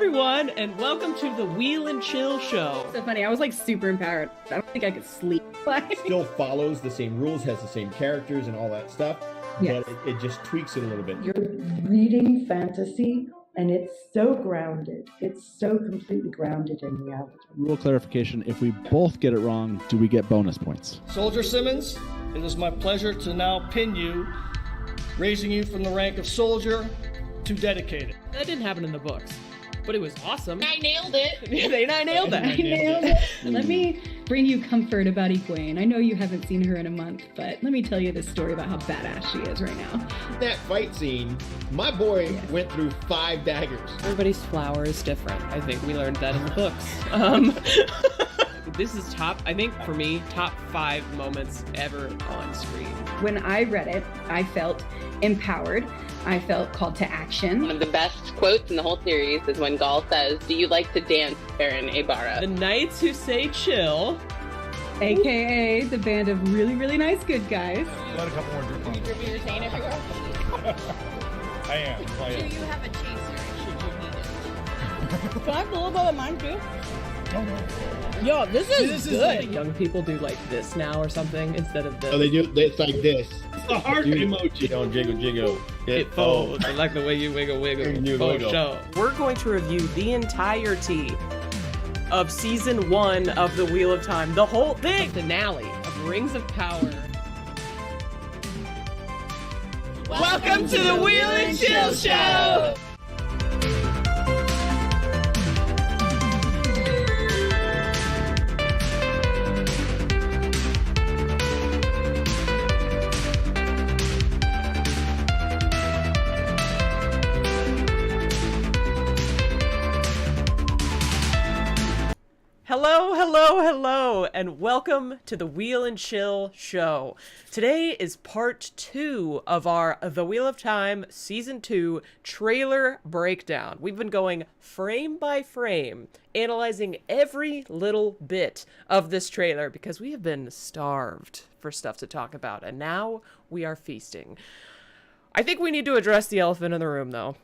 everyone, and welcome to the Wheel and Chill Show. So funny, I was like super empowered. I don't think I could sleep. Still follows the same rules, has the same characters and all that stuff, Yes. but it just tweaks it a little bit. You're reading fantasy, and it's so grounded. It's so completely grounded in reality. Rule clarification, if we both get it wrong, do we get bonus points? Soldier Simmons, it is my pleasure to now pin you, raising you from the rank of soldier to dedicated. That didn't happen in the books, but it was awesome. I nailed it. I nailed that. I nailed it. Let me bring you comfort about Egwene. I know you haven't seen her in a month, but let me tell you this story about how badass she is right now. That fight scene, my boy went through 5 daggers. Everybody's flower is different. I think we learned that in the books. This is I think for me, top 5 moments ever on screen. When I read it, I felt empowered. I felt called to action. One of the best quotes in the whole series is when Gaul says, "Do you like to dance, Baron Ibarra?" The Knights Who Say Chill. AKA the band of really, really nice good guys. Let a couple more drip on. You're saying everywhere. I am. Do you have a chaser should you need it? Can I have a little bit of mine too? Oh, no. Yo, this is good. Young people do like this now or something instead of this. Oh, it's like this. It's the heart emoji. Don't jiggle, jiggle. It folds. I like the way you wiggle, wiggle. You For wiggle. sure. We're going to review the entirety of season 1 of the Wheel of Time. The whole thing. Finale of Rings of Power. Welcome to the Wheel and Chill Show! Hello, and welcome to the Wheel and Chill Show. Today is part 2 of our The Wheel of Time Season 2 trailer breakdown. We've been going frame by frame, analyzing every little bit of this trailer because we have been starved for stuff to talk about, and now we are feasting. I think we need to address the elephant in the room, though,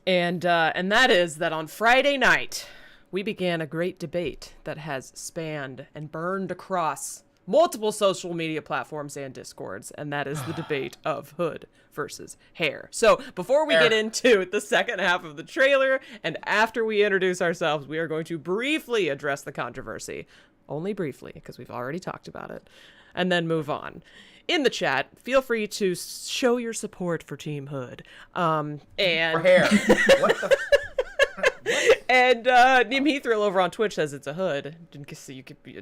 and that is that on Friday night, we began a great debate that has spanned and burned across multiple social media platforms and discords, and that is the debate of hood versus hair. So before we get into the second half of the trailer, and after we introduce ourselves, we are going to briefly address the controversy. Only briefly, because we've already talked about it, and then move on. In the chat, feel free to show your support for Team Hood. And For hair. What the? And Neem Heathrill over on Twitch says it's a hood.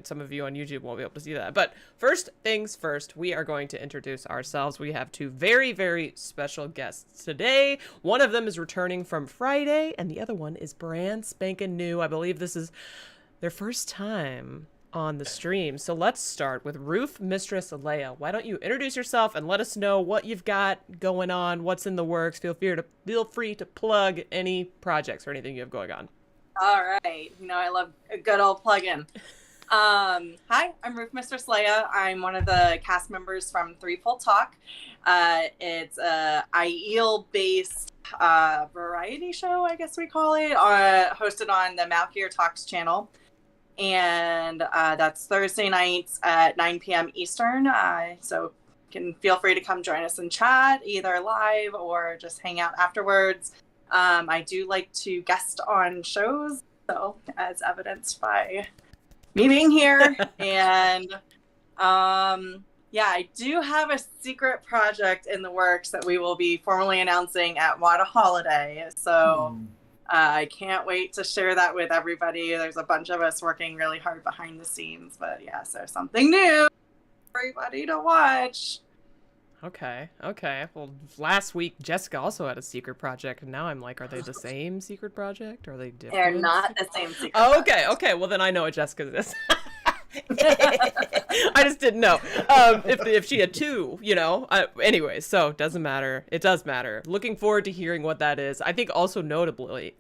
Some of you on YouTube won't be able to see that. But first things first, we are going to introduce ourselves. We have 2 very, very special guests today. One of them is returning from Friday, and the other one is brand spanking new. I believe this is their first time on the stream. So let's start with Roofmistress Leigh-A. Why don't you introduce yourself and let us know what you've got going on, what's in the works. Feel free to plug any projects or anything you have going on. All right. You know, I love a good old plug-in. Hi, I'm Roofmistress Leigh-A. I'm one of the cast members from Threefold Talk. It's a IEL-based variety show, I guess we call it, hosted on the Malkier Talks channel. And that's Thursday nights at 9 p.m. Eastern. So you can feel free to come join us in chat, either live or just hang out afterwards. I do like to guest on shows, so as evidenced by me being here. And I do have a secret project in the works that we will be formally announcing at WoT Holiday. So I can't wait to share that with everybody. There's a bunch of us working really hard behind the scenes, but yeah, so something new for everybody to watch. Okay. Well, last week, Jessica also had a secret project, and now I'm like, are they the same secret project? Or are they different? They're not the same secret project. Okay. Well, then I know what Jessica's is. I just didn't know if she had 2, you know. Anyways, so it doesn't matter. It does matter. Looking forward to hearing what that is. I think also notably,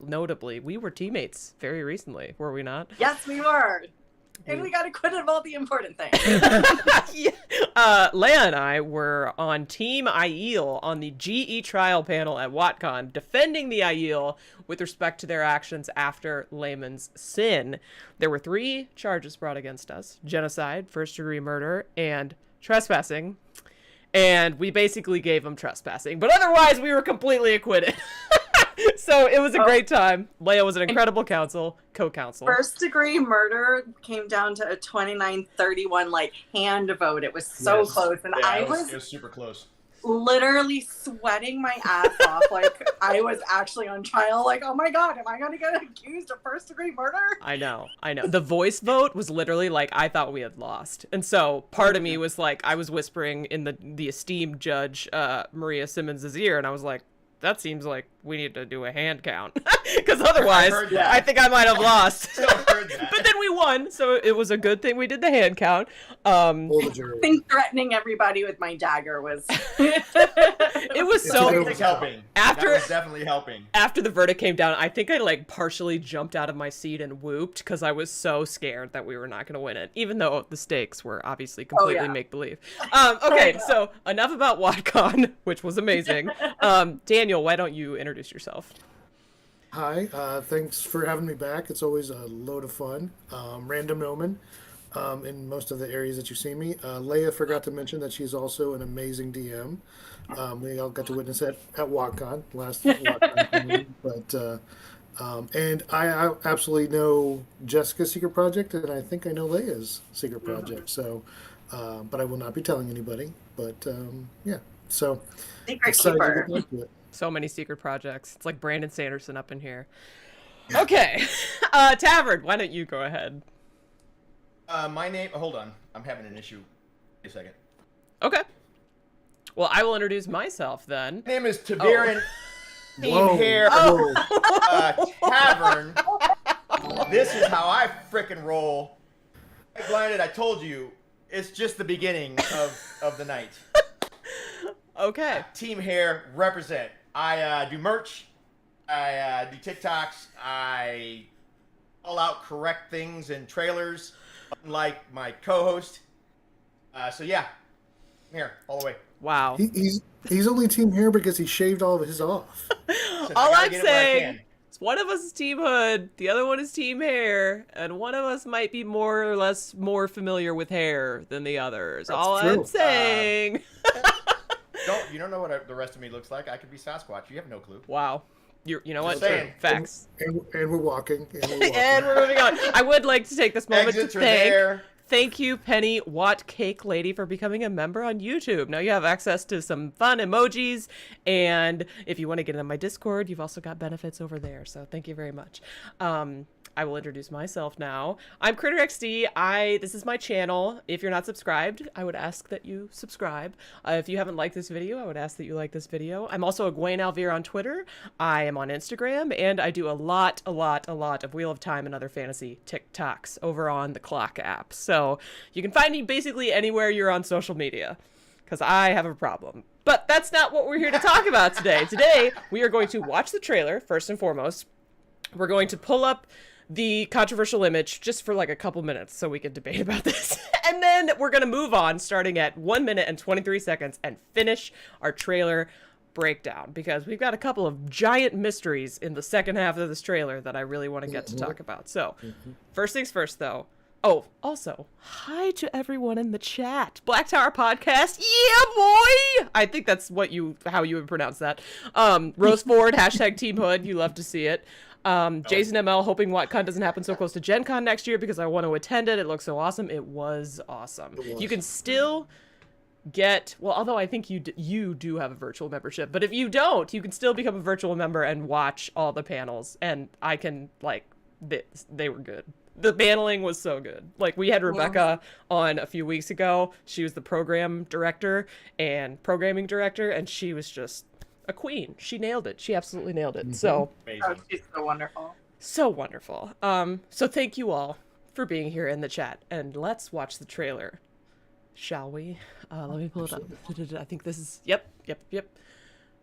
we were teammates very recently, were we not? Yes, we were. And we got acquitted of all the important things. Leigh-A and I were on Team Aiel on the GE trial panel at WotCon, defending the Aiel with respect to their actions after Layman's sin. There were 3 charges brought against us: genocide, first-degree murder, and trespassing. And we basically gave them trespassing, but otherwise we were completely acquitted. So it was a great time. Leigh-A was an incredible co-counsel. First degree murder came down to a 29-31 like hand vote. It was so close, and it was super close. Literally sweating my ass off. Like I was actually on trial. Like, oh my god, am I gonna get accused of first degree murder? I know. The voice vote was literally like I thought we had lost, and so part of me was like I was whispering in the esteemed judge Maria Simmons' ear, and I was like, that seems like we need to do a hand count, because otherwise I think I might have lost. But then we won, so it was a good thing we did the hand count. I think threatening everybody with my dagger was. It was helping. That was definitely helping. After the verdict came down, I think I like partially jumped out of my seat and whooped because I was so scared that we were not going to win it, even though the stakes were obviously completely make believe. Okay, so enough about WotCon, which was amazing. Daniel, why don't you introduce yourself? Hi, thanks for having me back. It's always a load of fun. Random Omen in most of the areas that you see me. Leigh-A forgot to mention that she's also an amazing DM. We all got to witness it at WotCon, last WotCon. And I absolutely know Jessica's secret project, and I think I know Leia's secret project. So, but I will not be telling anybody. But so secret keeper. So many secret projects. It's like Brandon Sanderson up in here. Okay. Tavern, why don't you go ahead? My name... hold on. I'm having an issue. Wait a second. Okay. Well, I will introduce myself then. My name is Tavern. Team Hair. Tavern. This is how I frickin' roll. Blinded, I told you. It's just the beginning of the night. Okay. Team Hair, represent. I do merch. I do TikToks. I all out correct things in trailers, like my co-host. So yeah, I'm here all the way. Wow. He's only Team Hair because he shaved all of his off. All I'm saying is one of us is Team Hood, the other one is Team Hair, and one of us might be more or less more familiar with hair than the others. That's all true. I'm saying. You don't know what the rest of me looks like. I could be Sasquatch. You have no clue. Wow. You know what? Saying. Facts. And we're walking. And we're moving on. I would like to take this moment Exits to thank you, Penny WoT Cake Lady, for becoming a member on YouTube. Now you have access to some fun emojis, and if you want to get in my Discord, you've also got benefits over there. So thank you very much. I will introduce myself now. I'm Kritter XD. This is my channel. If you're not subscribed, I would ask that you subscribe. If you haven't liked this video, I would ask that you like this video. I'm also a Gwen Alvear on Twitter. I am on Instagram, and I do a lot of Wheel of Time and other fantasy TikToks over on the Clock app. So you can find me basically anywhere you're on social media, because I have a problem. But that's not what we're here to talk about today. Today, we are going to watch the trailer, first and foremost. We're going to pull up the controversial image just for like a couple minutes so we can debate about this. And then we're going to move on starting at 1 minute and 23 seconds and finish our trailer breakdown, because we've got a couple of giant mysteries in the second half of this trailer that I really want to get to talk about. So first things first though. Oh, also, hi to everyone in the chat. Black Tower Podcast, yeah, boy! I think that's how you would pronounce that. Rose Ford, hashtag Team Hood, you love to see it. Jason ML, hoping WotCon doesn't happen so close to Gen Con next year because I want to attend it. It looks so awesome. It was awesome. You can still get, well, although I think you do have a virtual membership, but if you don't, you can still become a virtual member and watch all the panels. And I can, like, they were good. The paneling was so good. Like, we had Rebecca on a few weeks ago. She was the programming director, and she was just a queen. She nailed it. She absolutely nailed it. So she's so wonderful. So wonderful. So thank you all for being here in the chat, and let's watch the trailer, shall we? Let me pull it up. I think this is yep.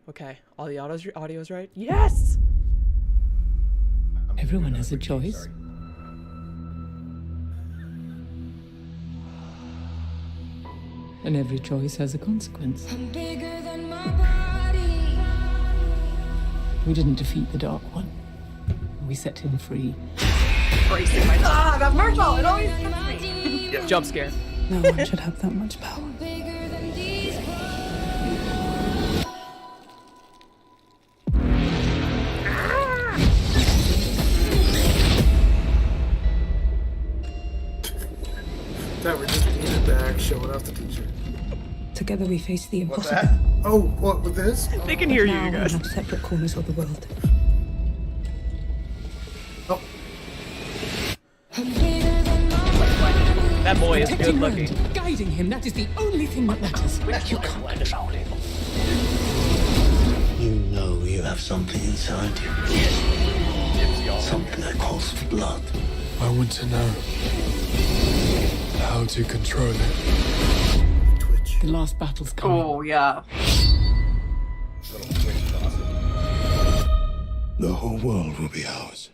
Okay, all the audio's right. Yes. Everyone has a choice. And every choice has a consequence. We didn't defeat the Dark One. We set him free. That Myrtle, it always gets me. Jump scare. No one should have that much power. Tavern just leaning back, showing off the t-shirt. Together we face the What's impossible. that? Oh, what with this? They can hear you, Now you we guys. have separate corners of the world. Oh, That boy is good Protecting looking. Rand, guiding him, that is the only thing that matters. You can't control him. You know you have something inside you. Something that calls for blood. I want to know how to control it. Twitch. The last battle's coming. Oh, yeah. The whole world will be ours.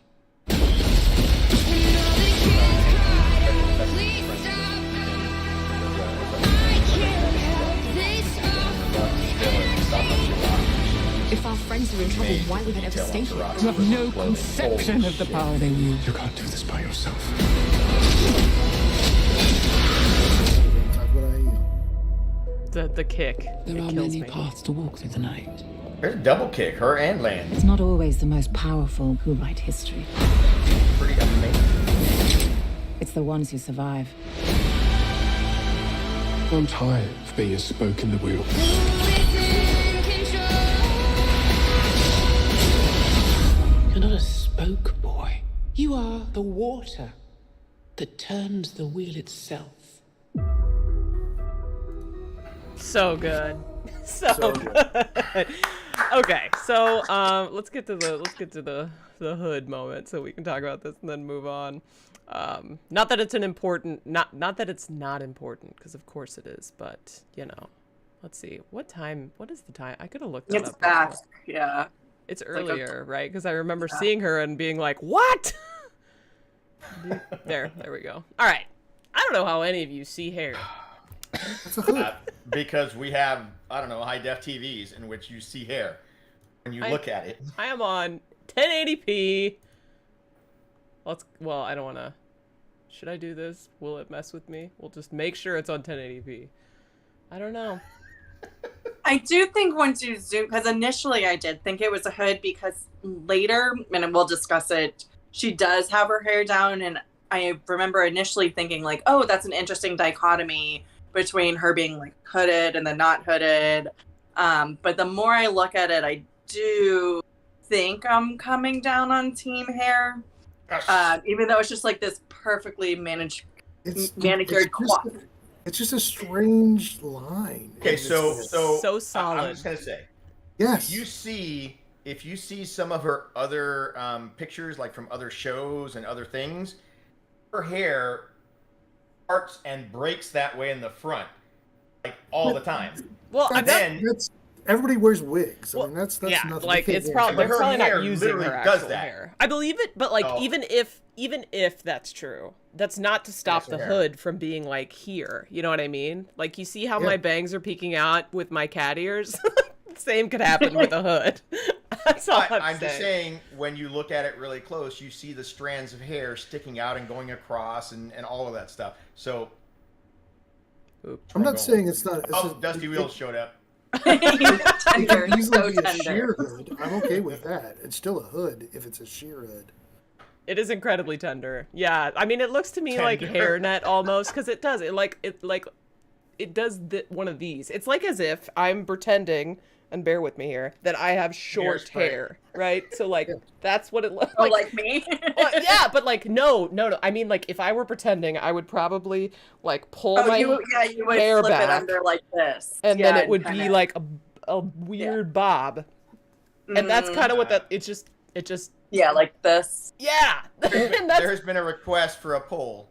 If our friends are in trouble, why would they ever stay here? You have no conception of the power they wield. You can't do this by yourself. That's what I am. The kick. There it are kills many me. paths to walk through the night. There's a double kick, her and Land. It's not always the most powerful who write history. Pretty amazing. It's the ones who survive. I'm tired of being a spoke in the wheel. You're not a spoke, boy. You are the water that turns the wheel itself. So good. So good. Okay, so let's get to the hood moment so we can talk about this and then move on. Not that it's an important, not that it's not important, because of course it is, but you know, let's see what is the time? I could have looked that It's up. back. Yeah. It's like a- earlier, right? Because I remember seeing her and being like, what? there we go. All right. I don't know how any of you see hair. That's a hood. Because we have, I don't know, high-def TVs in which you see hair when you look at it. I am on 1080p. Well, I don't want to. Should I do this? Will it mess with me? We'll just make sure it's on 1080p. I don't know. I do think once you zoom, because initially I did think it was a hood, because later, and we'll discuss it, she does have her hair down, and I remember initially thinking like, oh, that's an interesting dichotomy between her being like hooded and then not hooded. But the more I look at it, I do think I'm coming down on team hair, even though it's just like this perfectly manicured coif. It's just a strange line. Okay, so solid. I'm just gonna say, yes. If you see some of her other pictures, like from other shows and other things, her hair parts and breaks that way in the front, like all the time. Well, that's everybody wears wigs. I mean, that's yeah, nothing. like You it's can't probably wear they're probably hair not using literally her does actual that. hair. I believe it, but like even if that's true, that's not to stop the her hair. hood from being like here. You know what I mean? Like you see how my bangs are peeking out with my cat ears. Same could happen with a hood. That's all I'm just saying, when you look at it really close, you see the strands of hair sticking out and going across and all of that stuff. So, I'm not saying it's not. It's just, Dusty Wheels showed up. It could easily so be a tender. sheer hood. I'm okay with that. It's still a hood if it's a sheer hood. It is incredibly tender. Yeah, I mean, it looks to me like hairnet almost, because it does. It does one of these. It's like as if I'm pretending, and bear with me here, that I have short hair, right? So like that's what it looks like. Oh, like me? Well, yeah, but like no. I mean, like if I were pretending, I would probably like pull my you would hair flip back it under like this, and then it would kinda be like a weird bob, and that's kind of what that. It just. Yeah, like this. Yeah. There has been a request for a poll.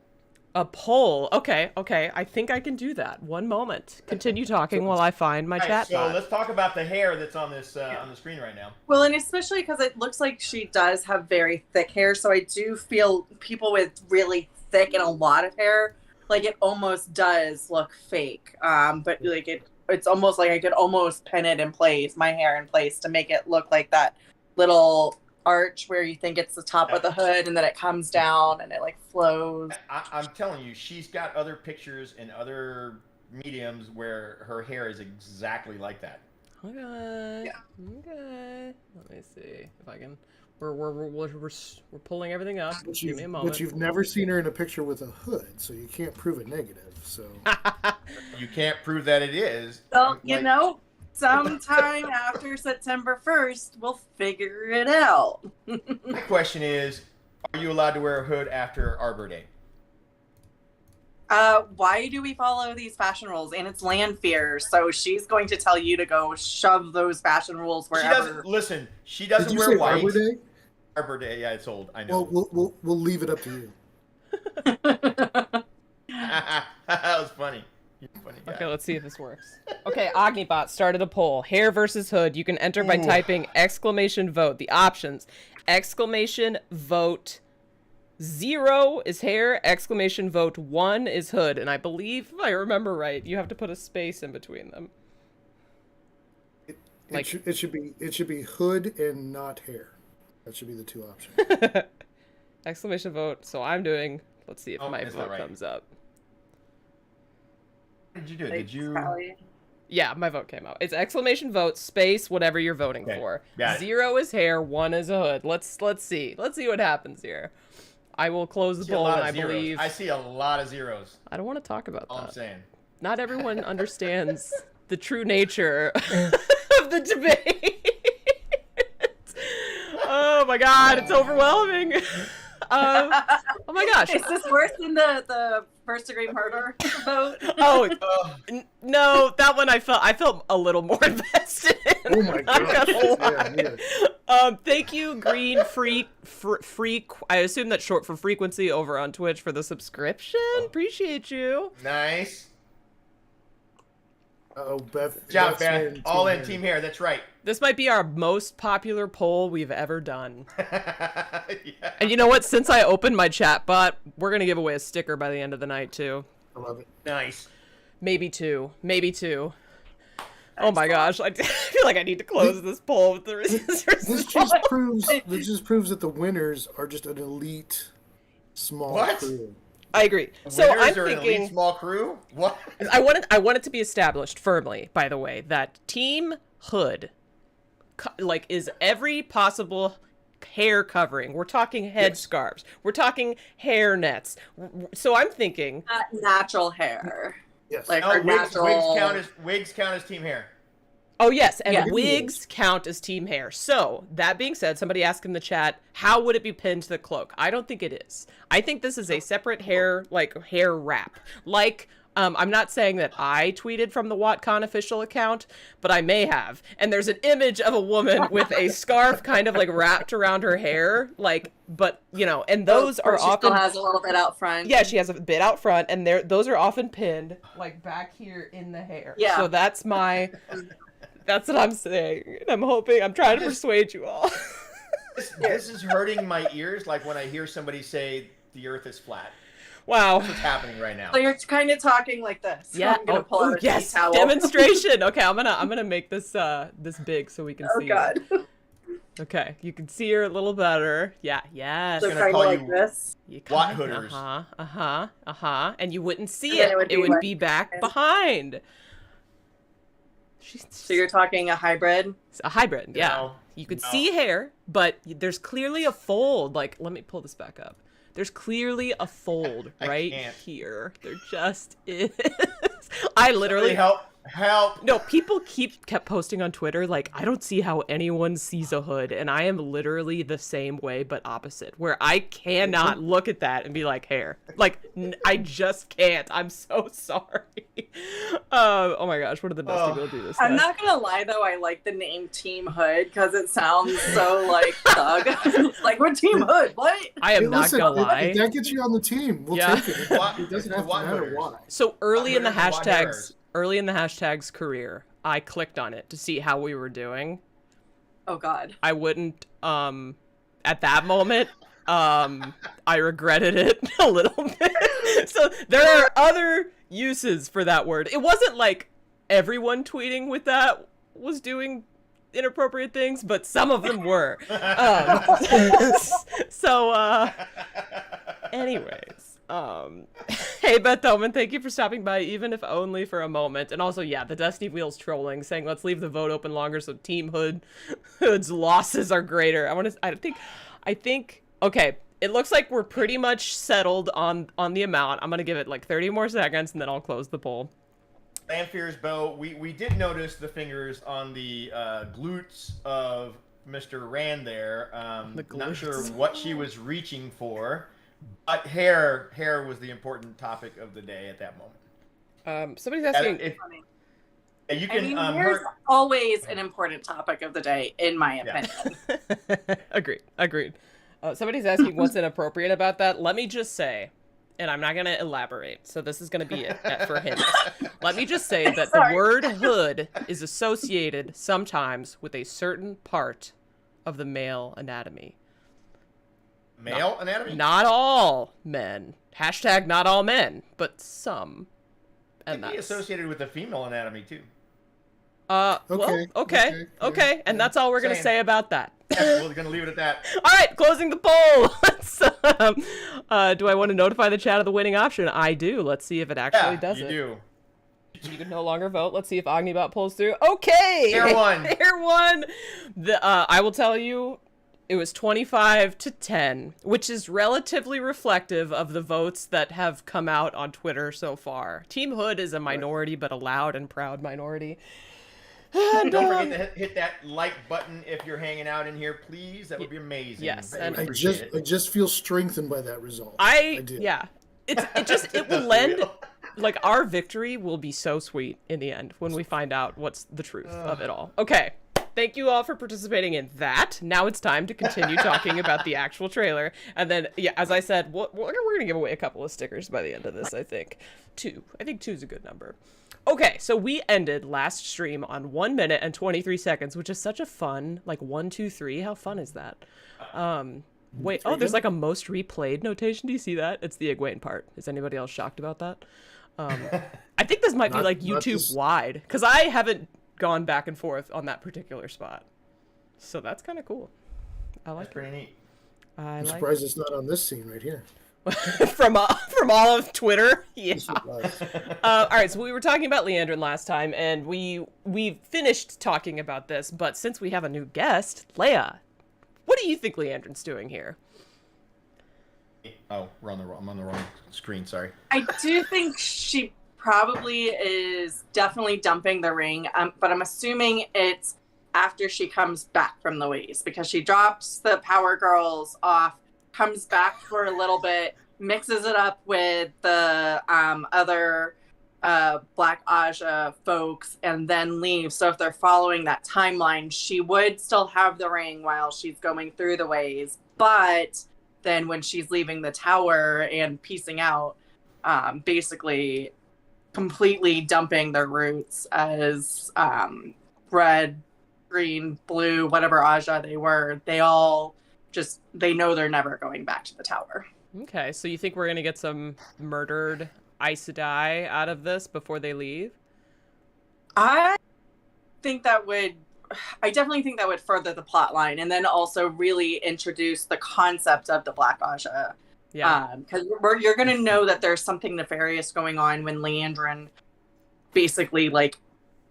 A poll. Okay. I think I can do that. One moment. Continue talking while I find my chat So bot. let's talk about the hair that's on this on the screen right now. Well, and especially because it looks like she does have very thick hair, so I do feel people with really thick and a lot of hair, like it almost does look fake. But like it's almost like I could almost pin it in place, my hair in place, to make it look like that little arch where you think it's the top of the hood and then it comes down and it like flows. I'm telling you, she's got other pictures and other mediums where her hair is exactly like that. Okay. Yeah. Okay. Let me see if I can. We're pulling everything up. Give me a moment. But you've never seen her in a picture with a hood, so you can't prove it negative. So you can't prove that it is. Well, you know, sometime after September 1st, we'll figure it out. My question is, are you allowed to wear a hood after Arbor Day? Why do we follow these fashion rules? And it's Land Fear, so she's going to tell you to go shove those fashion rules wherever. She doesn't listen. She doesn't wear white. Arbor Day? Arbor Day, yeah, it's old. I know. Well, we'll leave it up to you. That was funny. Funny guy. Okay, let's see if this works. Okay, Ognibot started a poll. Hair versus hood. You can enter by typing !vote. The options: !vote 0 is hair, !vote 1 is hood. And I believe, if I remember right, you have to put a space in between them. It should be hood and not hair. That should be the two options. !vote. So I'm doing. Let's see if my that's vote not right. comes up. What did you do? Did you? Yeah, my vote came out. It's !vote space whatever you're voting for. Got it. 0 is hair, 1 is a hood. Let's see. Let's see what happens here. I will close the poll, and I believe I see a lot of zeros. I don't want to talk about All that. I'm saying. Not everyone understands the true nature of the debate. Oh my god, it's overwhelming. Oh my gosh. Is this worse than the first degree murder vote? No, that one I felt a little more invested in. Oh my god. Thank you, Green Freak. I assume that's short for frequency over on Twitch for the subscription. Appreciate you. Nice. Beth. Good job, Beth. All in team hair. That's right. This might be our most popular poll we've ever done. Yeah. And you know what? Since I opened my chat bot, we're going to give away a sticker by the end of the night, too. I love it. Nice. Maybe two. Oh my gosh. I feel like I need to close this poll with the resistors. This just proves that the winners are just an elite small crew. I agree. So I'm Winners are an thinking elite small crew. What? I want it to be established firmly, by the way, that Team Hood is every possible hair covering. We're talking head scarves. We're talking hair nets. So I'm thinking natural hair. Yes. Like wigs count as team hair. Oh yes, and wigs count as team hair. So that being said, somebody asked in the chat, how would it be pinned to the cloak? I don't think it is. I think this is a separate hair wrap. I'm not saying that I tweeted from the WoTCon official account, but I may have. And there's an image of a woman with a scarf kind of wrapped around her hair, but and those are often. She still has a little bit out front. Yeah, she has a bit out front, and those are often pinned back here in the hair. Yeah. So that's what I'm saying. I'm trying to persuade you all. This is hurting my ears, like when I hear somebody say the Earth is flat. Wow. That's what's happening right now. So you're kind of talking like this. Yeah. I'm gonna pull out a tea towel. Demonstration. Okay, I'm gonna make this big so we can see. Oh god. It. Okay, you can see her a little better. Yeah. Yes. So kind of like this. WoT hooders. And you wouldn't see it. It would be back behind. So you're talking a hybrid? A hybrid, yeah. You could see hair, but there's clearly a fold. Let me pull this back up. There's clearly a fold right here. There just is. I literally help. No, people kept posting on Twitter I don't see how anyone sees a hood, and I am literally the same way but opposite, where I cannot look at that and be like hair. I just can't. I'm so sorry. Oh my gosh, what did the Dusty Bill do this I'm time? not gonna lie though, I like the name Team Hood because it sounds so thug. We're Team Hood. What? I am not gonna lie. If that gets you on the team, we'll take it. It doesn't have to matter why. So early in the hashtags career, I clicked on it to see how we were doing. Oh god. I wouldn't at that moment I regretted it a little bit. So there are other uses for that word. It wasn't like everyone tweeting with that was doing inappropriate things, but some of them were. Anyways, hey Beth Thoman, thank you for stopping by, even if only for a moment. And also, yeah, the Dusty Wheels trolling, saying let's leave the vote open longer so Team Hood's losses are greater. I think okay, it looks like we're pretty much settled on the amount. I'm gonna give it like 30 more seconds and then I'll close the poll. Lanfear's bow. We did notice the fingers on the glutes of Mr. Rand there. Not sure what she was reaching for, but hair was the important topic of the day at that moment. Somebody's asking you can. Hair's always an important topic of the day, in my opinion. Agreed. Somebody's asking what's inappropriate about that. Let me just say, and I'm not going to elaborate, so this is going to be it for hints. Let me just say that the word hood is associated sometimes with a certain part of the male anatomy. Anatomy? Not all men. Hashtag not all men, but some. And that's associated with the female anatomy, too. Okay. And that's all we're going to say about that. Yeah, we're going to leave it at that. All right, closing the poll. Do I want to notify the chat of the winning option? I do. Let's see if it actually does it. You do. You can no longer vote. Let's see if Ognibot pulls through. Okay. Hair won. Hair won. I will tell you, it was 25-10, which is relatively reflective of the votes that have come out on Twitter so far. Team Hood is a minority, but a loud and proud minority. And don't forget to hit that like button if you're hanging out in here, please. That would be amazing. Yes, and I just feel strengthened by that result. I do. Yeah, it will lend, like, our victory will be so sweet in the end when we find out what's the truth of it all. Okay, thank you all for participating in that. Now it's time to continue talking about the actual trailer, and then as I said, we're gonna give away a couple of stickers by the end of this. I think 2 is a good number. Okay, so we ended last stream on 1 minute and 23 seconds, which is such a fun, like 1, 2, 3. How fun is that? Wait, there's like a most replayed notation. Do you see that? It's the Egwene part. Is anybody else shocked about that? I think this might be like YouTube wide, because I haven't gone back and forth on that particular spot. So that's kind of cool. I like it. Pretty neat. I'm surprised it's not on this scene right here. from all of Twitter. Yeah. All right, so we were talking about Leandrin last time, and we finished talking about this, but since we have a new guest, Leia, what do you think Leandrin's doing here? Oh, I'm on the wrong screen, sorry. I do think she probably is definitely dumping the ring, but I'm assuming it's after she comes back from the ways, because she drops the Power Girls off, comes back for a little bit, mixes it up with the other Black Aja folks, and then leaves. So if they're following that timeline, she would still have the ring while she's going through the ways. But then when she's leaving the tower and piecing out, basically completely dumping their roots as red, green, blue, whatever Aja they were, they all they know they're never going back to the tower. Okay, so you think we're going to get some murdered Aes Sedai out of this before they leave? I definitely think that would further the plot line, and then also really introduce the concept of the Black Aja. Yeah. Because you're going to know that there's something nefarious going on when Leandrin basically, like,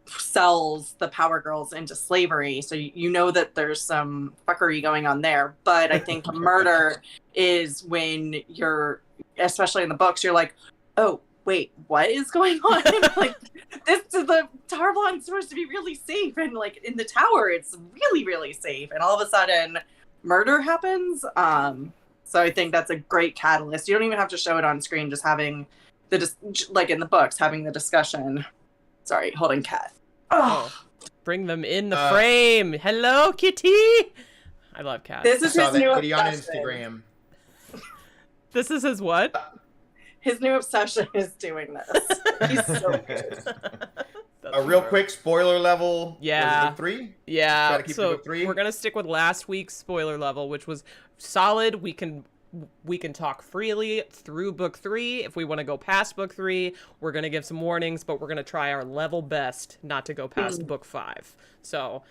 sells the Power Girls into slavery, so you know that there's some fuckery going on there. But I think murder is when you're, especially in the books, you're like, oh wait, what is going on? Like, the Tarvalon's supposed to be really safe, and like in the tower it's really, really safe, and all of a sudden murder happens. So I think that's a great catalyst. You don't even have to show it on screen, just having like in the books, having the discussion. Sorry, holding Kath. Oh, bring them in the frame. Hello, Kitty. I love Kath. This is his new video on obsession. Instagram. This is his what? His new obsession is doing this. He's so good. A real quick spoiler level. Yeah. Was it book 3? Yeah. Try to keep it So book 3? we're gonna stick with last week's spoiler level, which was solid. We can talk freely through book 3. If we want to go past book 3, we're gonna give some warnings, but we're gonna try our level best not to go past book 5. So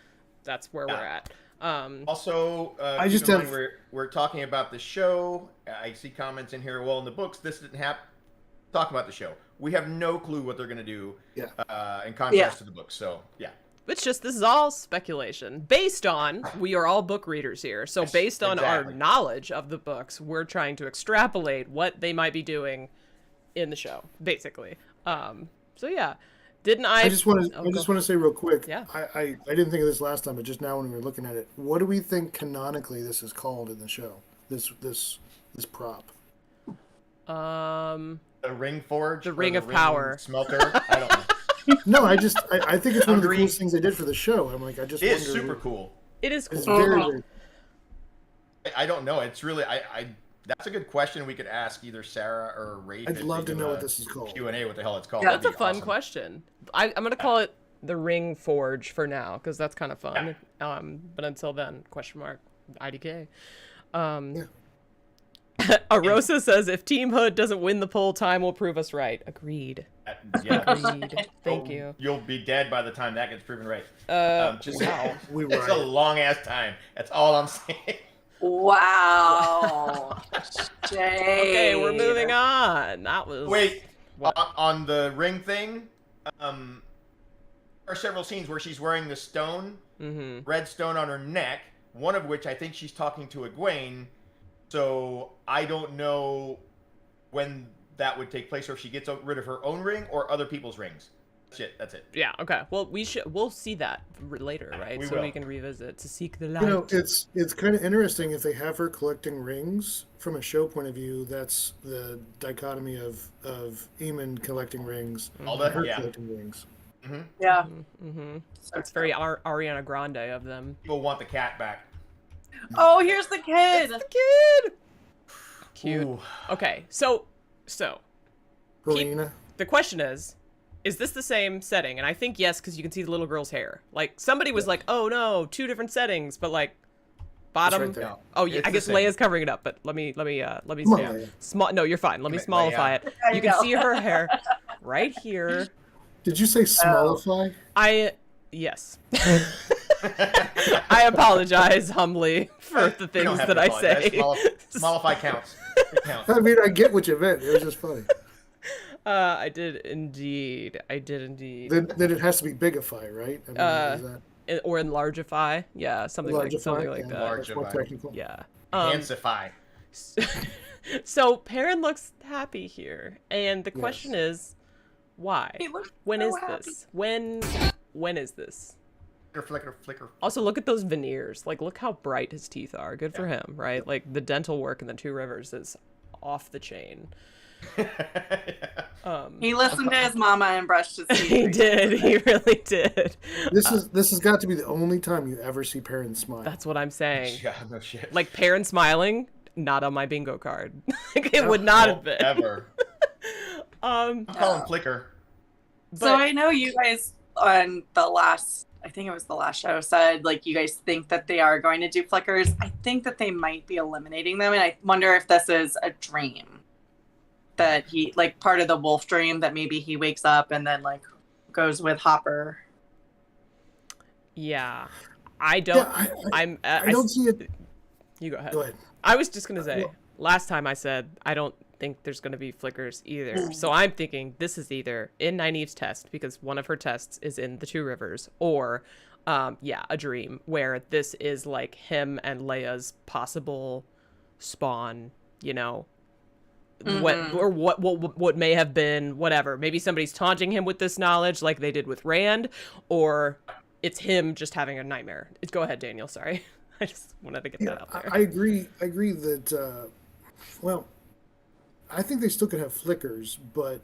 that's where we're at. Also, I just keep in have- mind we're talking about the show. I see comments in here. Well, in the books, this didn't happen. Talk about the show. We have no clue what they're going to do in contrast to the books. So, yeah. It's just, this is all speculation based on, we are all book readers here. So based on our knowledge of the books, we're trying to extrapolate what they might be doing in the show, basically. So yeah, I just want to say real quick. Yeah. I didn't think of this last time, but just now when we were looking at it, what do we think canonically this is called in the show? This prop. The ring forge. The ring of power. Smelter. I don't know. No, I think it's one of the coolest things they did for the show. I'm like, I just. It is super cool. It is cool. It's very. I don't know. It's really that's a good question we could ask either Sarah or Rafe. I'd love to know what this is called. Q&A, what the hell it's called. Yeah, that's a fun question. I'm going to call it the Ring Forge for now, because that's kind of fun. Yeah. But until then, question mark, IDK. Arosa says, if Team Hood doesn't win the poll, time will prove us right. Agreed. Agreed. Thank you. You'll be dead by the time that gets proven right. Wow. It's a long-ass time. That's all I'm saying. Wow. Okay, we're moving on. That was... Wait, on the ring thing, there are several scenes where she's wearing the stone, red stone on her neck, one of which I think she's talking to Egwene, so I don't know when that would take place, or if she gets rid of her own ring or other people's rings. That's it. Yeah, okay. Well, we'll see that later, right? We can revisit to seek the light. You know, it's kind of interesting if they have her collecting rings from a show point of view. That's the dichotomy of Eamon collecting rings, and her collecting rings. Mm-hmm. Yeah. Mm-hmm. It's very Ariana Grande of them. People want the cat back. Oh, here's the kid. It's the kid. Cute. Ooh. Okay, so the question is this the same setting? And I think yes, because you can see the little girl's hair. Like somebody was like, "Oh no, 2 different settings," but like bottom. Right oh yeah, I guess Leia's covering it up. But let me see. No, you're fine. Let me smallify it. You can see her hair right here. Did you say smallify? Yes. I apologize humbly for the things that I say. Smallify counts. It counts. I mean, I get what you meant. It was just funny. I did indeed. Then it has to be bigify, right? I mean, or enlargify. Yeah, something like that. Enlargify. Yeah. Fancify. So Perrin looks happy here, and the question is, why? When is this? When is this? Flicker. Also, look at those veneers. Like, look how bright his teeth are. Good for him, right? Like, the dental work in the Two Rivers is off the chain. He listened to his mama and brushed his teeth. He did. He really did. This has got to be the only time you ever see Perrin smile. That's what I'm saying. Yeah, no shit. Like, Perrin smiling, not on my bingo card. Like, it would not have been. Ever. I'm calling Flicker. So I know you guys on the last, I think it was the last show, said like you guys think that they are going to do flickers. I think that they might be eliminating them, and I wonder if this is a dream that he, like, part of the wolf dream, that maybe he wakes up and then like goes with Hopper. Yeah, I don't. Yeah, I don't see it. You go ahead. Go ahead. I was just gonna say, last time I said I don't think there's going to be flickers either. So I'm thinking this is either in Nynaeve's test, because one of her tests is in the Two Rivers, or a dream where this is like him and Leia's possible spawn, you know, what may have been, whatever. Maybe somebody's taunting him with this knowledge like they did with Rand, or it's him just having a nightmare. Go ahead, Daniel. Sorry. I just wanted to get that out there. I agree that, I think they still could have flickers, but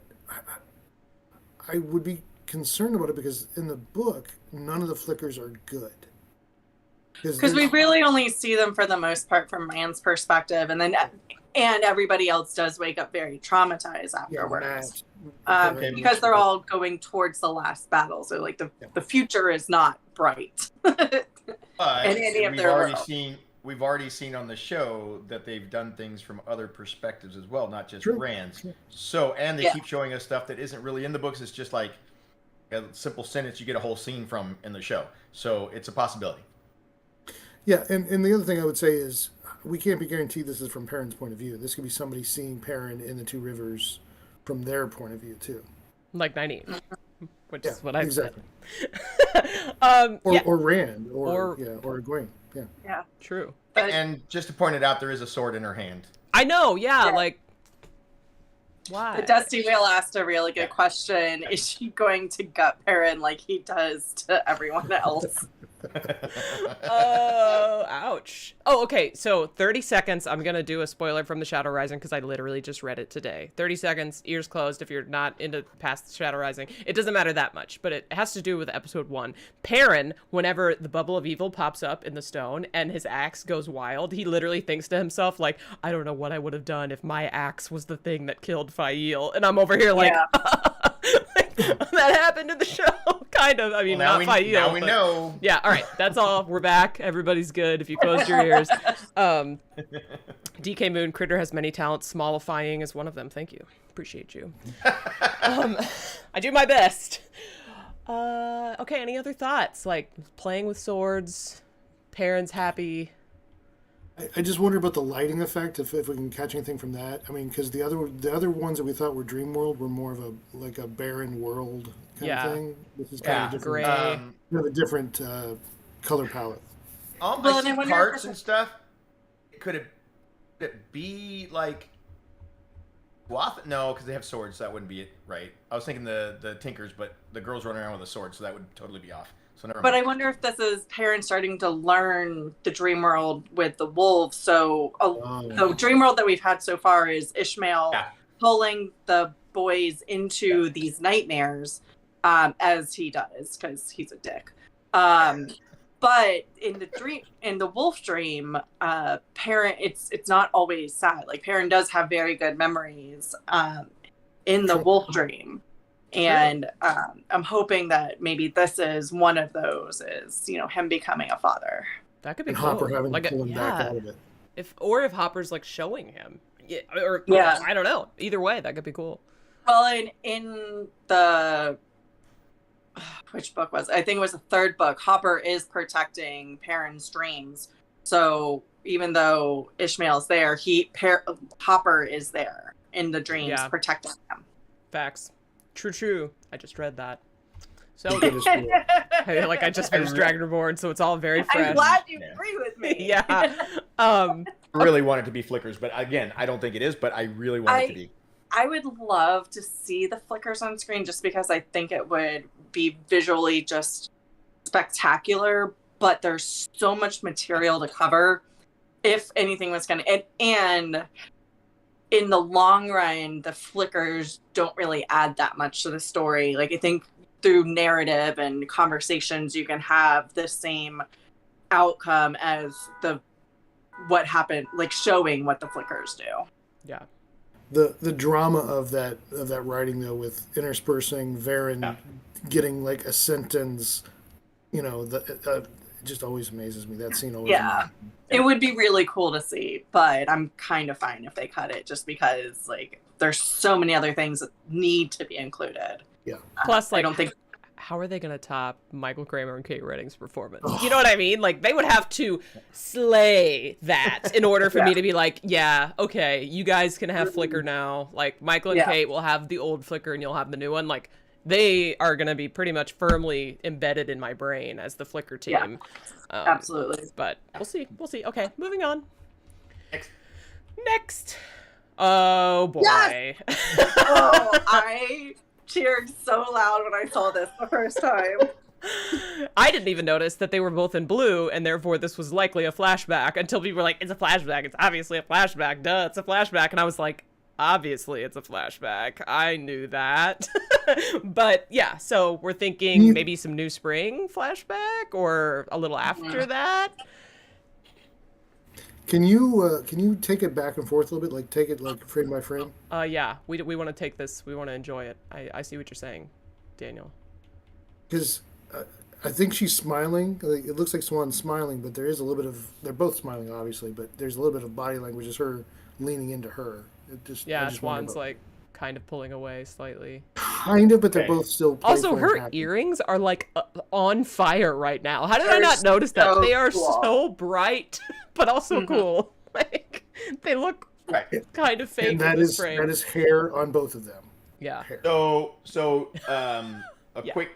I would be concerned about it because in the book, none of the flickers are good. Because we really only see them for the most part from Rand's perspective, and then And everybody else does wake up very traumatized afterwards. Okay, Because they're all going towards the last battle. So like the future is not bright. But in any of their worlds. We've already seen on the show that they've done things from other perspectives as well, not just True. Rand's. So, and they keep showing us stuff that isn't really in the books. It's just like a simple sentence you get a whole scene from in the show. So it's a possibility. Yeah, and the other thing I would say is we can't be guaranteed this is from Perrin's point of view. This could be somebody seeing Perrin in the Two Rivers from their point of view too. Like Nynaeve, which is what I exactly. said. Or Rand, or Egwene. Yeah, true. And just to point it out, there is a sword in her hand. I know, like, why? The Dusty Whale asked a really good question. Is she going to gut Perrin like he does to everyone else? Oh, ouch. Oh, okay. So 30 seconds. I'm going to do a spoiler from The Shadow Rising because I literally just read it today. 30 seconds, ears closed if you're not into past Shadow Rising. It doesn't matter that much, but it has to do with episode 1. Perrin, whenever the bubble of evil pops up in the stone and his axe goes wild, he literally thinks to himself, like, I don't know what I would have done if my axe was the thing that killed Fael. And I'm over here like, that happened in the show. Kind of. I mean, well, not Fael. Now we know. Yeah, all right. That's all. We're back. Everybody's good if you closed your ears. DK Moon, Kritter has many talents. Smallifying is one of them. Thank you. Appreciate you. I do my best. Okay, any other thoughts? Like playing with swords, Perrin's happy. I just wonder about the lighting effect, if we can catch anything from that. I mean, because the other ones that we thought were Dream World were more of a barren world kind of thing. This is kind of different. Gray. We have a different color palette. I see parts and stuff. Could it be like WoT? No, because they have swords. So that wouldn't be it, right? I was thinking the Tinkers, but the girls running around with a sword, so that would totally be off. So never mind. But I wonder if this is Perrin starting to learn the dream world with the wolves. So the dream world that we've had so far is Ishmael pulling the boys into these nightmares, as he does because he's a dick. But in the wolf dream, Perrin, it's not always sad. Like Perrin does have very good memories in the wolf dream. And I'm hoping that maybe this is one of those, is him becoming a father. That could be and cool. Hopper having like to pull him back out of it. If Hopper's like showing him, I don't know. Either way, that could be cool. Well, in the which book was it? I think it was the third book. Hopper is protecting Perrin's dreams. So even though Ishmael's there, Hopper is there in the dreams protecting him. Facts. True. I just read that. So I just finished Dragon Reborn, so it's all very fresh. I'm glad you agree with me. Yeah. I really want it to be flickers, but again, I don't think it is, but I really want it to be. I would love to see the flickers on screen just because I think it would be visually just spectacular, but there's so much material to cover if anything was going to... And in the long run, the flickers don't really add that much to the story. Like, I think through narrative and conversations, you can have the same outcome as what happened, like showing what the flickers do. Yeah. The drama of that writing, though, with interspersing Varen getting like a sentence, it just always amazes me. That scene always amazes me. It would be really cool to see, but I'm kind of fine if they cut it just because like there's so many other things that need to be included. Yeah. Plus, like, I don't think... how are they going to top Michael Kramer and Kate Redding's performance? You know what I mean? Like, they would have to slay that in order for me to be like, yeah, okay, you guys can have Flicker now. Like, Michael and Kate will have the old Flicker and you'll have the new one. Like, they are going to be pretty much firmly embedded in my brain as the Flicker team. Yeah, absolutely. But we'll see. Okay, moving on. Next. Oh, boy. Yes! I cheered so loud when I saw this the first time. I didn't even notice that they were both in blue, and therefore this was likely a flashback until people were like, it's a flashback. It's obviously a flashback. Duh, it's a flashback. And I was like, obviously it's a flashback. I knew that. But yeah, so we're thinking maybe some New Spring flashback or a little after that. Can you take it back and forth a little bit, like take it like frame by frame? Yeah, we want to take this. We want to enjoy it. I see what you're saying, Daniel. Because I think she's smiling. Like, it looks like Swan's smiling, but there is a little bit of. They're both smiling, obviously, but there's a little bit of body language. Is her leaning into her? Swan's like kind of pulling away slightly. Kind of, but they're both still. Also, playful and her happy. earrings are like on fire right now. How did I not notice that? so They are cool. so bright, but also cool. Like they look kind of fake And that in this is frame. that is hair on both of them. Yeah. Hair. So a quick,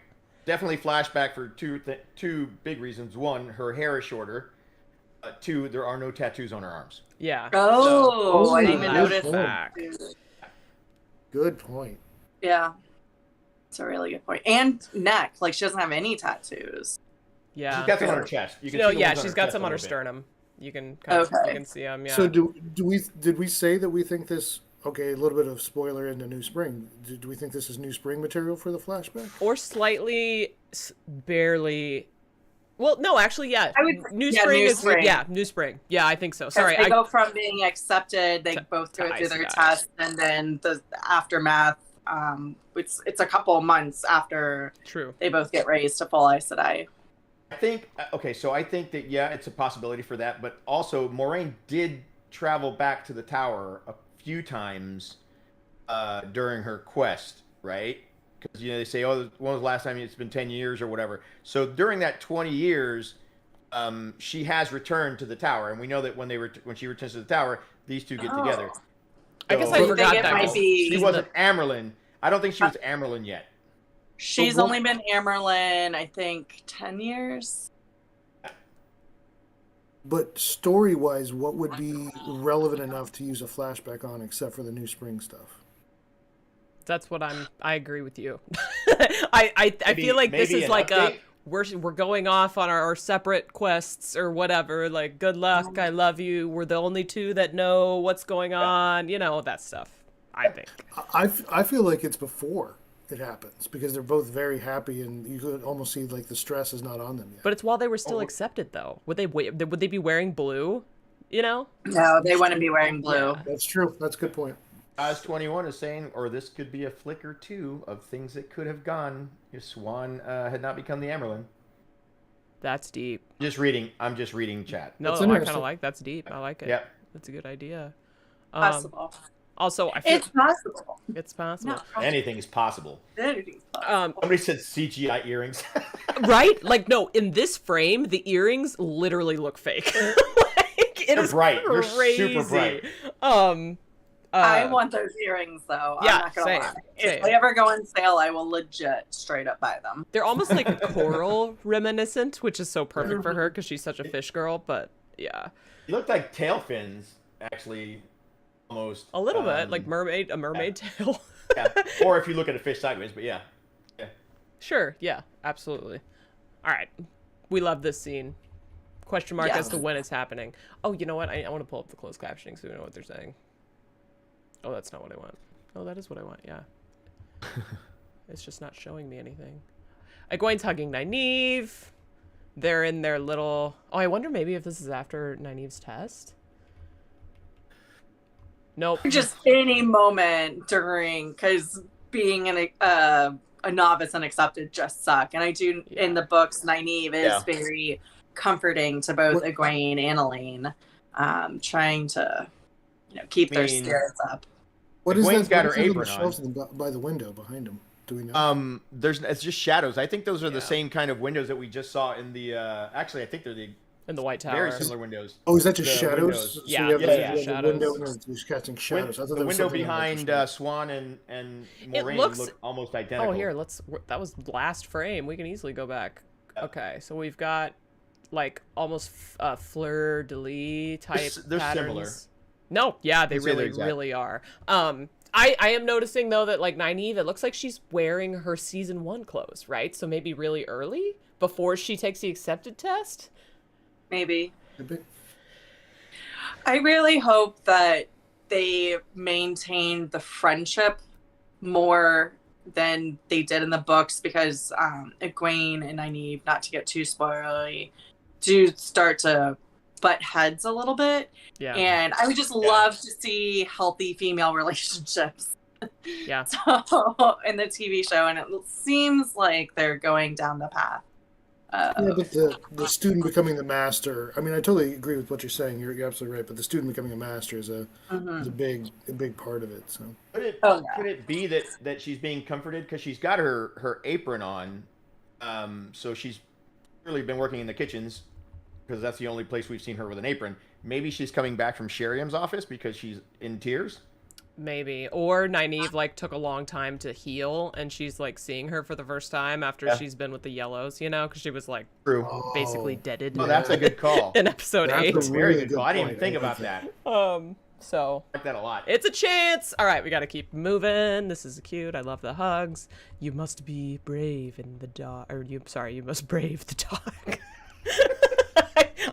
definitely flashback for two big reasons. One, her hair is shorter. Two, there are no tattoos on her arms. Yeah. Oh, I didn't even good notice that. point. Good point. Yeah. It's a really good point. And neck. Like, she doesn't have any tattoos. Yeah. She's got some on her chest. You can No, see the yeah, ones on she's her got chest some a on her little bit. sternum. You can kind of, Okay. you can see them. Yeah. So did we say that we think this? Okay, a little bit of spoiler into New Spring. Do we think this is New Spring material for the flashback? Or slightly, barely. Well, no, actually, yeah. New yeah, Spring New is Spring. yeah, New Spring. Yeah, I think so. Sorry, They go from being accepted, they both go through their Ice test, and then the aftermath. It's a couple of months after they both get raised to full Aes Sedai. I think so I think that it's a possibility for that, but also Moraine did travel back to the tower a few times during her quest, right? Because they say, when was the last time? It's been 10 years or whatever. So during that 20 years, she has returned to the tower, and we know that when she returns to the tower, these two get together. I guess I forgot that. Might be... She wasn't Amyrlin. I don't think she was Amyrlin yet. She's only been Amyrlin, I think, 10 years. But story-wise, what would be relevant enough to use a flashback on, except for the New Spring stuff? That's what I agree with you. I feel like this is like update? we're going off on our separate quests or whatever. Like, good luck, I love you. We're the only two that know what's going on. You know, that stuff. I think. I feel like it's before it happens because they're both very happy, and you could almost see like the stress is not on them yet. But it's while they were still accepted, though. Would they be wearing blue? You know? No, they wouldn't be wearing blue. Yeah. That's true. That's a good point. Oz 21 is saying, or this could be a flicker too of things that could have gone if Swan had not become the Amyrlin. That's deep. I'm just reading chat. No, I kind of like that's deep. I like it. Yeah, that's a good idea. Possible. Also, I feel it's possible. It's possible. No. Anything is possible. Anything's possible. Somebody said CGI earrings. Right? Like, no, in this frame, the earrings literally look fake. Like, it is bright. crazy. They're super bright. I want those earrings, though. Yeah, I'm not gonna lie. same. If they ever go on sale, I will legit straight up buy them. They're almost like coral reminiscent, which is so perfect for her because she's such a fish girl. But yeah, You look like tail fins, actually, almost. a little bit like a mermaid tail. Yeah. Or if you look at a fish sideways, but yeah. Sure. Yeah. Absolutely. All right. We love this scene. Question mark as to when it's happening. Oh, you know what? I want to pull up the closed captioning so we know what they're saying. Oh, that's not what I want. Oh, that is what I want. Yeah. It's just not showing me anything. Egwene's hugging Nynaeve. They're in their little... Oh, I wonder maybe if this is after Nynaeve's test. Nope. Just any moment during, because being a novice and accepted just suck. And I do, in the books, Nynaeve is very comforting to both Egwene and Elaine, trying to keep their spirits up. What is Egwene's that? got What her is those apron shelves by the window behind him? Do we know? It's just shadows. I think those are the same kind of windows that we just saw in the. Actually, I think they're in the White Tower. Very similar windows. Oh, is that just The shadows? windows. So Yeah, you have the shadows. window and it's just casting shadows. I thought The there was window something behind else. Swan and It Moraine looks look almost identical. Oh, here, that was last frame. We can easily go back. Okay, so we've got like almost fleur-de-lis type They're patterns. similar. No, yeah, they I'd say they're really, exact. really are. I am noticing though that like Nynaeve, it looks like she's wearing her season 1 clothes, right? So maybe really early before she takes the accepted test. Maybe. I really hope that they maintain the friendship more than they did in the books, because Egwene and Nynaeve, not to get too spoilery, do start to butt heads a little bit. Yeah. And I would just love to see healthy female relationships. Yeah. So in the TV show, and it seems like they're going down the path. Yeah, but the student becoming the master. I mean, I totally agree with what you're saying. You're absolutely right. But the student becoming a master is a big part of it. So could it be that she's being comforted because she's got her apron on, so she's really been working in the kitchens because that's the only place we've seen her with an apron. Maybe she's coming back from Sheriam's office because she's in tears. Maybe. Or Nynaeve, like, took a long time to heal, and she's, like, seeing her for the first time after she's been with the Yellows, you know? Because she was, like, basically deaded. Oh, that's a good call. In episode 8. That's a very good call. I didn't even think about that. So. I like that a lot. It's a chance! All right, we gotta keep moving. This is cute. I love the hugs. You must be brave in the dark. Or, you must brave the dark.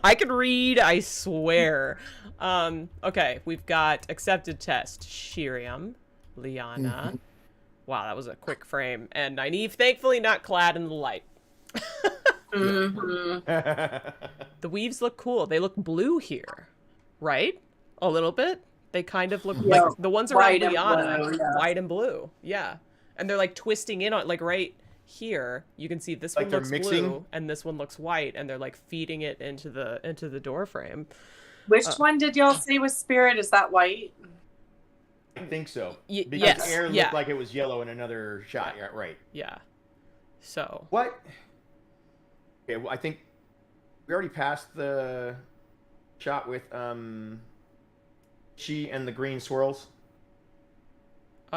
I can read, I swear. Okay, we've got accepted test. Sheriam, Lyanna. Wow, that was a quick frame. And Nynaeve, thankfully not clad in the light. The weaves look cool. They look blue here, right? A little bit. They kind of look like the ones around Lyanna, white and blue. Yeah, and they're like twisting in on like right here. You can see this like one looks mixing? blue and this one looks white, and they're like feeding it into the door frame. Which one did y'all say was Spirit? Is that white? I think so. Because yes. air looked like it was yellow in another shot. Yeah, right. Yeah. So. What? Okay, well, I think we already passed the shot with she and the green swirls. It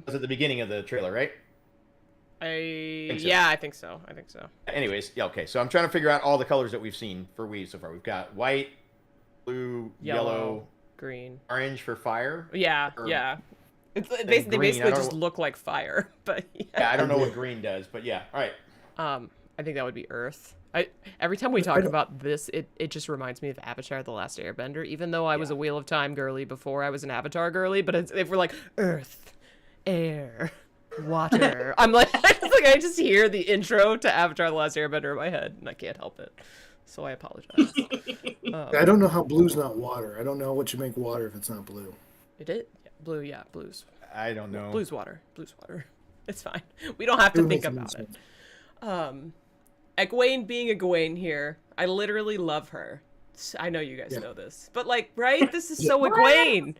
was at the beginning of the trailer, right? Yeah, I think so. Anyways, yeah, okay. So I'm trying to figure out all the colors that we've seen for weaves so far. We've got white, blue, yellow, green, orange for fire. Yeah. They basically just look like fire, but yeah, I don't know what green does, but yeah. All right. I think that would be Earth. Every time we talk about this, it just reminds me of Avatar: The Last Airbender. Even though I was a Wheel of Time girly before I was an Avatar girly, but if we're like Earth, air, water, I'm like, I just hear the intro to Avatar: The Last Airbender in my head, and I can't help it. So I apologize. I don't know how blue's not water. I don't know what you make water if it's not blue. It is blue, yeah, blues. I don't know. Blues water. It's fine. We don't have to think about it. Egwene being Egwene here, I literally love her. I know you guys know this, but like, right? This is so Egwene.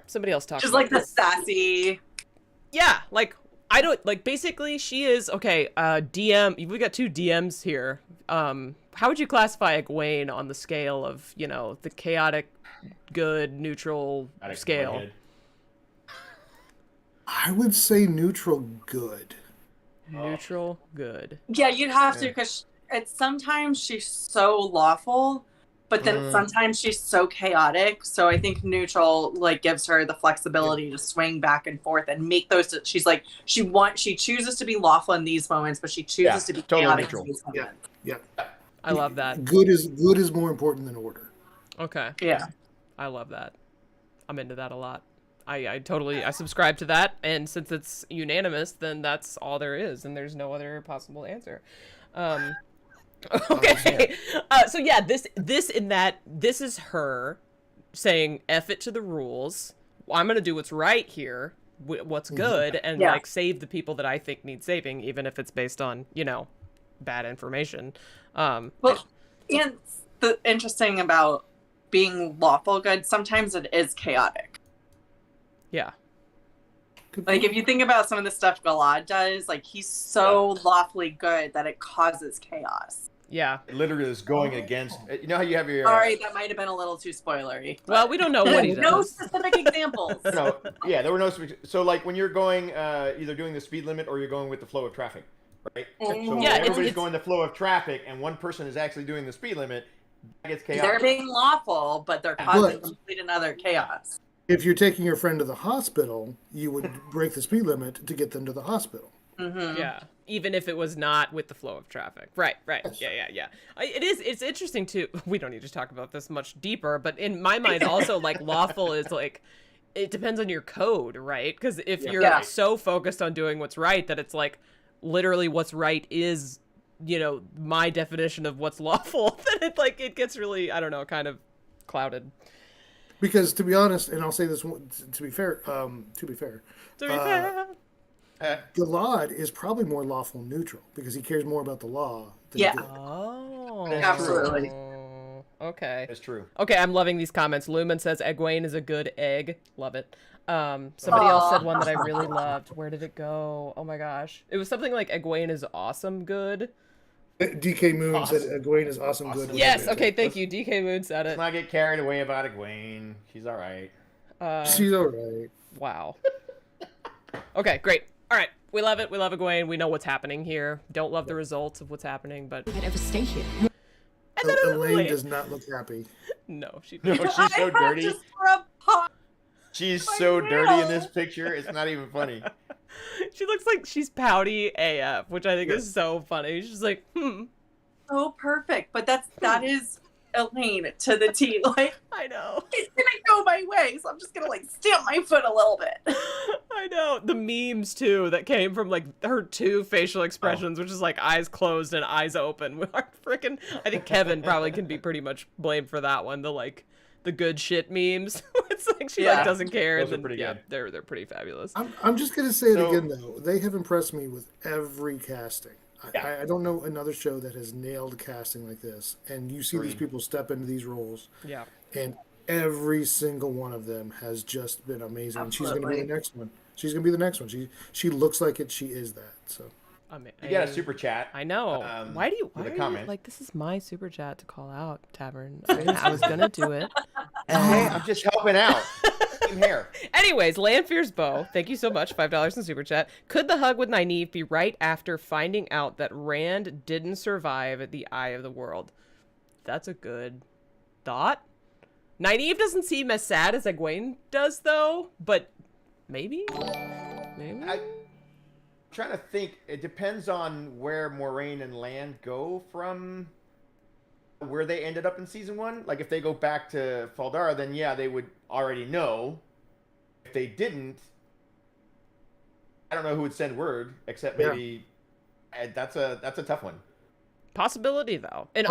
Somebody else talk. Just like the sassy. Yeah, like I don't like. Basically, she is okay. DM. We got 2 DMs here. How would you classify Egwene on the scale of the chaotic, good, neutral scale? I would say neutral good. Neutral good. Yeah, you'd have to, because sometimes she's so lawful, but then sometimes she's so chaotic. So I think neutral like gives her the flexibility to swing back and forth and make those. She's like she chooses to be lawful in these moments, but she chooses to be chaotic neutral. in these moments. Yeah. I love that. Good is more important than order. Okay. Yeah. I love that. I'm into that a lot. I totally subscribe to that, and since it's unanimous, then that's all there is, and there's no other possible answer. Okay. So yeah, this is her saying F it to the rules. I'm gonna do what's right here, what's good, and like save the people that I think need saving, even if it's based on bad information. Well, and the interesting about being lawful good, sometimes it is chaotic. Yeah. Like, if you think about some of the stuff Galad does, like, he's so lawfully good that it causes chaos. Yeah. It literally is going against... You know how you have your... Sorry, that might have been a little too spoilery. Well, we don't know what he does. No specific examples. No, yeah, there were no specific... So, like, when you're going, either doing the speed limit or you're going with the flow of traffic, right? So yeah, everybody's going the flow of traffic, and one person is actually doing the speed limit, that gets chaotic. They're being lawful, but they're causing complete and utter chaos. If you're taking your friend to the hospital, you would break the speed limit to get them to the hospital. Mm-hmm. Yeah, even if it was not with the flow of traffic. Right. Yeah. It's interesting too. We don't need to talk about this much deeper, but in my mind also, like, lawful is like, it depends on your code, right? Because if you're so focused on doing what's right that it's like, literally what's right is my definition of what's lawful, then it gets really, I don't know, kind of clouded. Because to be honest, and I'll say this to be fair, Galad is probably more lawful neutral because he cares more about the law than good. Oh, absolutely. Okay. That's true. Okay, I'm loving these comments. Lumen says Egwene is a good egg. Love it. Somebody else said one that I really loved. Where did it go? Oh my gosh. It was something like Egwene is awesome good. DK Moon said Egwene is awesome good. Yes, okay, thank you. DK Moon said it. Let's not get carried away about Egwene. She's all right. She's all right. Wow. Okay, great. All right. We love it. We love Egwene. We know what's happening here. Don't love the results of what's happening, but... I'd ever stay here. Elaine does not look happy. No, she's so dirty. She's so dirty in this picture. It's not even funny. She looks like she's pouty AF, which I think is so funny. She's like, So perfect, but that is Elaine to the T. Like, I know. It's gonna go my way, so I'm just gonna stamp my foot a little bit. I know. The memes too that came from her two facial expressions, which is eyes closed and eyes open. Freaking, I think Kevin probably can be pretty much blamed for that one. The good shit memes. It's she doesn't care. Those are pretty good. They're pretty fabulous. I'm just gonna say it again though. They have impressed me with every casting. I don't know another show that has nailed casting like this. And you see these people step into these roles. Yeah. And every single one of them has just been amazing. And she's going to be the next one. She's going to be the next one. She looks like it. She is that. So. You got a super chat. I know. Why are you this is my super chat to call out, Tavern. I was going to do it. I'm just helping out. Here. Anyways, Landfear's Bow, thank you so much. $5 in super chat. Could the hug with Nynaeve be right after finding out that Rand didn't survive the Eye of the World? That's a good thought. Nynaeve doesn't seem as sad as Egwene does, though. But maybe. I'm trying to think. It depends on where Moraine and Land go from where they ended up in season 1. If they go back to Faldara, then they would already know. If they didn't, I don't know who would send word, except maybe that's a tough one. Possibility though. And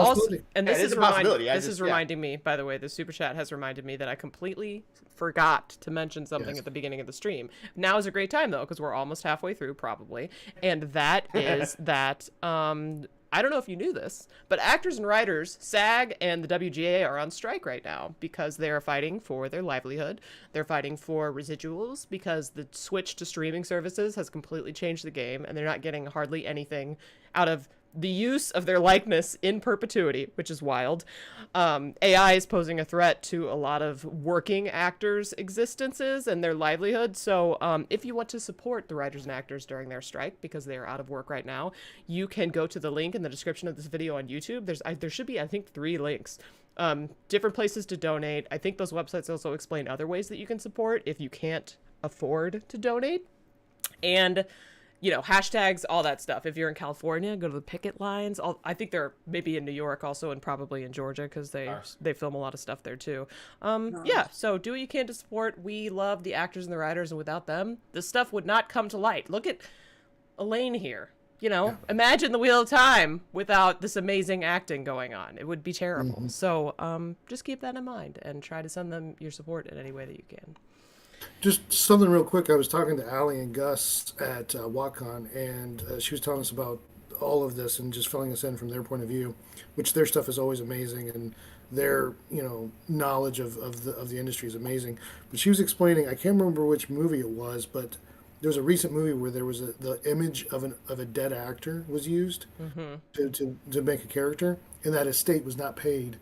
this is reminding me, by the way, the super chat has reminded me that I completely forgot to mention something at the beginning of the stream. Now is a great time though, because we're almost halfway through probably. And that is that I don't know if you knew this, but actors and writers, SAG and the WGA are on strike right now because they are fighting for their livelihood. They're fighting for residuals because the switch to streaming services has completely changed the game, and they're not getting hardly anything out of the use of their likeness in perpetuity, which is wild. AI is posing a threat to a lot of working actors' existences and their livelihood. So if you want to support the writers and actors during their strike, because they are out of work right now, you can go to the link in the description of this video on YouTube. There should be, I think, 3 links. Different places to donate. I think those websites also explain other ways that you can support if you can't afford to donate. And hashtags, all that stuff. If you're in California, go to the picket lines. I think they're maybe in New York also, and probably in Georgia, because they film a lot of stuff there too. So do what you can to support. We love the actors and the writers, and without them, this stuff would not come to light. Look at Elaine here. Imagine the Wheel of Time without this amazing acting going on. It would be terrible. So just keep that in mind and try to send them your support in any way that you can. Just something real quick. I was talking to Allie and Gus at WotCon, and she was telling us about all of this and just filling us in from their point of view, which their stuff is always amazing, and their knowledge of the industry is amazing. But she was explaining, I can't remember which movie it was, but there was a recent movie where there was the image of a dead actor was used to make a character, and that estate was not paid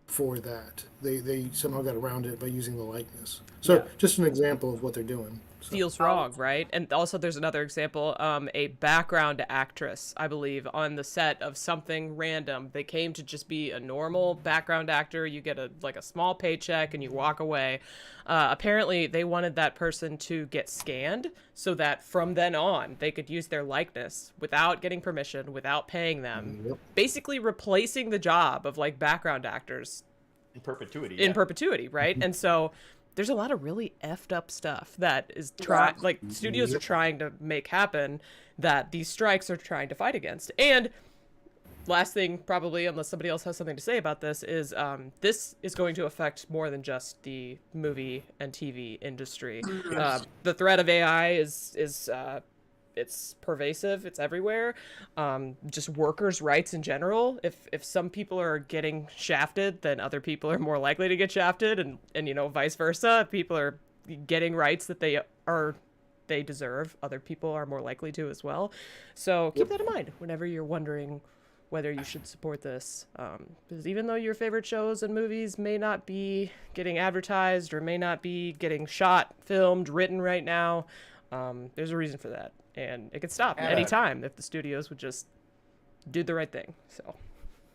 for that. They somehow got around it by using the likeness. So just an example of what they're doing. Feels wrong, right? And also there's another example, a background actress, I believe, on the set of something random. They came to just be a normal background actor. You get a small paycheck and you walk away. Apparently they wanted that person to get scanned so that from then on they could use their likeness without getting permission, without paying them, basically replacing the job of background actors in perpetuity. In perpetuity, right? And so there's a lot of really effed up stuff that is studios are trying to make happen that these strikes are trying to fight against. And last thing, probably, unless somebody else has something to say about this, is this is going to affect more than just the movie and TV industry. The threat of AI is it's pervasive. It's everywhere. Just workers' rights in general. If some people are getting shafted, then other people are more likely to get shafted, and vice versa. If people are getting rights that they deserve, other people are more likely to as well. So keep that in mind whenever you're wondering whether you should support this. Because even though your favorite shows and movies may not be getting advertised or may not be getting shot, filmed, written right now, there's a reason for that. And it could stop at any time if the studios would just do the right thing. So,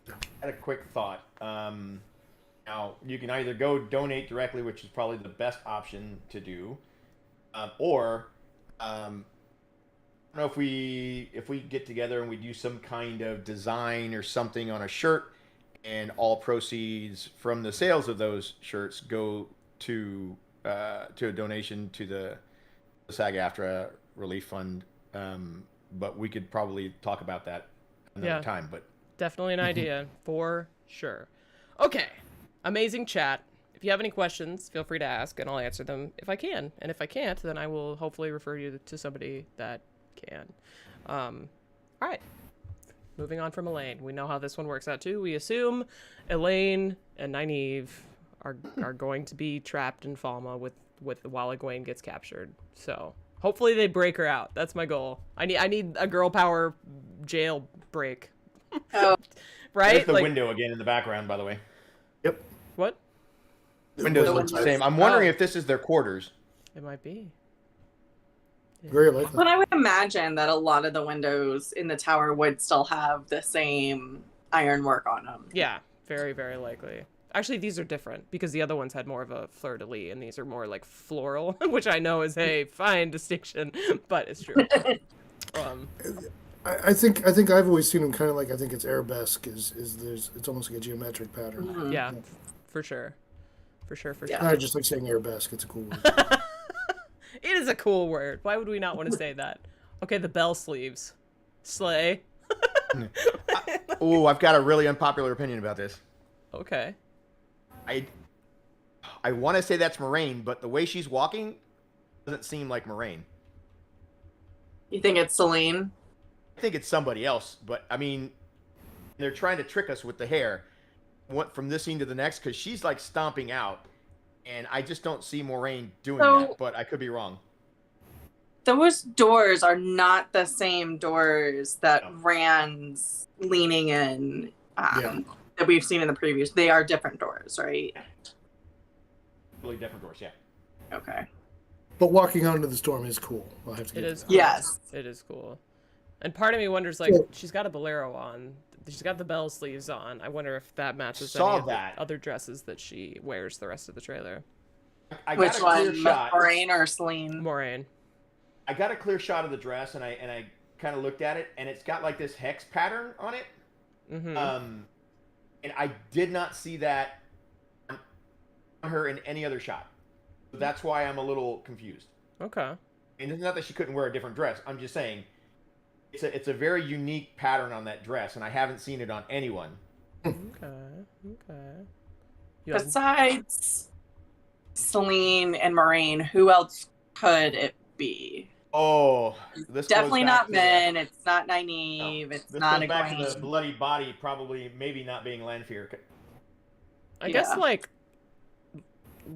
I had a quick thought. Now, you can either go donate directly, which is probably the best option to do, or I don't know if we get together and we do some kind of design or something on a shirt, and all proceeds from the sales of those shirts go to a donation to the SAG-AFTRA Relief Fund. But we could probably talk about that another time. But definitely an idea for sure. Okay, amazing chat. If you have any questions, feel free to ask, and I'll answer them if I can. And if I can't, then I will hopefully refer you to somebody that can. All right. Moving on from Elaine. We know how this one works out too. We assume Elaine and Nynaeve are going to be trapped in Falma while Egwene gets captured. So hopefully they break her out. That's my goal. I need a girl power jail break. Oh. Right? There's the window again in the background, by the way. Yep. What? Windows look the same. I'm wondering if this is their quarters. It might be. Very likely. But I would imagine that a lot of the windows in the tower would still have the same ironwork on them. Yeah, very, very likely. Actually, these are different because the other ones had more of a fleur-de-lis, and these are more like floral, which I know is a fine distinction, but it's true. I think I've always seen them kind of like, I think it's arabesque. It's almost like a geometric pattern. Mm-hmm. Yeah, for sure. For sure. I just like saying arabesque. It's a cool word. It is a cool word. Why would we not want to say that? Okay, the bell sleeves. Slay. I've got a really unpopular opinion about this. Okay. I want to say that's Moraine, but the way she's walking doesn't seem like Moraine. You think it's Celine? I think it's somebody else, but I mean, they're trying to trick us with the hair. Went from this scene to the next because she's like stomping out, and I just don't see Moraine doing that, but I could be wrong. Those doors are not the same doors that Rand's leaning in that we've seen in the previews. They are different doors, right? Really different doors, yeah. Okay. But walking out into the storm is cool. I'll have to It give is that. cool. Yes. It is cool. And part of me wonders, like, she's got a bolero on. She's got the bell sleeves on. I wonder if that matches any of the other dresses that she wears the rest of the trailer. I Which got a clear one, shot. Moraine or Celine? Moraine. I got a clear shot of the dress, and I kind of looked at it, and it's got like this hex pattern on it. Mm-hmm. And I did not see that on her in any other shot. So that's why I'm a little confused. Okay. And it's not that she couldn't wear a different dress. I'm just saying it's a very unique pattern on that dress, and I haven't seen it on anyone. Okay. Besides Celine and Moraine, who else could it be? Oh, this definitely goes back not Min. It's not Nynaeve. No, it's this not goes back to the Egwene. bloody body, probably maybe not being Lanfear. I guess, like,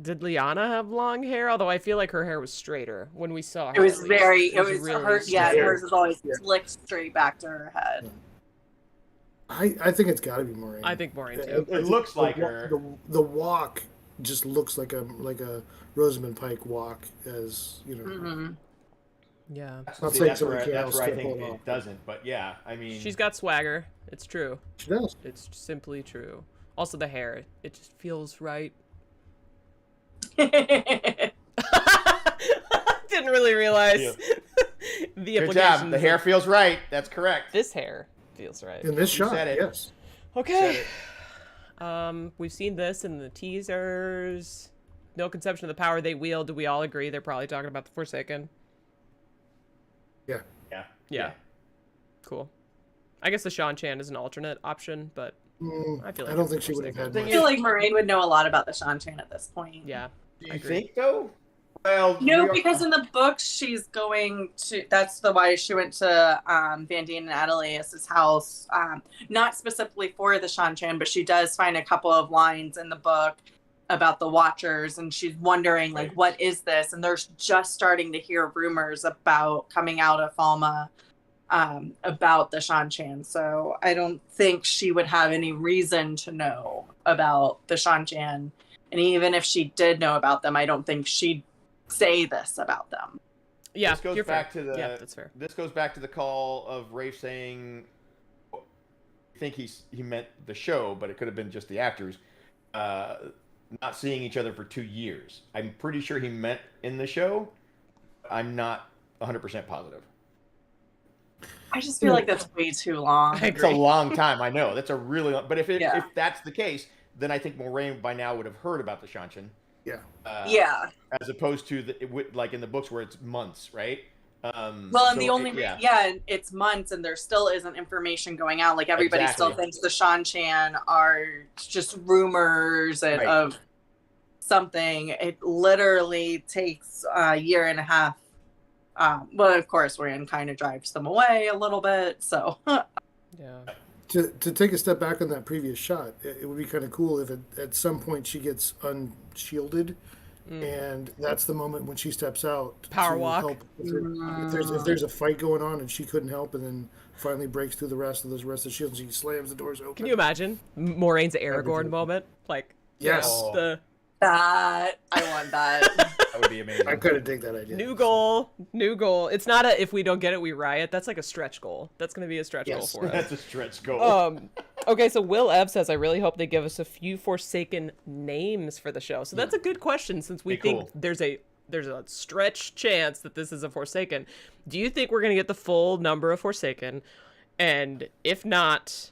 did Lyanna have long hair? Although I feel like her hair was straighter when we saw her. It was really her. Yeah, straight. hers was always slicked straight back to her head. I think it's got to be Moraine. I think Moraine too. It looks like her. The walk just looks like a Rosamund Pike walk, as you know. Mm-hmm. Yeah. See, that's where I think it doesn't. But yeah, I mean, She's got swagger. It's true. She does. It's simply true. Also, the hair. It just feels right. Didn't really realize the Good implications. job. The hair feels right. That's correct. This hair feels right. In this shot, said it. yes. Okay. We've seen this in the teasers. No conception of the power they wield. Do we all agree they're probably talking about the Forsaken? Yeah. Yeah. Cool. I guess the Shan-Chan is an alternate option, but I feel like I don't think she would have had I feel like Moraine would know a lot about the Shan-Chan at this point. Yeah. Do you think though? Well, No, because in the book she's going to. That's the why she went to Van Dien and Adelius's house, not specifically for the Shan-Chan, but she does find a couple of lines in the book about the Watchers, and she's wondering like, what is this? And they're just starting to hear rumors about coming out of Falma about the Shan-Chan. So I don't think she would have any reason to know about the Shan-Chan, and even if she did know about them, I don't think she'd say this about them. Yeah, this goes back to the. Yeah, that's fair. This goes back to the call of Rafe saying, "I think he meant the show, but it could have been just the actors not seeing each other for 2 years." I'm pretty sure he meant in the show. I'm not 100% positive. I just feel like that's way too long. It's a long time. I know that's a really long. But if that's the case, then I think Moraine by now would have heard about the Shan-Chan. Yeah. Yeah. As opposed to like in the books where it's months, right? Well, and the only it's months, and there still isn't information going out. Like everybody still thinks the Shan-Chan are just rumors of something. It literally takes a year and a half. Well, of course, Rand kind of drives them away a little bit. So yeah. To take a step back on that previous shot, it would be kind of cool if at some point she gets unshielded, and that's the moment when she steps out. Power walk. Help. If there's a fight going on and she couldn't help, and then finally breaks through the rest of the shields, and she slams the doors open. Can you imagine Moraine's Aragorn moment? Like, yes, that I want that. That would be amazing. I kind of dig that idea. New goal. It's not if we don't get it, we riot. That's like a stretch goal. That's going to be a stretch goal for us. That's a stretch goal. Okay, so Will Ev says, I really hope they give us a few Forsaken names for the show. So that's a good question, since we think there's a stretch chance that this is a Forsaken. Do you think we're going to get the full number of Forsaken? And if not,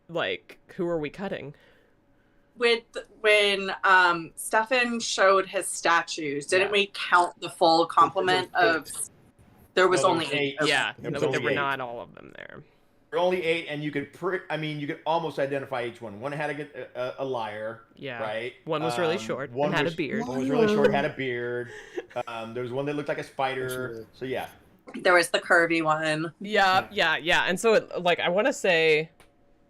like, who are we cutting? When Stefan showed his statues, didn't we count the full complement of? There was only 8. Yeah, there were not all of them there. There were only 8, and you could you could almost identify each one. One had a lyre. Yeah. Right. One was really short and had a beard. One was really short, had a beard. There was one that looked like a spider. So yeah. There was the curvy one. Yeah. And so I want to say,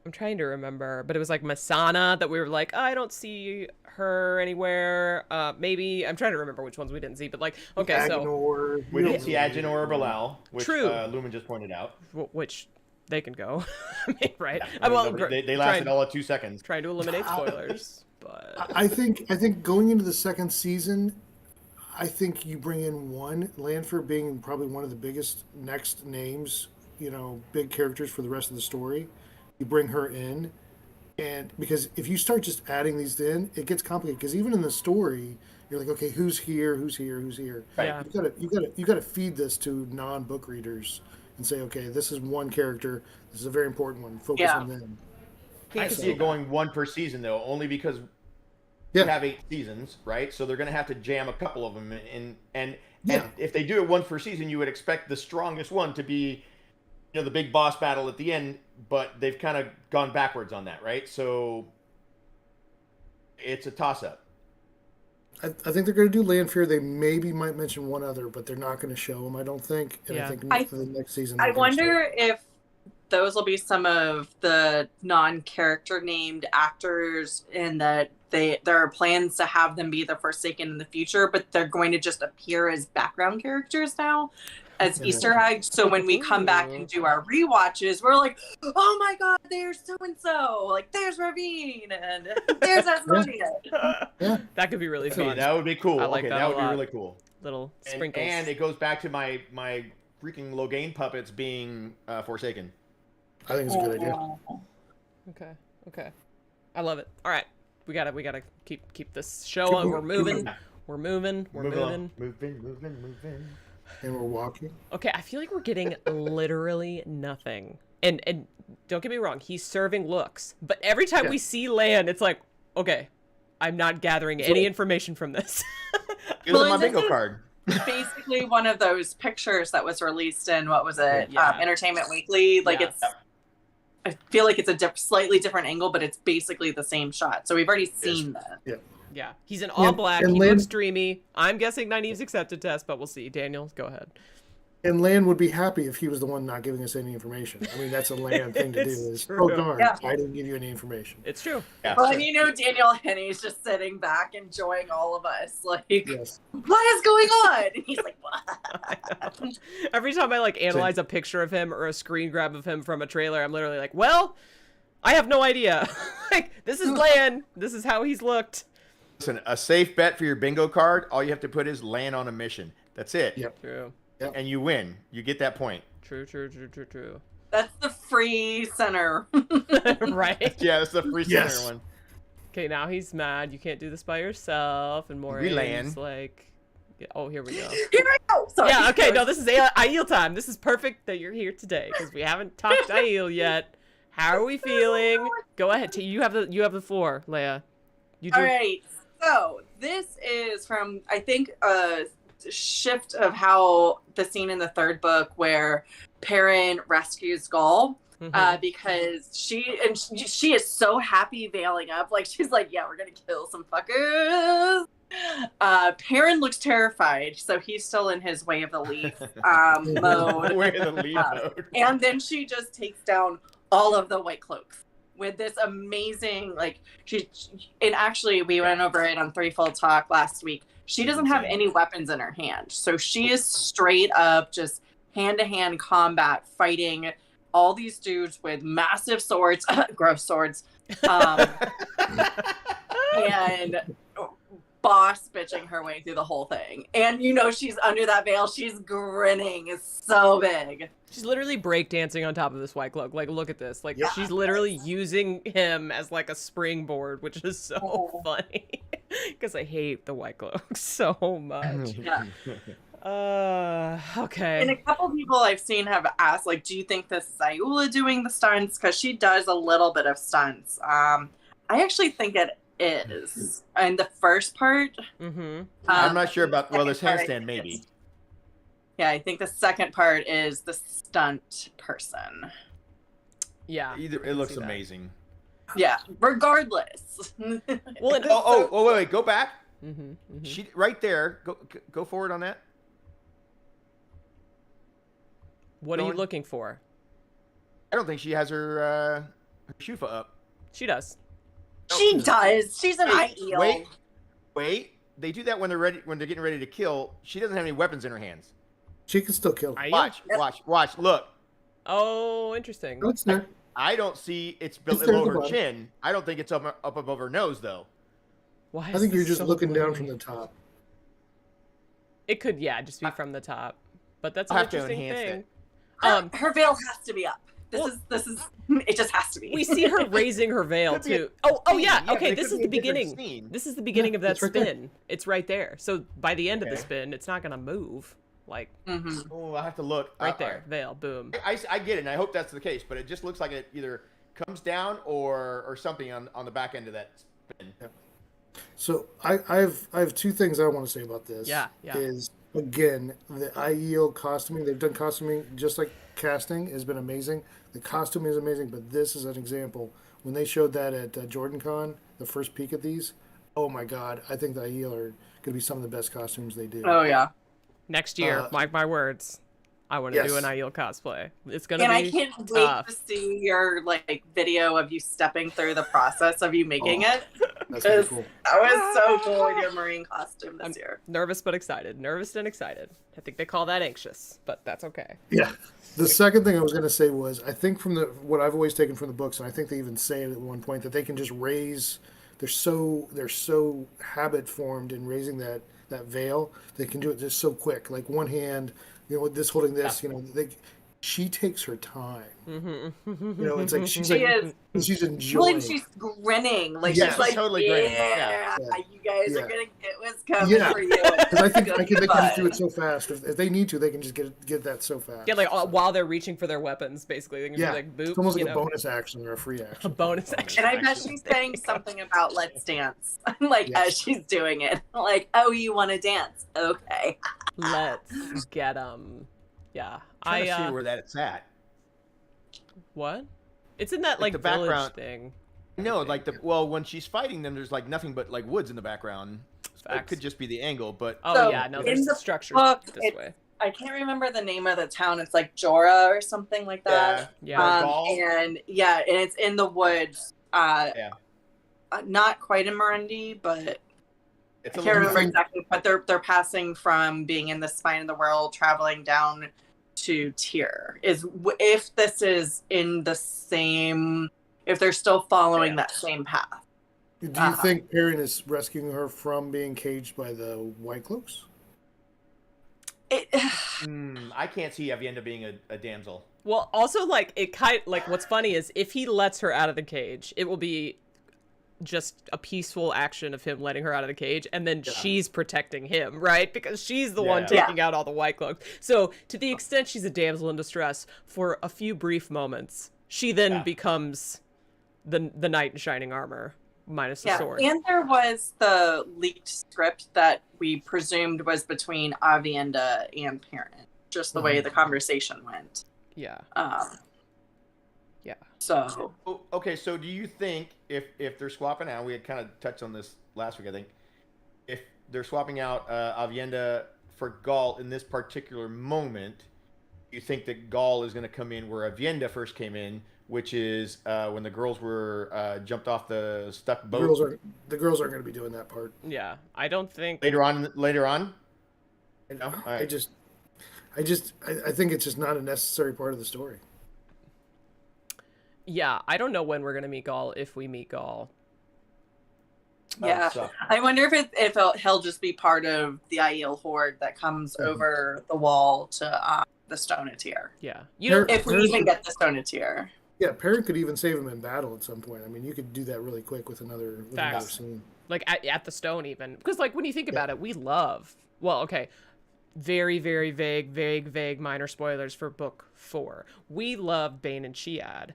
I'm trying to remember, but it was like Masana that we were like, I don't see her anywhere. Maybe I'm trying to remember which ones we didn't see, but like, okay, Agenor, we didn't see Agenor or Bilal, which True. Lumen just pointed out. Which they can go. I mean, right? Yeah, they lasted all of 2 seconds. Trying to eliminate spoilers, but I think going into the second season, I think you bring in one, Lanford being probably one of the biggest next names, big characters for the rest of the story. You bring her in, and because if you start just adding these in, it gets complicated. Because even in the story, you're like, okay, who's here? Right. Yeah. You gotta feed this to non-book readers and say, okay, this is one character. This is a very important one. Focus on them. I see it going one per season though, only because you have 8 seasons, right? So they're going to have to jam a couple of them in, and if they do it once per season, you would expect the strongest one to be, the big boss battle at the end, but they've kind of gone backwards on that, right? So it's a toss-up. I think they're going to do Lanfear. They might mention one other, but they're not going to show them, I don't think. And I think for the next season. I wonder if those will be some of the non-character named actors, and that there are plans to have them be the Forsaken in the future, but they're going to just appear as background characters now, as Easter eggs. So when we come back and do our rewatches, we're like, oh my god, there's so-and-so. Like, there's Ravine, and there's Asmodeus. That could be really fun. That would be cool. I like that would be really cool. Little sprinkles. And it goes back to my freaking Logain puppets being Forsaken. I think it's a good idea. Okay. I love it. All right. We gotta keep this show on. We're moving. And we're walking. Okay, I feel like we're getting literally nothing. And don't get me wrong, he's serving looks. But every time we see Lan, it's like, okay, I'm not gathering any information from this. Give them my bingo card. basically one of those pictures that was released in, what was it, Yeah. Entertainment Weekly. Like Yeah. I feel like it's a slightly different angle, but it's basically the same shot. So we've already seen that. Yeah. Yeah, he's in all black. and He Lynn- looks dreamy. I'm guessing Nynaeve's accepted test, but we'll see. Daniel, go ahead. And Lan would be happy if he was the one not giving us any information. I mean, that's a Lan thing to do. Is, true. oh darn, Yeah. I didn't give you any information. It's true. Yeah. Well, and Daniel Henney's just sitting back enjoying all of us. Like, Yes. what is going on? And he's like, what? Every time I like analyze a picture of him or a screen grab of him from a trailer, I'm literally like, well, I have no idea. Like, this is Lan. This is how he's looked. Listen, a safe bet for your bingo card, all you have to put is land on a mission. That's it. Yep. True. Yep. And you win. You get that point. True. That's the free center. Right? Yeah, that's the free Yes. center one. Okay, now he's mad. You can't do this by yourself. And We land. Moraine's like, oh, here we go. Here we go. Sorry. Yeah, okay, no, this is Aiel time. This is perfect that you're here today because we haven't talked Aiel yet. How are we feeling? Go ahead. You have the floor, Leia. You do. All right. So this is from, I think, a shift of how the scene in the third book where Perrin rescues Gaul. Because she is so happy veiling up. Like, she's like, yeah, we're gonna kill some fuckers. Perrin looks terrified, so he's still in his way of the leaf mode. Way of the leaf mode. And then she just takes down all of the white cloaks with this amazing, like, and actually we went over it on Threefold Talk last week. She doesn't have any weapons in her hand, so she is straight up just hand-to-hand combat fighting all these dudes with massive swords, gross swords, and boss bitching her way through the whole thing. And she's under that veil. She's grinning. It's so big. She's literally breakdancing on top of this white cloak. Like, look at this. Like, she's literally using him as like a springboard, which is so funny. Because I hate the white cloak so much. Yeah. Okay. And a couple people I've seen have asked, like, do you think this is Ayula doing the stunts? Because she does a little bit of stunts. I actually think it is. In the first part. I'm not sure about, well, this second part handstand maybe. Yeah, I think the second part is the stunt person. Yeah. It looks amazing. Yeah, regardless. Well, wait, go back. She right there. Go forward on that. What are you looking for? I don't think she has her shufa up. She does. She does. She's an eye-eel. Wait. They do that when they're getting ready to kill. She doesn't have any weapons in her hands. She can still kill. Watch. Look. Oh, interesting. No, it's not. I don't see it's It's below there her above. chin. I don't think it's up above her nose though. Why? I think you're just looking down from the top. It could, just be from the top. But that's an I'll have to interesting enhance thing. it. Her veil has to be up. This is it just has to be. We see her raising her veil Could be a too. Oh yeah. Yeah, Okay, but it this could is be the a different beginning. scene. This is the beginning of that it's right there. spin. It's right there. So by the end of the spin, it's not gonna move. Like Oh, I have to look. right there, veil, boom. I get it, and I hope that's the case, but it just looks like it either comes down or something on the back end of that spin. Yeah. So I have two things I want to say about this. Yeah. Is again the IEL costuming. They've done costuming just like casting has been amazing. The costume is amazing, but this is an example. When they showed that at JordanCon, the first peek at these, oh my God, I think the IEL are going to be some of the best costumes they do. Oh yeah. Next year, mark my words. I want to do an Aiel cosplay. It's gonna And be I can't wait to see your video of you stepping through the process of you making it. That's really cool. That was so cool in your marine costume this year. Nervous but excited. Nervous and excited. I think they call that anxious, but that's okay. Yeah. The second thing I was going to say was I think from what I've always taken from the books, and I think they even say it at one point, that they can just raise. They're so habit formed in raising that veil. They can do it just so quick, like one hand, this holding this. she takes her time. Mm-hmm. You know, it's like she's she's enjoying. Like she's grinning. Like Yeah. she's like, totally grinning. Yeah. you guys are gonna get what's coming Yeah, for you. because I think they can just do it so fast. If they need to, they can just get that so fast. Yeah, like while they're reaching for their weapons, basically, they can just like boop. It's almost like you a know. bonus action or a free action. A bonus action. And I bet she's saying something about let's dance, like as she's doing it. Like, oh, you want to dance? Okay. Let's get 'em. Yeah, I'm trying to see where that's at. What? It's in that like the village background thing. No, like when she's fighting them, there's like nothing but like woods in the background. So it could just be the angle, but Oh yeah, no, there's the structure this way. I can't remember the name of the town. It's like Jorah or something like that. Yeah. And it's in the woods. Not quite in Marundi, but it's I can't remember exactly. But they're passing from being in the spine of the world, traveling down to Tyr. If this is in the same, if they're still following that same path. Do you think Perrin is rescuing her from being caged by the White Cloaks? I can't see Avienda being a damsel. Well, also like what's funny is if he lets her out of the cage, it will be just a peaceful action of him letting her out of the cage, and then she's protecting him, right? Because she's the one taking out all the White Cloaks. So to the extent she's a damsel in distress for a few brief moments, she then becomes the knight in shining armor minus the sword. And there was the leaked script that we presumed was between Avienda and Perrin, just the way the conversation went. Yeah. So okay, so do you think if they're swapping out, we had kind of touched on this last week, I think, if they're swapping out Avienda for Gaul in this particular moment, you think that Gaul is going to come in where Avienda first came in, which is when the girls were jumped off the stuck boat? The girls aren't going to be doing that part. Yeah, I don't think later on. No? I think it's just not a necessary part of the story. Yeah, I don't know when we're gonna meet Gaul, if we meet Gaul. Yeah, I wonder if he'll just be part of the Aiel horde that comes over the wall to the Stone of Tyr. Yeah, if we even get the Stone of Tyr. Yeah, Perrin could even save him in battle at some point. I mean, you could do that really quick with another scene. Like at the stone, even because like when you think about it, we love. Well, okay, very very vague minor spoilers for book 4. We love Bane and Chiad.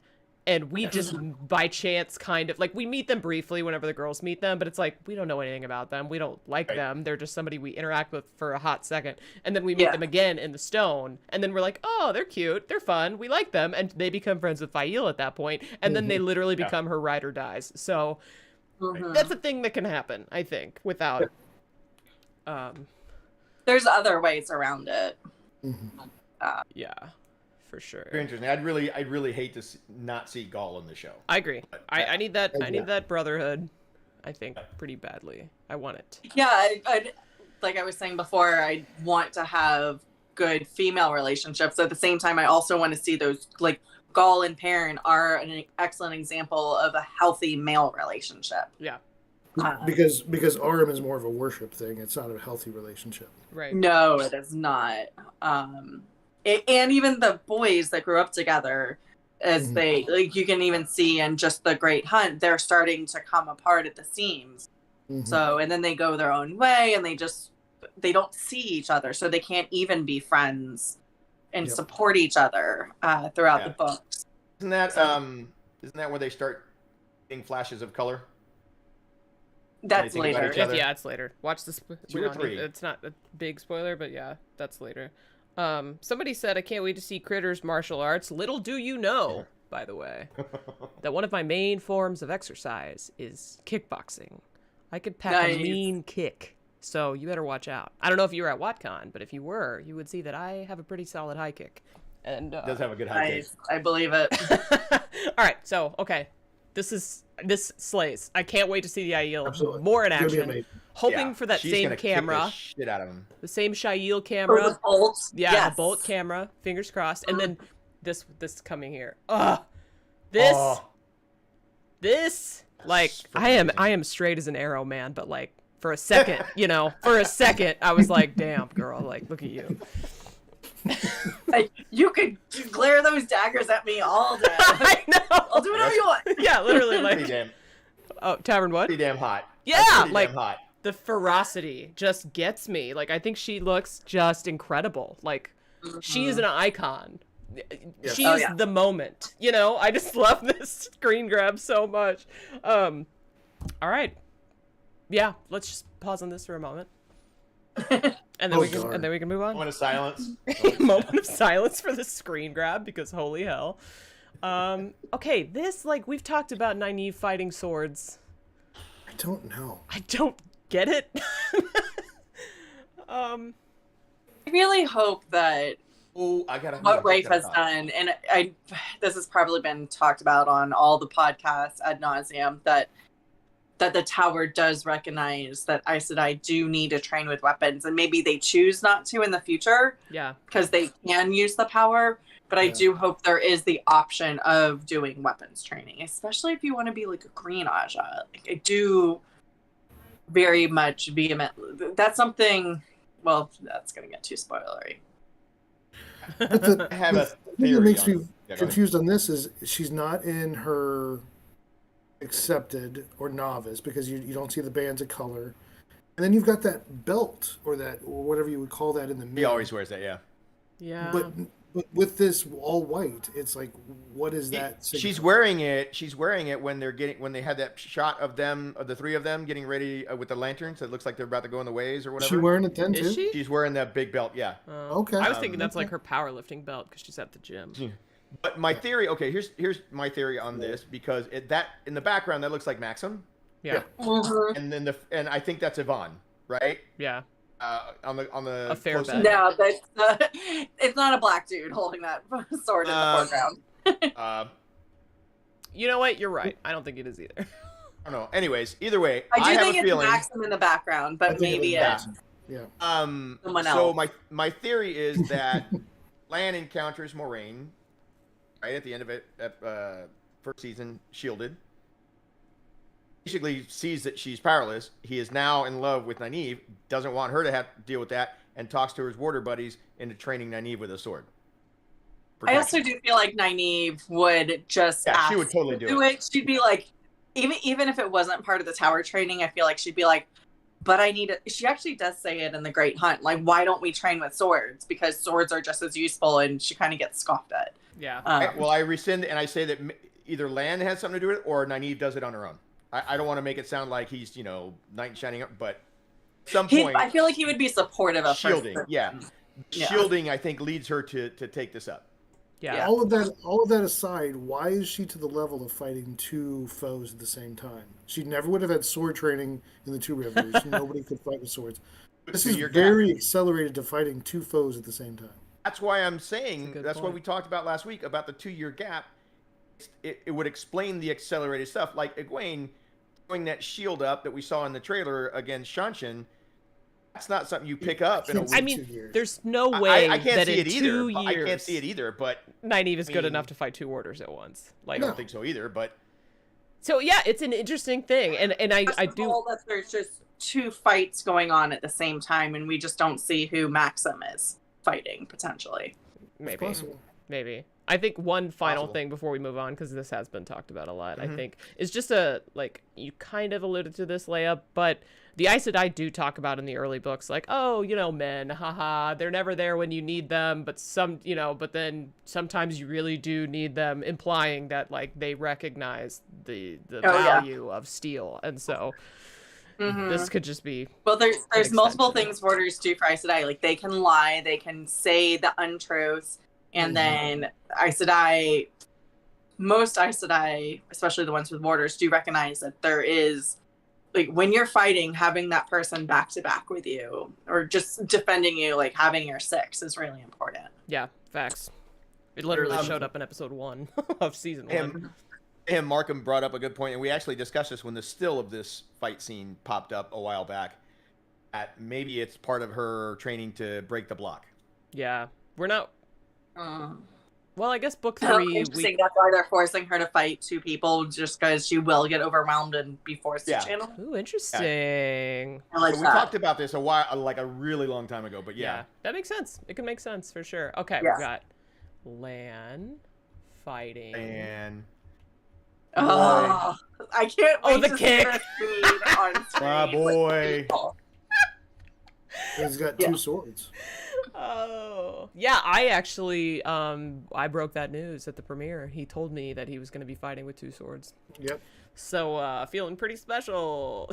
And we just, by chance, kind of, like, we meet them briefly whenever the girls meet them, but it's like, we don't know anything about them. We don't like them. They're just somebody we interact with for a hot second. And then we meet them again in the stone, and then we're like, oh, they're cute. They're fun. We like them. And they become friends with Fail at that point, and then they literally become her ride or dies. So that's a thing that can happen, I think, without... There's other ways around it. Yeah. For sure. Very interesting. I'd really hate to not see Gaul in the show. I agree. I need that. I need that brotherhood. I think pretty badly. I want it. Yeah, I'd like I was saying before. I want to have good female relationships. At the same time, I also want to see those like Gaul and Perrin are an excellent example of a healthy male relationship. Yeah. Because Aram is more of a worship thing. It's not a healthy relationship. Right. No, it is not. And even the boys that grew up together, as they like, you can even see in just the Great Hunt, they're starting to come apart at the seams. So, and then they go their own way, and they don't see each other, so they can't even be friends and support each other throughout the books. Isn't that where they start getting flashes of color? That's later. Yeah, it's later. Watch this. 2 or 3. It's not a big spoiler, but yeah, that's later. Somebody said, I can't wait to see Kritter's martial arts. Little do you know, by the way, that one of my main forms of exercise is kickboxing. I could pack a mean kick, so you better watch out. I don't know if you were at WotCon, but if you were, you would see that I have a pretty solid high kick. And it does have a good high kick. I believe it. All right, so, okay. This slays. I can't wait to see the Aiel more in action. Hoping for that same camera. Kick the shit out of him. The same Shail camera. Oh, the bolt. Yeah, the bolt camera. Fingers crossed. And then this coming here. This like I am straight as an arrow, man, but like for a second, I was like, damn girl, like look at you. Like, you could glare those daggers at me all day. I know. I'll do whatever you want. Yeah, literally, like. Pretty damn, Tavern, what? pretty damn hot. Yeah, Pretty like damn hot. the ferocity just gets me. Like, I think she looks just incredible. Like, she's an icon. She's the moment. You know, I just love this screen grab so much. All right. Yeah, let's just pause on this for a moment. And then we can move on. Moment of silence. Moment of silence for the screen grab, because holy hell. Okay, this, like, we've talked about Nynaeve fighting swords. I don't know. I don't get it. I really hope that what Rafe has done, and this has probably been talked about on all the podcasts ad nauseum, that the tower does recognize that Aes Sedai do need to train with weapons, and maybe they choose not to in the future. Yeah. Because they can use the power, but I do hope there is the option of doing weapons training, especially if you want to be like a Green Aja. Like, I do very much vehemently. That's something. Well, that's gonna get too spoilery. I have a theory. What makes me confused on this is she's not in her accepted or novice, because you don't see the bands of color, and then you've got that belt or whatever you would call that in the middle. He always wears that, yeah. Yeah. But with this all white, it's like, what is that? She's wearing it. She's wearing it when they had that shot of the three of them getting ready with the lanterns. It looks like they're about to go in the ways or whatever. Is she wearing it then too? Is she? She's wearing that big belt. Yeah. Okay. I was thinking that's like her powerlifting belt because she's at the gym. But my theory, okay, here's my theory on this, because that in the background that looks like Maxim. Yeah. And then and I think that's Yvonne, right? Yeah. On the a fair bet. No, that's it's not a black dude holding that sword in the foreground. You know what? You're right. I don't think it is either. I don't know. Anyways, either way, I have think a it's feeling. Maxim in the background, but maybe it's someone else. So my theory is that Lan encounters Moraine right at the end of it, first season, shielded. Basically sees that she's powerless. He is now in love with Nynaeve, doesn't want her to have to deal with that, and talks to his warder buddies into training Nynaeve with a sword. I also do feel like Nynaeve would just ask she would totally to do it. She'd be like, even if it wasn't part of the tower training, I feel like she'd be like, but I need it. She actually does say it in The Great Hunt, like, why don't we train with swords? Because swords are just as useful, and she kind of gets scoffed at. Yeah. Well, I rescind, and I say that either Lan has something to do with it, or Nynaeve does it on her own. I don't want to make it sound like he's, knight in shining up, but at some point... I feel like he would be supportive of shielding. her. Yeah. Shielding, I think, leads her to take this up. Yeah. All of that aside, why is she to the level of fighting two foes at the same time? She never would have had sword training in the Two Rivers. Nobody could fight with swords. This is very accelerated to fighting two foes at the same time. That's why I'm saying, that's what we talked about last week, about the 2-year gap. It would explain the accelerated stuff. Like Egwene throwing that shield up that we saw in the trailer against Shanshan, that's not something you pick up in a week. I mean, there's no way I can't that see in it either. 2 years... I can't see it either, but... Nynaeve is good enough to fight two orders at once. Like, I don't think so either, but... So, yeah, it's an interesting thing, and I do... that there's just two fights going on at the same time, and we just don't see who Maxim is fighting, potentially. Maybe. I think one final thing before we move on, because this has been talked about a lot, I think, is just you kind of alluded to this, Leia, but the Aes Sedai do talk about in the early books, like, oh, men, haha, they're never there when you need them, but but then sometimes you really do need them, implying that, like, they recognize the value of steel, and so... This could just be... Well, there's multiple things warders do for Aes Sedai. Like, they can lie, they can say the untruths, and then Aes Sedai, most Aes Sedai, especially the ones with warders, do recognize that there is, like, when you're fighting, having that person back to back with you, or just defending you, like, having your 6 is really important. Yeah, facts. It literally showed up in episode 1 of season 1. And Markham brought up a good point, and we actually discussed this when the still of this fight scene popped up a while back. That maybe it's part of her training to break the block. Yeah, we're not. Well, I guess book Oh, 3. interesting. That's why they're forcing her to fight 2 people, just because she will get overwhelmed and be forced to channel. Ooh, interesting. I like we that. talked about this a while, like a really long time ago, but yeah. That makes sense. It can make sense for sure. Okay, Yeah. we've got Lan fighting. And Oh, I can't wait the to kick. see her speed on screen. My boy. He's got 2 swords. Oh. Yeah, I actually I broke that news at the premiere. He told me that he was going to be fighting with 2 swords. Yep. So feeling pretty special.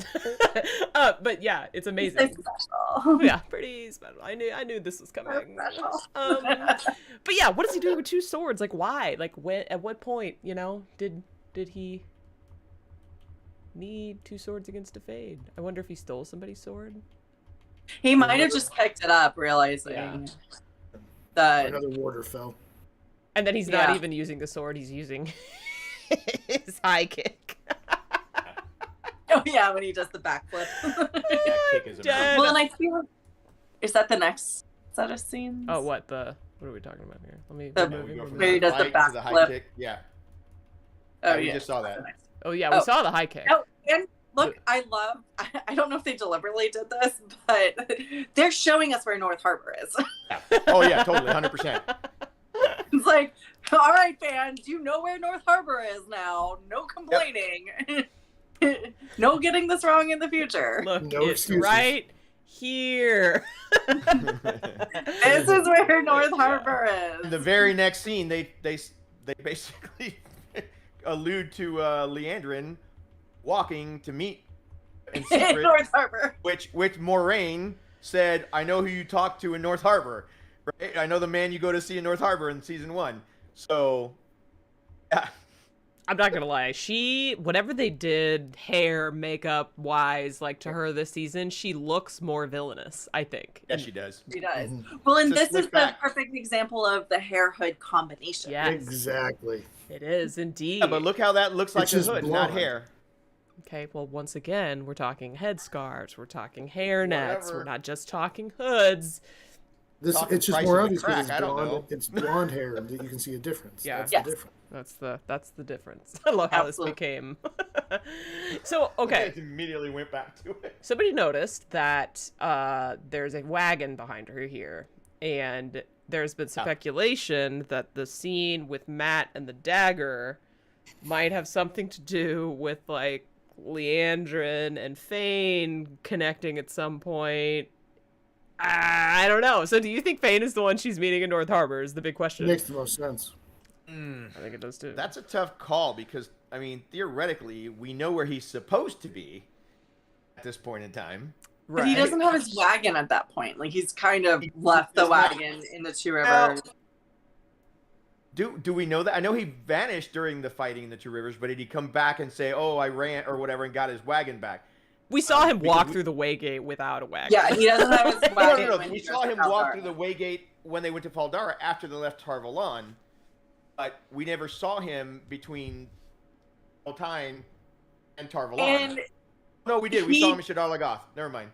But yeah, it's amazing. Special. Yeah, pretty special. I knew this was coming. But yeah, what is he doing with 2 swords? Like, why? Like, when? At what point? You know, did he need 2 swords against a Fade? I wonder if he stole somebody's sword. He might have just picked it up, realizing that Another warder fell. And then he's not even using the sword. He's using his high kick. Oh yeah, when he does the backflip. That kick is amazing. Well, and I feel is that the next set of scenes? Oh, what are we talking about here? Let me. Where he does the high backflip. kick. Yeah. Oh we yeah, just saw that. Oh yeah, we saw the high kick. Oh, and look, I don't know if they deliberately did this, but they're showing us where North Harbor is. Oh yeah, totally, 100%. It's like, all right, fans, you know where North Harbor is now. No complaining. No getting this wrong in the future. Look, it's right here. This is where North Harbor is. In the very next scene, they basically allude to Leandrin walking to meet in secret, North Harbor. which Moraine said, "I know who you talked to in North Harbor. Right? I know the man you go to see in North Harbor in season 1." So, yeah. I'm not gonna lie. Whatever they did, hair, makeup wise, like to her this season, she looks more villainous, I think. Yeah, she does. She does. Well, and Just this is look back. the perfect example of the hair hood combination. Yes. Exactly. It is indeed. Yeah, but look how that looks like It's a just hood, blonde. not hair. Okay, well, once again, we're talking headscarves, we're talking hair nets, Whatever. we're not just talking hoods. Talking It's just price more of the obvious because crack, I don't know. it's blonde hair that you can see a difference. Yeah. That's Yes. the difference. That's the difference. I love how Absolutely. this became. So, okay. I immediately went back to it. Somebody noticed that there's a wagon behind her here, and there's been speculation that the scene with Matt and the dagger might have something to do with, like, Leandrin and Fane connecting at some point. I don't know. So do you think Fane is the one she's meeting in North Harbor is the big question? It makes the most sense. I think it does too. That's a tough call because, I mean, theoretically, we know where he's supposed to be at this point in time. But he doesn't have his wagon at that point. Like, he's kind of left the It's not- wagon in the 2 Rivers. Do we know that? I know he vanished during the fighting in the 2 Rivers, but did he come back and say, "Oh, I ran" or whatever, and got his wagon back? We saw him walk we- through the Waygate without a wagon. Yeah, he doesn't have his wagon. No. when We he saw goes him to walk Caldara. through the Waygate when they went to Faldara after they left Tarvalon, but we never saw him between Eltine and Tarvalon. And no, we did. We he- saw him in Shadar Lagoth. Never mind.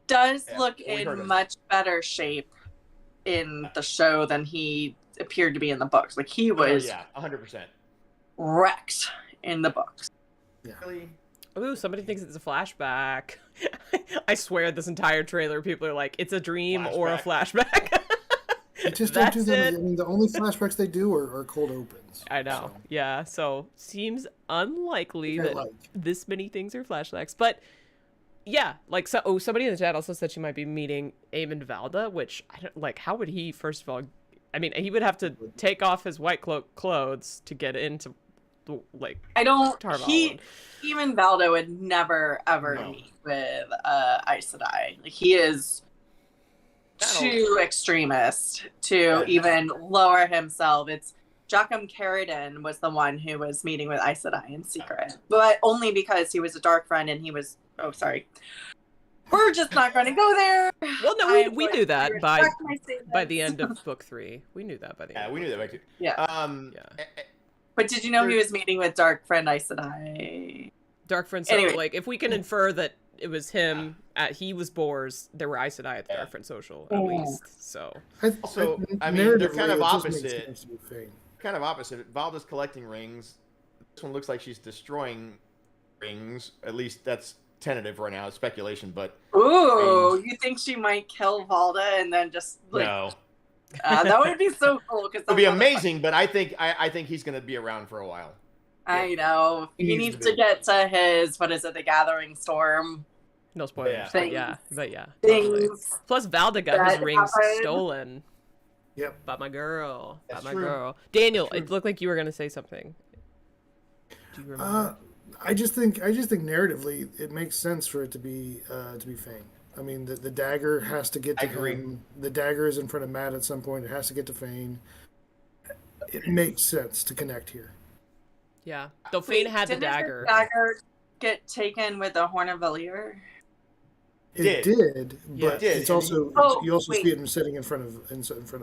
Does Yeah, look we heard in him. much better shape in the show than he appeared to be in the books. Like, he was yeah, 100%. wrecked in the books. Really? Ooh, somebody thinks it's a flashback. I swear this entire trailer, people are like, it's a dream or a flashback. They just don't do That's them. it. I mean, the only flashbacks they do are cold opens. I know. Yeah, so seems unlikely Which I that like. this many things are flashbacks. But yeah, like somebody in the chat also said she might be meeting Eamon Valda, which I don't like. How would he? First of all, I mean, he would have to take off his white cloak clothes to get into like. I don't. Tarvalon. Even Valdo would never ever meet with Aes Sedai. Like, he is too extremist to even lower himself. It's Joachim Carradine was the one who was meeting with Aes Sedai in secret, but only because he was a dark friend and he was. Oh, sorry. We're just not going to go there. Well, no, we knew that by the end of book 3. We knew that by the end. Yeah, we knew that by 2. Yeah. Yeah. But did you know he was meeting with dark friend Aes Sedai? Dark Friend. So, Anyway. like, if we can infer that it was him, he was Boars, there were Aes Sedai at the Dark Friend Social, at least. So. Also, I mean, they're kind of narratively, it just makes opposite. sense to be Fane. kind of opposite. Valda's collecting rings. This one looks like she's destroying rings. At least that's tentative right now. It's speculation, but Ooh, you think she might kill Valda and then just like? No. That would be so cool. It would be amazing, but I think he's going to be around for a while. I know. He needs to get to his, what is it, the Gathering Storm. No spoilers. Yeah. But yeah. Things. Plus, Valda got his rings happen. stolen. Yep. By my girl. That's by my true. girl. Daniel, it looked like you were going to say something. Do you remember? I just think narratively it makes sense for it to be Fane. I mean, the dagger has to get to him. The dagger is in front of Matt at some point. It has to get to Fane. It makes sense to connect here. Yeah. Though Fane had the Didn't dagger. The dagger get taken with the Horn of Valir? It did, but did. it's also you also see it sitting in front of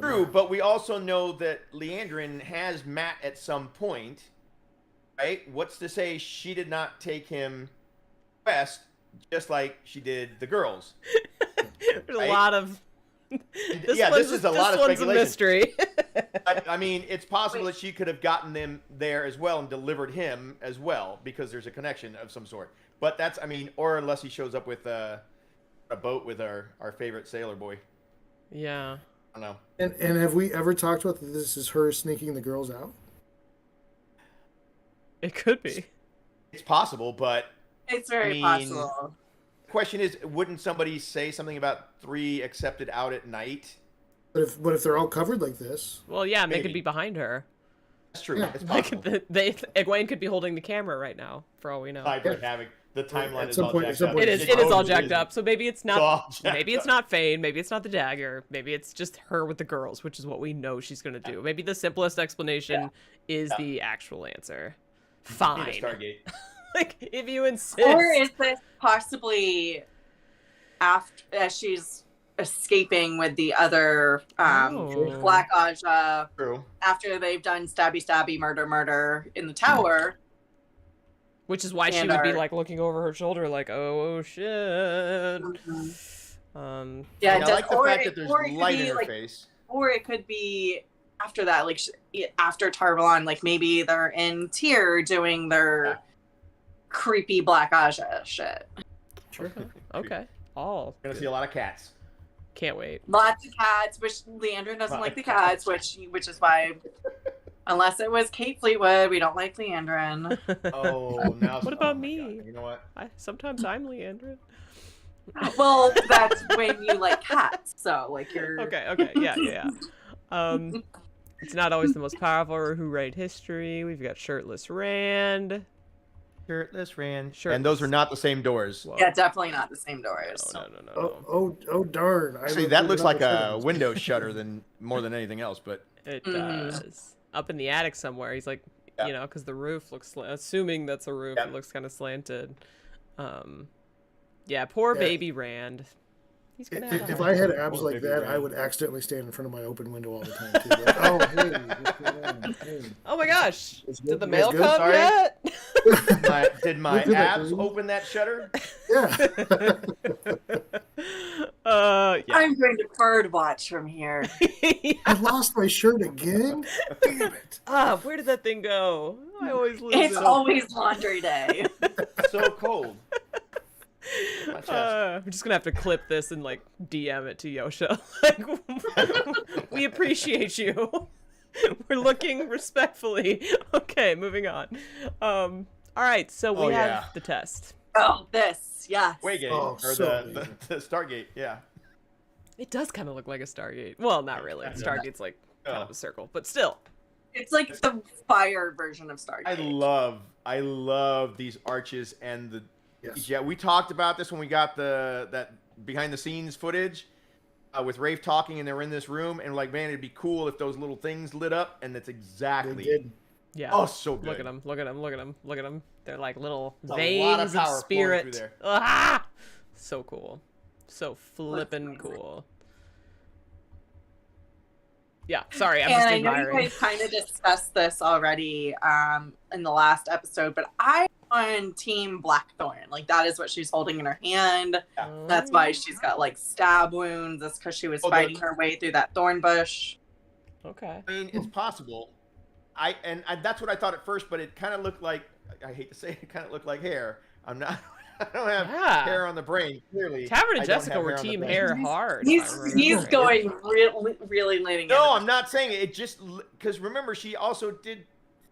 True, Matt. but we also know that Leandrin has Matt at some point, right? What's to say she did not take him west, just like she did the girls? There's a lot of. This is a lot of one's speculation. A mystery. I mean, it's possible that she could have gotten them there as well and delivered him as well because there's a connection of some sort. But that's, I mean, or unless he shows up with a boat with our favorite sailor boy. Yeah. I don't know. And have we ever talked about that this is her sneaking the girls out? It could be. It's possible, but It's very possible. The question is, wouldn't somebody say something about 3 accepted out at night? But if they're all covered like this, Well, yeah, they Maybe. could be behind her. That's true. Yeah. It's Like possible. Egwene could be holding the camera right now, for all we know. Cyber Havoc. The timeline At is some all point- jacked at some up. point- It is all totally jacked is. up. So maybe it's It's all not. jacked Maybe it's up. not Fane. Maybe it's not the dagger. Maybe it's just her with the girls, which is what we know she's gonna do. Maybe the simplest explanation is the actual answer. Need a Fine. Stargate. Like if you insist. Or is this possibly after as she's escaping with the other Black Aja True. after they've done stabby, murder in the tower? Which is why she And would be our- like looking over her shoulder, like, "Oh shit." Yeah, And it I does, like the or fact it- that there's or it could light be, in her like, face. Or it could be after that, like after Tarvalon, like maybe they're in Tyr doing their creepy Black Aja shit. Sure. Okay. All. We're gonna see a lot of cats. Can't wait. Lots of cats, which Leandrin doesn't like the cats, which is why, unless it was Kate Fleetwood, we don't like Leandrin. Oh, now. What about oh my me? God. You know what? Sometimes I'm Leandrin. Well, that's when you like cats, so like you're Okay. Yeah. It's not always the most powerful or who write history. We've got Shirtless Rand. Shirtless Rand. Shirtless. And those are not the same doors. Yeah, definitely not the same doors. No. oh darn! Actually, that looks like a window shutter more than anything else. But It does. Up in the attic somewhere. He's like, you know, because the roof looks, assuming that's a roof, it looks kind of slanted. Yeah, poor baby Rand. He's gonna have If I had abs like that, I would accidentally stand in front of my open window all the time too. Like, oh, hey, what's going on? Hey. Oh my gosh! Did the You mail guys come good? yet? did my Look at that, abs dude. open that shutter? Yeah. I'm going to bird watch from here. I lost my shirt again. Damn it! Where did that thing go? I always lose It's it. always laundry day. So cold. My chest. We're just gonna have to clip this and like DM it to Yosha. Like, we appreciate you. We're looking respectfully. Okay, moving on. All right, so we have the test. Oh, this, yes. Waygate, Oh, or so the Stargate, yeah. It does kind of look like a Stargate. Well, not really. Stargate's like kind of a circle, but still. It's like the fire version of Stargate. I love these arches and the. Yes. Yeah, we talked about this when we got that behind the scenes footage with Rafe talking, and they were in this room, and like, man, it'd be cool if those little things lit up, and that's exactly. Yeah. Oh, so good. Look at them. Look at them. Look at them. Look at them. They're like little There's a lot veins of of power flowing spirit. through there. Ah! So cool. So flippin' cool. Yeah, sorry, I'm just I know admiring. you guys kind of discussed this already in the last episode, but I'm on Team Blackthorn. Like, that is what she's holding in her hand. Yeah. That's why she's got, like, stab wounds. That's because she was fighting her way through that thorn bush. Okay. I mean, it's possible. that's what I thought at first, but it kind of looked like, I hate to say it kind of looked like hair. I don't have hair on the brain, clearly. Tavern and Jessica were team hair hard. He's going really leaning No, I'm not saying it. It just, because remember, she also did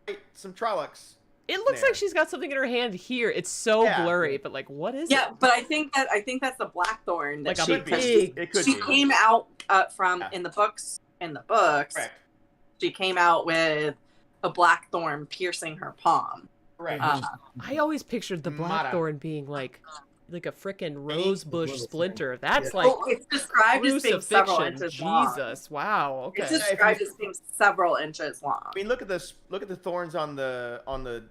fight some Trollocs. It looks like she's got something in her hand here. It's so blurry, but like, what is it? Yeah, but I think that's the Blackthorn that she came out from in the books. In the books, correct. She came out with a Blackthorn piercing her palm. Right. I always pictured the Blackthorn being like a frickin' rose bush splinter. That's like it's described as being several crucifixion. inches long. Jesus, wow. Okay. It's described as being several inches long. I mean, look at this. Look at the thorns on the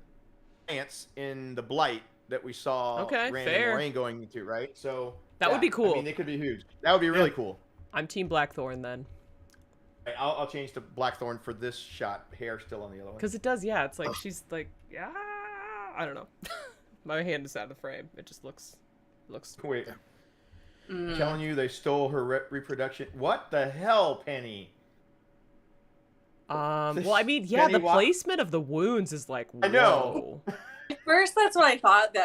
ants in the blight that we saw. Rand and Moraine going into, right? So that would be cool. I mean, they could be huge. That would be really cool. I'm team Blackthorn then. Right, I'll change to Blackthorn for this shot. Hair still on the other one. Because it does, it's like she's like, I don't know. My hand is out of the frame. It just looks. Wait. I'm telling you, they stole her reproduction. What the hell, Penny? Well, I mean, the placement of the wounds is like, whoa. I know. At first, that's what I thought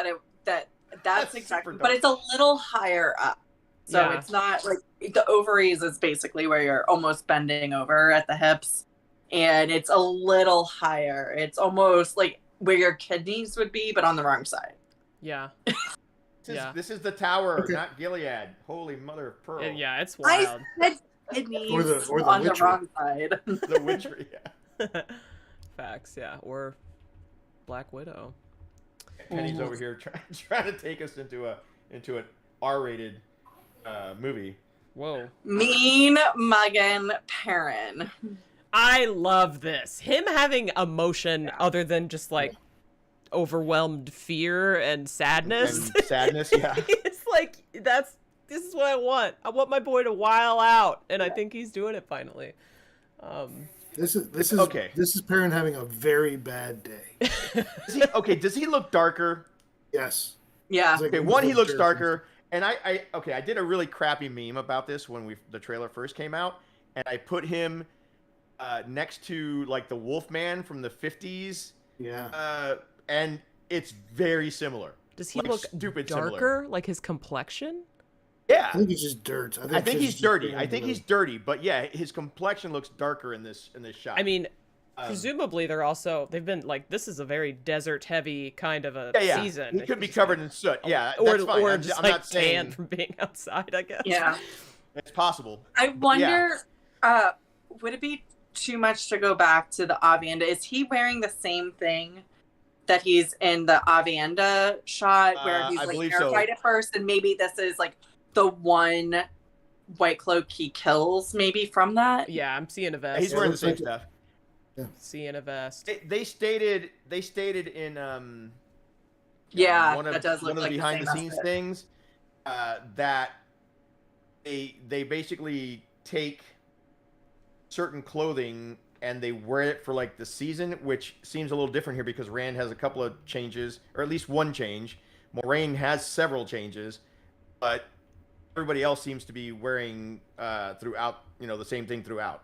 that's exactly, but it's a little higher up. So it's not like the ovaries is basically where you're almost bending over at the hips, and it's a little higher. It's almost like where your kidneys would be, but on the wrong side. Yeah. This is the tower, not Gilead. Holy mother of pearl. Yeah, it's wild. I said kidneys or the on witchery. the wrong side. The witchery, Facts, or Black Widow. Penny's over here trying to take us into an R-rated movie. Whoa. Mean muggin' Perrin. I love this. Him having emotion other than just like overwhelmed fear and sadness. It's like this is what I want. I want my boy to while out, and I think he's doing it finally. This is Perrin having a very bad day. Does he look darker? Yes. Yeah. Like, he looks darker. And I did a really crappy meme about this when the trailer first came out, and I put him next to like the Wolfman from the 50s. Yeah. And it's very similar. Does he look darker, like his complexion? Yeah. I think he's just dirt. I think he's dirty. He's dirty, but his complexion looks darker in this shot. I mean, presumably they've been like, this is a very desert heavy kind of a season. He could be covered in soot. Yeah, or that's fine. or I'm just not like saying tan from being outside, I guess. Yeah. It's possible. I wonder, would it be too much to go back to the Avienda? Is he wearing the same thing that he's in the Avienda shot where he's like terrified at first, and maybe this is like the one white cloak he kills maybe from that? Yeah, I'm seeing a vest. He's wearing the same stuff. Yeah. Seeing a vest. They stated in that does look one of like the behind the scenes things that they basically take certain clothing and they wear it for like the season, which seems a little different here because Rand has a couple of changes, or at least one change. Moraine has several changes, but everybody else seems to be wearing throughout, the same thing throughout.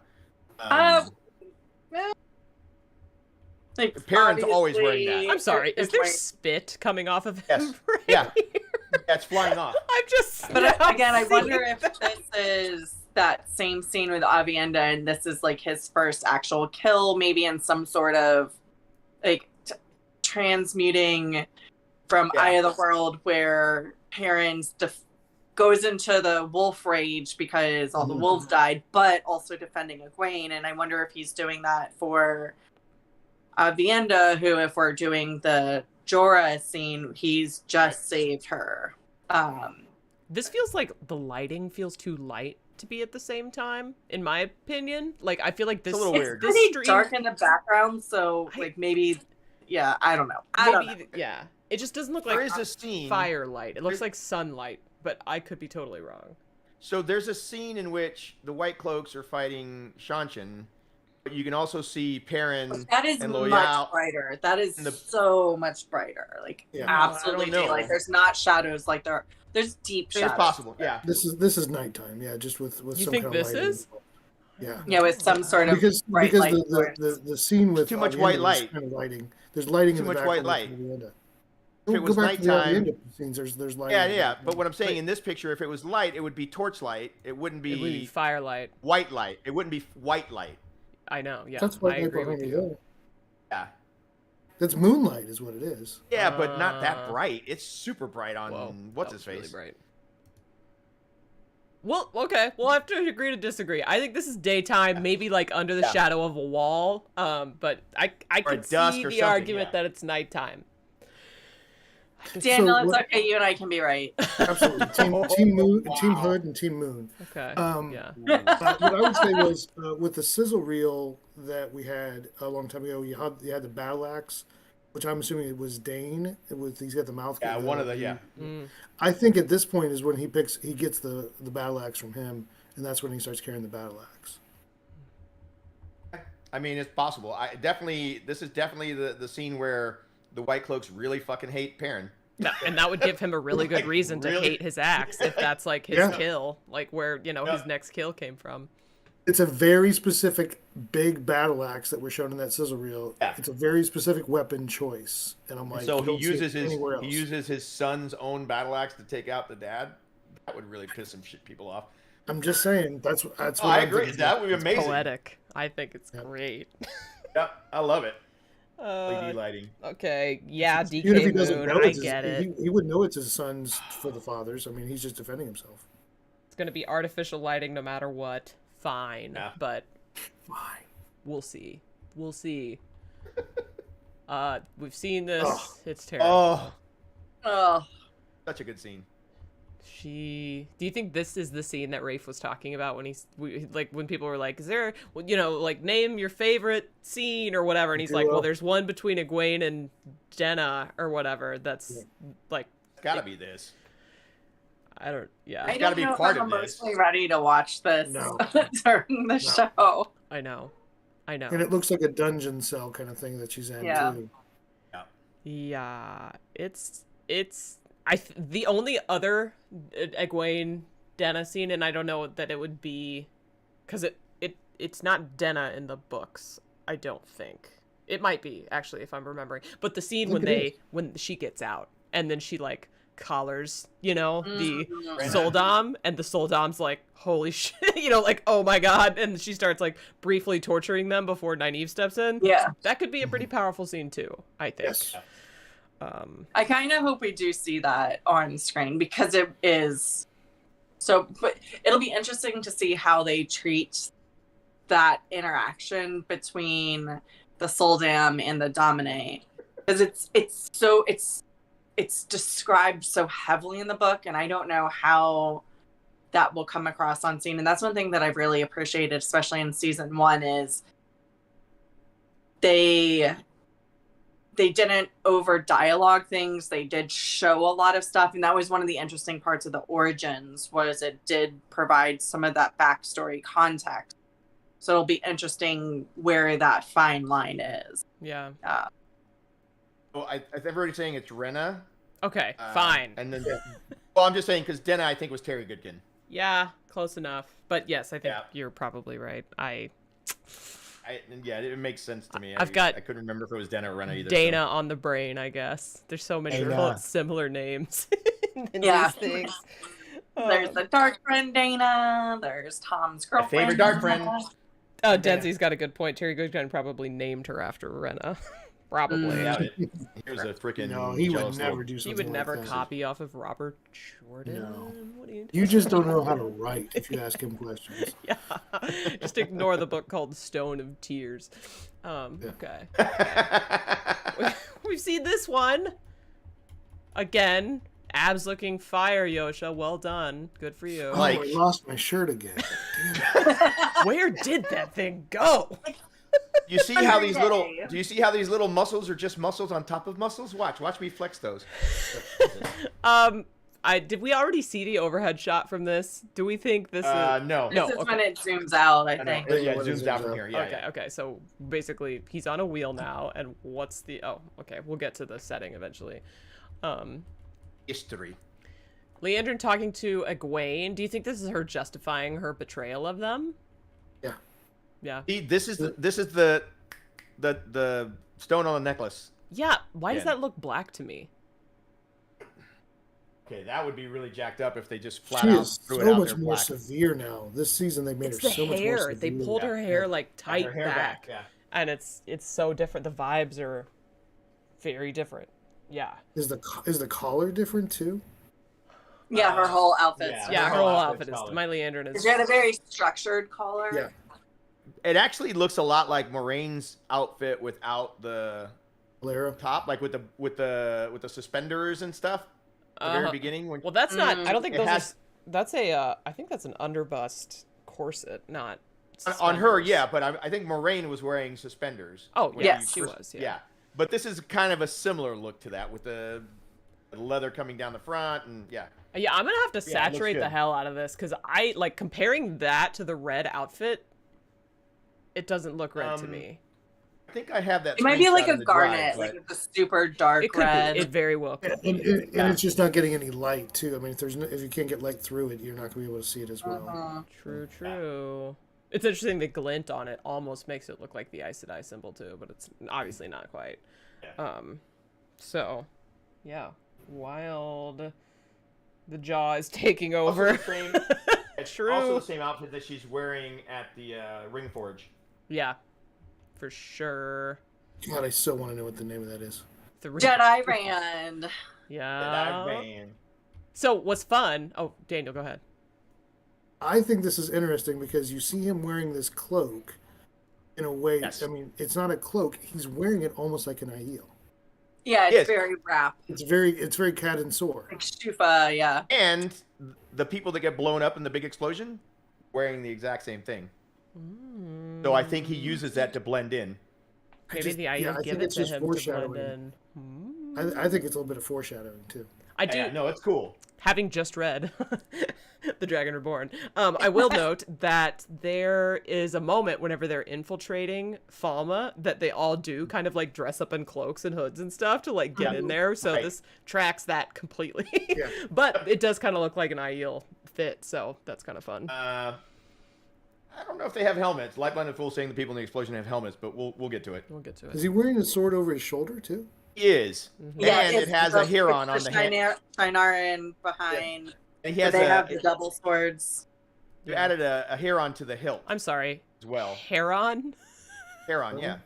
Perrin's always wearing that. I'm sorry. Is there spit coming off of him? Yes. That's flying off. I'm just. But again, I wonder if this is that same scene with Avienda, and this is like his first actual kill, maybe in some sort of like transmuting from Eye of the World, where Perrin's goes into the wolf rage because all the wolves died, but also defending Egwene. And I wonder if he's doing that for Avienda, who, if we're doing the Jorah scene, he's just saved her. This feels like the lighting feels too light to be at the same time, in my opinion. Like, I feel like this is a little weird. It's pretty dark in the background, so like maybe, I don't know. I don't know. Yeah, it just doesn't look like there is a scene firelight. It looks like sunlight, but I could be totally wrong. So there's a scene in which the White Cloaks are fighting Shanshan, but you can also see Perrin that is and Loyal. Much brighter. That is so much brighter. Like absolutely daylight. There's not shadows like there's deep shadows. It's possible. Yeah. This is nighttime. Yeah, just with you some think kind this of lighting. is? Yeah, with some sort of because bright light the scene with Too much Avienda white is light. kind of lighting. There's lighting Too in the much background. white light. If it Go was back to the nighttime. Avienda scenes. There's lighting. Yeah. But what I'm saying in this picture, if it was light, it would be torchlight. It wouldn't be firelight. White light. It wouldn't be white light. I know. Yeah. That's what I agree with you. Yeah. That's moonlight, is what it is. Yeah, but not that bright. It's super bright on what's his face. Really bright. Well, okay. We'll have to agree to disagree. I think this is daytime, maybe like under the shadow of a wall. But I can see the argument that it's nighttime. Daniel, it's okay. You and I can be right. Absolutely. Team Moon, Team Hood, and Team Moon. Okay. What I would say was with the sizzle reel that we had a long time ago, you had the battle axe, which I'm assuming it was Dane. He's got the mouth. Yeah, one of the I think at this point is when he gets the battle axe from him, and that's when he starts carrying the battle axe. I mean, it's possible. This is definitely the scene where the White Cloaks really fucking hate Perrin. Yeah, and that would give him a really good reason to hate his axe if that's like his kill, like where his next kill came from. It's a very specific big battle axe that we're shown in that sizzle reel. Yeah. It's a very specific weapon choice, and I'm like, so he uses his son's own battle axe to take out the dad. That would really piss some people off. I'm just saying that's what I agree. That would be amazing. Poetic. I think it's great. Yeah, I love it. LED lighting. Okay, yeah, DK Even if he doesn't know I get it. He would know it's his son's for the fathers. I mean, he's just defending himself. It's gonna be artificial lighting no matter what. Fine, but we'll see. We'll see. We've seen this. Oh. It's terrible. Oh, such a good scene. Do you think this is the scene that Rafe was talking about when when people were like, is there, name your favorite scene or whatever, and he's like, well, there's one between Egwene and Denna or whatever. That's like, it's gotta be this. I don't it's gotta be know part if of I'm this. mostly ready to watch this during the show. I know. And it looks like a dungeon cell kind of thing that she's in too. Yeah, it's the only other Egwene Denna scene, and I don't know that it would be, because it's not Denna in the books. I don't think it might be actually, if I'm remembering. But the scene when she gets out and then she like collars, the Soldam, and the Soldam's like, holy shit, like, oh my god, and she starts like briefly torturing them before Nynaeve steps in. Yeah, that could be a pretty powerful scene too, I think. Yes. I kind of hope we do see that on screen, because it is so, but it'll be interesting to see how they treat that interaction between the Soldam and the Dominate, because it's described so heavily in the book, and I don't know how that will come across on scene. And that's one thing that I've really appreciated, especially in season 1, is they didn't over dialogue things. They did show a lot of stuff, and that was one of the interesting parts of the Origins, was it did provide some of that backstory context. So it'll be interesting where that fine line is. Yeah. Well, everybody's saying it's Renna. Okay, fine. And then, well, I'm just saying because Denna, I think, was Terry Goodkin. Yeah, close enough. But yes, I think you're probably right. It makes sense to me. I couldn't remember if it was Denna or Renna either. Dana on the brain, I guess. There's so many similar names in these things. There's the dark friend Dana. There's Tom's girlfriend. My favorite dark friend. Oh, Denzi's got a good point. Terry Goodkin probably named her after Renna. Probably. Here's a freaking. No, he would never do something. He would never like copy off of Robert Jordan. No. What are you just don't know how to write if you ask him questions. Yeah. Just ignore the book called Stone of Tears. Okay. We've seen this one. Again. Abs looking fire, Yosha. Well done. Good for you. Oh, I lost my shirt again. Where did that thing go? You see how these little? Do you see how these little muscles are just muscles on top of muscles? Watch me flex those. Did we already see the overhead shot from this? Do we think this is? No. This is when it zooms out, I think. Yeah, it zooms out from here. Yeah. Okay. So basically, he's on a wheel now, and what's the? Oh, okay. We'll get to the setting eventually. History. Leandrin talking to Egwene. Do you think this is her justifying her betrayal of them? Yeah. Yeah. See, this is the stone on the necklace. Yeah. Why does that look black to me? Okay, that would be really jacked up if they just flat She out is threw so it out much there more black. severe now. This season they made It's her the so much more hair. severe. They pulled her hair like tight her hair back. yeah. And it's so different. The vibes are very different. Yeah. Is the collar different too? Yeah, her whole outfit. Yeah, her whole outfit is my Leandrin is. She had a very structured collar. Yeah. It actually looks a lot like Moraine's outfit without the top, like with the suspenders and stuff. At the very beginning. Well, that's not. I don't think those has, are. That's a. I think that's an underbust corset, not. On her, yeah, but I think Moraine was wearing suspenders. Oh, yes, she was. Yeah. But this is kind of a similar look to that with the leather coming down the front and yeah. Yeah, I'm gonna have to saturate the hell out of this because I like comparing that to the red outfit. It doesn't look red to me. I think I have that. It might be like a screenshot in the garnet, drive, like it's a super dark It could red. be. It very well could be. And it's just not getting any light too. I mean, if you can't get light through it, you're not gonna be able to see it as well. True. It's interesting. The glint on it almost makes it look like the Aes Sedai symbol too, but it's obviously not quite. So, yeah, wild. The jaw is taking over. It's also the same outfit that she's wearing at the Ring Forge. Yeah, for sure. God, I so want to know what the name of that is. The Jedi Rand. Yeah. Jedi Rand. So what's fun? Oh, Daniel, go ahead. I think this is interesting because you see him wearing this cloak in a way. Yes. I mean, it's not a cloak. He's wearing it almost like an Aiel. Yeah, it's very wrapped. It's very Cat and Soar. Like Shufa, yeah. And the people that get blown up in the big explosion wearing the exact same thing. So I think he uses that to blend in. Maybe the Aiel give it to him to blend in. I think it's a little bit of foreshadowing too. I do. No, it's cool. Having just read The Dragon Reborn, I will note that there is a moment whenever they're infiltrating Falma that they all do kind of like dress up in cloaks and hoods and stuff to like get in there. So this tracks that completely. But it does kind of look like an Aiel fit, so that's kind of fun. I don't know if they have helmets. Lightblinded Fool saying the people in the explosion have helmets, but we'll get to it. We'll get to it. Is he wearing the sword over his shoulder too? He is. Yeah, and it has a Huron on the hand. Shinarin behind. And he has they have the double swords. You added a Huron to the hilt. I'm sorry. As well. Heron? Heron, yeah.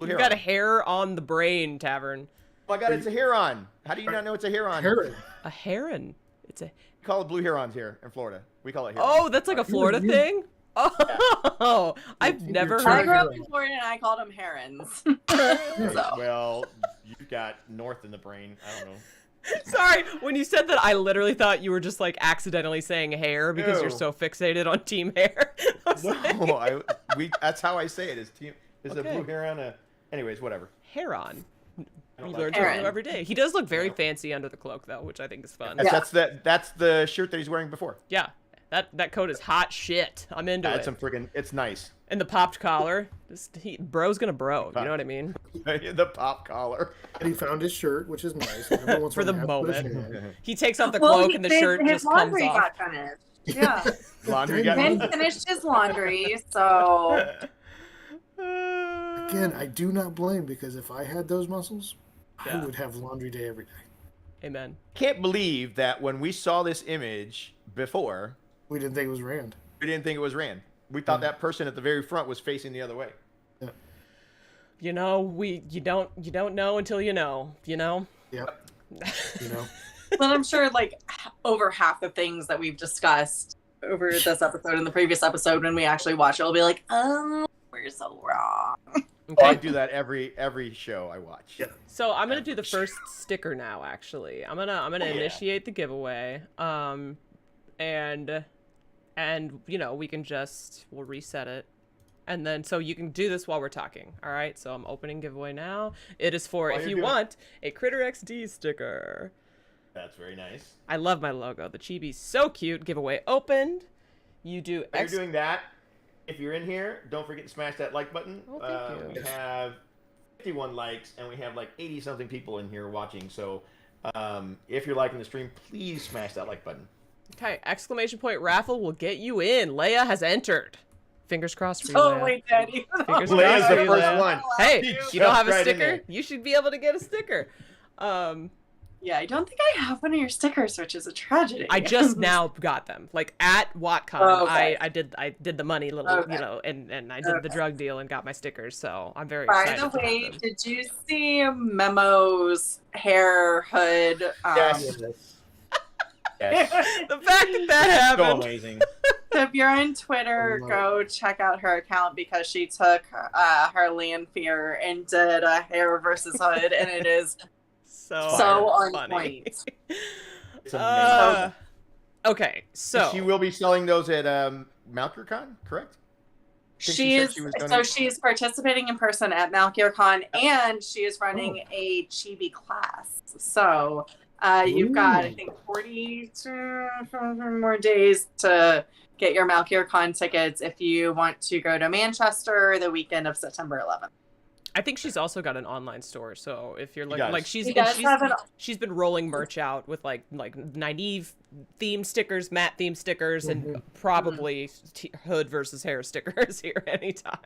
You've got a hair on the brain, Tavern. Oh my god, it's a Huron. How do you not know it's a Huron? Heron. A heron. It's a. We call it blue Hurons here in Florida. We call it Huron. Oh, that's like a Florida thing? Oh, I've never heard. I grew up in Florida and I called them herons. Well, you've got north in the brain. I don't know. Sorry, when you said that, I literally thought you were just like accidentally saying hair because you're so fixated on team hair. No, that's how I say it. Is team is a blue Huron? Anyways, whatever. Heron. You like learn something new every day. He does look very fancy under the cloak though, which I think is fun. That's the shirt that he's wearing before. Yeah. That coat is hot shit. I'm into it. It's nice. And the popped collar. Bro's gonna bro. You know what I mean? The pop collar. And he found his shirt, which is nice. For the moment. He takes off the cloak and the shirt his just comes laundry off. got finished. Yeah. Laundry got Ben finished his laundry, so. Again, I do not blame because if I had those muscles, I would have laundry day every day. Amen. Can't believe that when we saw this image before, we didn't think it was Rand. We didn't think it was Rand. We thought that person at the very front was facing the other way. Yeah. You know, you don't know until you know. You know. Yep. You know. Well, I'm sure like over half the things that we've discussed over this episode and the previous episode, when we actually watch it, we'll be like, oh, we're so wrong. Okay. I do that every show I watch. Yeah. So I'm gonna do the first sticker now. Actually, I'm gonna initiate the giveaway. And you know, we'll reset it. And then, so you can do this while we're talking. All right. So I'm opening giveaway now. It is for, if you want, a Kritter XD sticker. That's very nice. I love my logo. The chibi's so cute. Giveaway opened. You do. While you're doing that, if you're in here, don't forget to smash that like button. Oh, thank you. We have 51 likes and we have like 80 something people in here watching. So if you're liking the stream, please smash that like button. Okay, exclamation point raffle will get you in. Leia has entered Fingers crossed for you, Totally did. Fingers Leia's crossed the for you, first Leia. one. Hey, She you don't have jumped a right in sticker? there. You should be able to get a sticker. Yeah, I don't think I have one of your stickers, which is a tragedy. I just now got them. Like at WoTCon, Oh, okay. I did the money little, Okay. you know, and I did the drug deal and got my stickers. So I'm very By excited. the to have way, them. did you see Memo's hair hood? Yes. Yes. The fact that So happened. amazing. So if you're on Twitter, go check out her account because she took her Lanfear and did a hair versus hood, and it is so on funny. point. It's amazing. Okay, so She will be selling those at MalcureCon, correct? I think she said she was gonna- She's participating in person at MalcureCon, and she is running a chibi class. So you've got, I think, 42 more days to get your MalcureCon tickets if you want to go to Manchester the weekend of September 11th. I think she's also got an online store. So if you're does. like She does have she's been rolling merch out with like naive theme stickers, matte theme stickers, and probably hood versus hair stickers here anytime.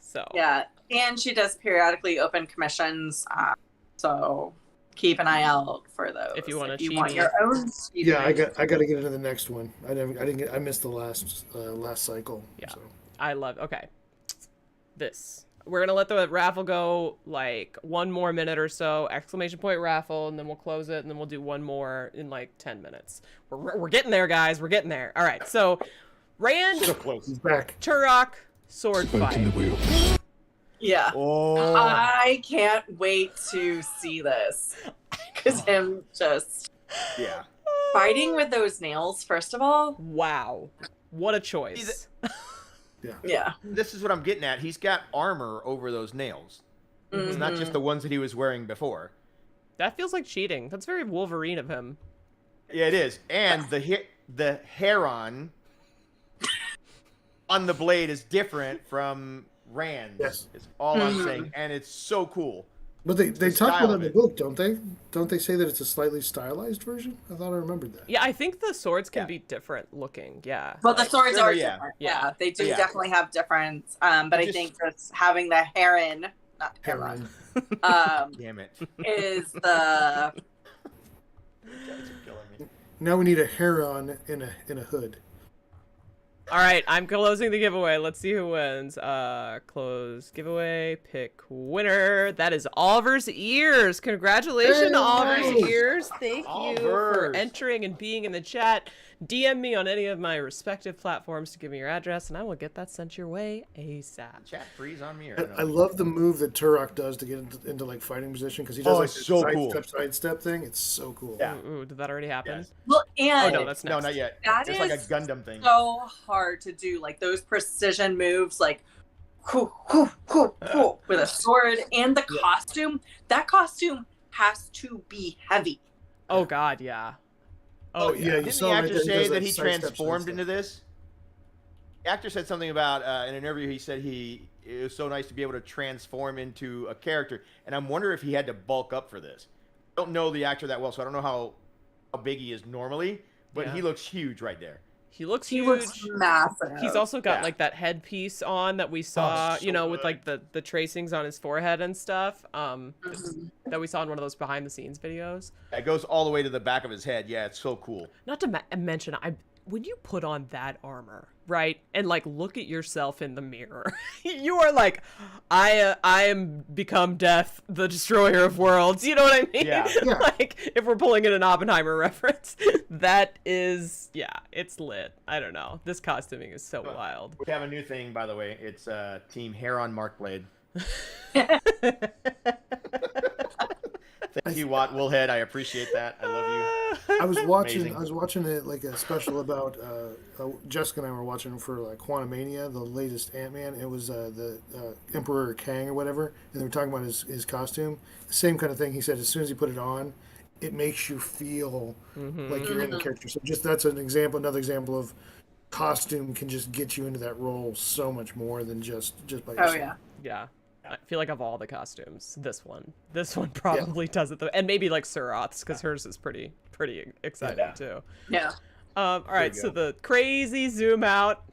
So Yeah, and she does periodically open commissions. So keep an eye out for those. If you want a you want chibi. your own. Yeah, I got to get into the next one. I missed the last cycle. Yeah. So. I love. Okay, this. We're gonna let the raffle go like one more minute or so, exclamation point raffle, and then we'll close it, and then we'll do one more in like 10 minutes. We're getting there, guys. We're getting there. All right, so Rand, So close. He's back. Turok, sword Spoke in the fight. wheel. Yeah. Oh. I can't wait to see this. Because him just Yeah. fighting with those nails, first of all. Wow, what a choice. Yeah. This is what I'm getting at. He's got armor over those nails. It's not just the ones that he was wearing before. That feels like cheating. That's very Wolverine of him. Yeah, it is. And the heron on the blade is different from Rand's. Yes. Is all I'm saying. And it's so cool. But they The talk style about it of in the it. book, don't they? Don't they say that it's a slightly stylized version? I thought I remembered that. Yeah, I think the swords can Yeah. be different looking. Yeah. Well, the swords Sure, are yeah. different. Yeah. Yeah, they do Yeah. definitely have difference. But I Just- think just having the heron, not heron, Damn it. is the You guys are killing me. Now we need a heron in a hood. All right, I'm closing the giveaway. Let's see who wins. Close giveaway. Pick winner. That is Oliver's Ears. Congratulations, Hey, Oliver's nice. Ears. Thank you for Oliver's. entering and being in the chat. DM me on any of my respective platforms to give me your address, and I will get that sent your way ASAP. Chat freeze on me. Or I love the move that Turok does to get into like fighting position because he does Oh, like it's this so cool. sidestep thing. It's so cool. Yeah. Ooh, did that already happen? Yes. well, Oh, and no, that's next. No, not yet. That it's like a is Gundam thing. so hard to do, like those precision moves, like whoo, whoo, whoo, whoo, with a sword and the costume. That costume has to be heavy. Oh, God, yeah. Oh, yeah. You Didn't saw the right actor there, say does that he sidestep, transformed sidestep. into this? The actor said something about in an interview. He said it was so nice to be able to transform into a character, and I'm wondering if he had to bulk up for this. I don't know the actor that well, so I don't know how big he is normally, but Yeah. he looks huge right there. He looks He huge. looks massive. He's also got Yeah. like that headpiece on that we saw, so you know, with good. like the tracings on his forehead and stuff. That we saw in one of those behind the scenes videos. It goes all the way to the back of his head. Yeah, it's so cool. Not to mention, when you put on that armor, right, and like look at yourself in the mirror, you are like, I am become death, the destroyer of worlds. You know what I mean? Yeah. Yeah. Like if we're pulling in an Oppenheimer reference, that is, yeah, it's lit. I don't know. This costuming is so wild. We have a new thing, by the way. It's Team Hair on Markblade. Thank you, WoT Woolhead. I appreciate that. I love you. I was Amazing. watching it like a special about Jessica and I were watching for like Quantumania, the latest Ant-Man. It was the Emperor Kang or whatever, and they were talking about his costume. The same kind of thing. He said as soon as you put it on, it makes you feel like you're in the character. So just that's another example of costume can just get you into that role so much more than just by yourself. Oh yeah. Yeah. I feel like of all the costumes, this one probably does it and maybe like Suroth's because hers is pretty exciting too. Yeah. All right, you so go. the crazy zoom out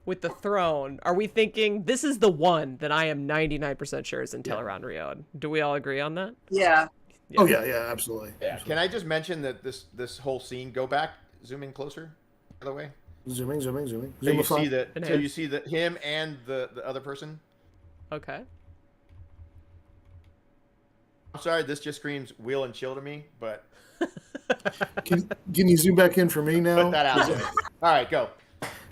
with the throne, are we thinking this is the one that I am 99% sure is in Teleron Rion? Do we all agree on that? Yeah. Oh yeah, absolutely. Yeah. Can I just mention that this whole scene? Go back, zoom in closer. By the way. Zooming. So you see that him and the other person. Okay. I'm sorry, this just screams wheel and chill to me, but Can you zoom back in for me now? put that out there. All right, go.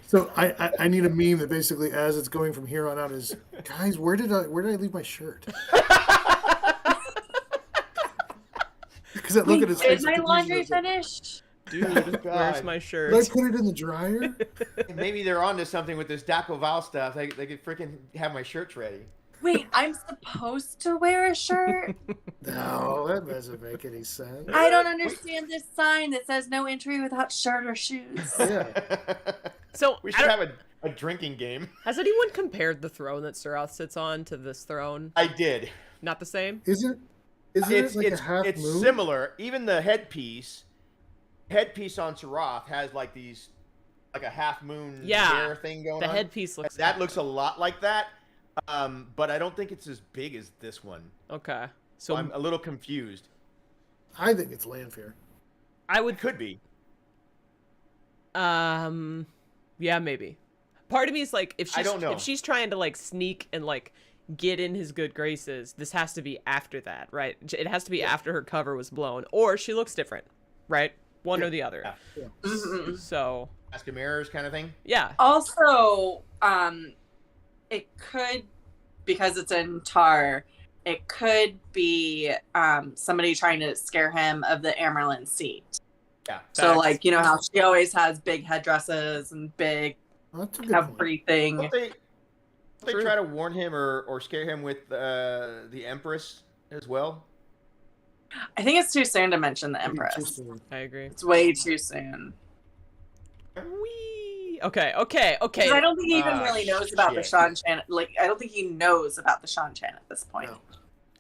So I need a meme that basically, as it's going from here on out, is guys, where did I leave my shirt? Because I look at his face. Is my laundry finished? Dude, where's my shirt? Did I put it in the dryer? Maybe they're onto something with this Daco Val stuff. They could freaking have my shirts ready. Wait, I'm supposed to wear a shirt? No, that doesn't make any sense. I don't understand this sign that says no entry without shirt or shoes. Yeah. So we should have a drinking game. Has anyone compared the throne that Surath sits on to this throne? I did. Not the same? Isn't it like a half it's moon? similar. Even the headpiece on Surath has like a half moon hair thing going on. The headpiece looks that looks a lot like that. But I don't think it's as big as this one. Okay. So I'm a little confused. I think it's Lanfear. Could be. Yeah, maybe. Part of me is like, if I don't know. if she's trying to like sneak and like get in his good graces, this has to be after that, right? It has to be after her cover was blown, or she looks different, right? One or the other. Yeah. So Ask him mirrors kind of thing. Yeah. Also, it could, because it's in Tar, it could be somebody trying to scare him of the Amerlin seat. Yeah. So, like, you know how she always has big headdresses and big everything. Don't they try to warn him or scare him with the Empress as well? I think it's too soon to mention the Empress. I agree. It's way too soon. Okay. 'Cause I don't think he even really knows about the Shan Chan. Like, I don't think he knows about the Shan Chan at this point. No.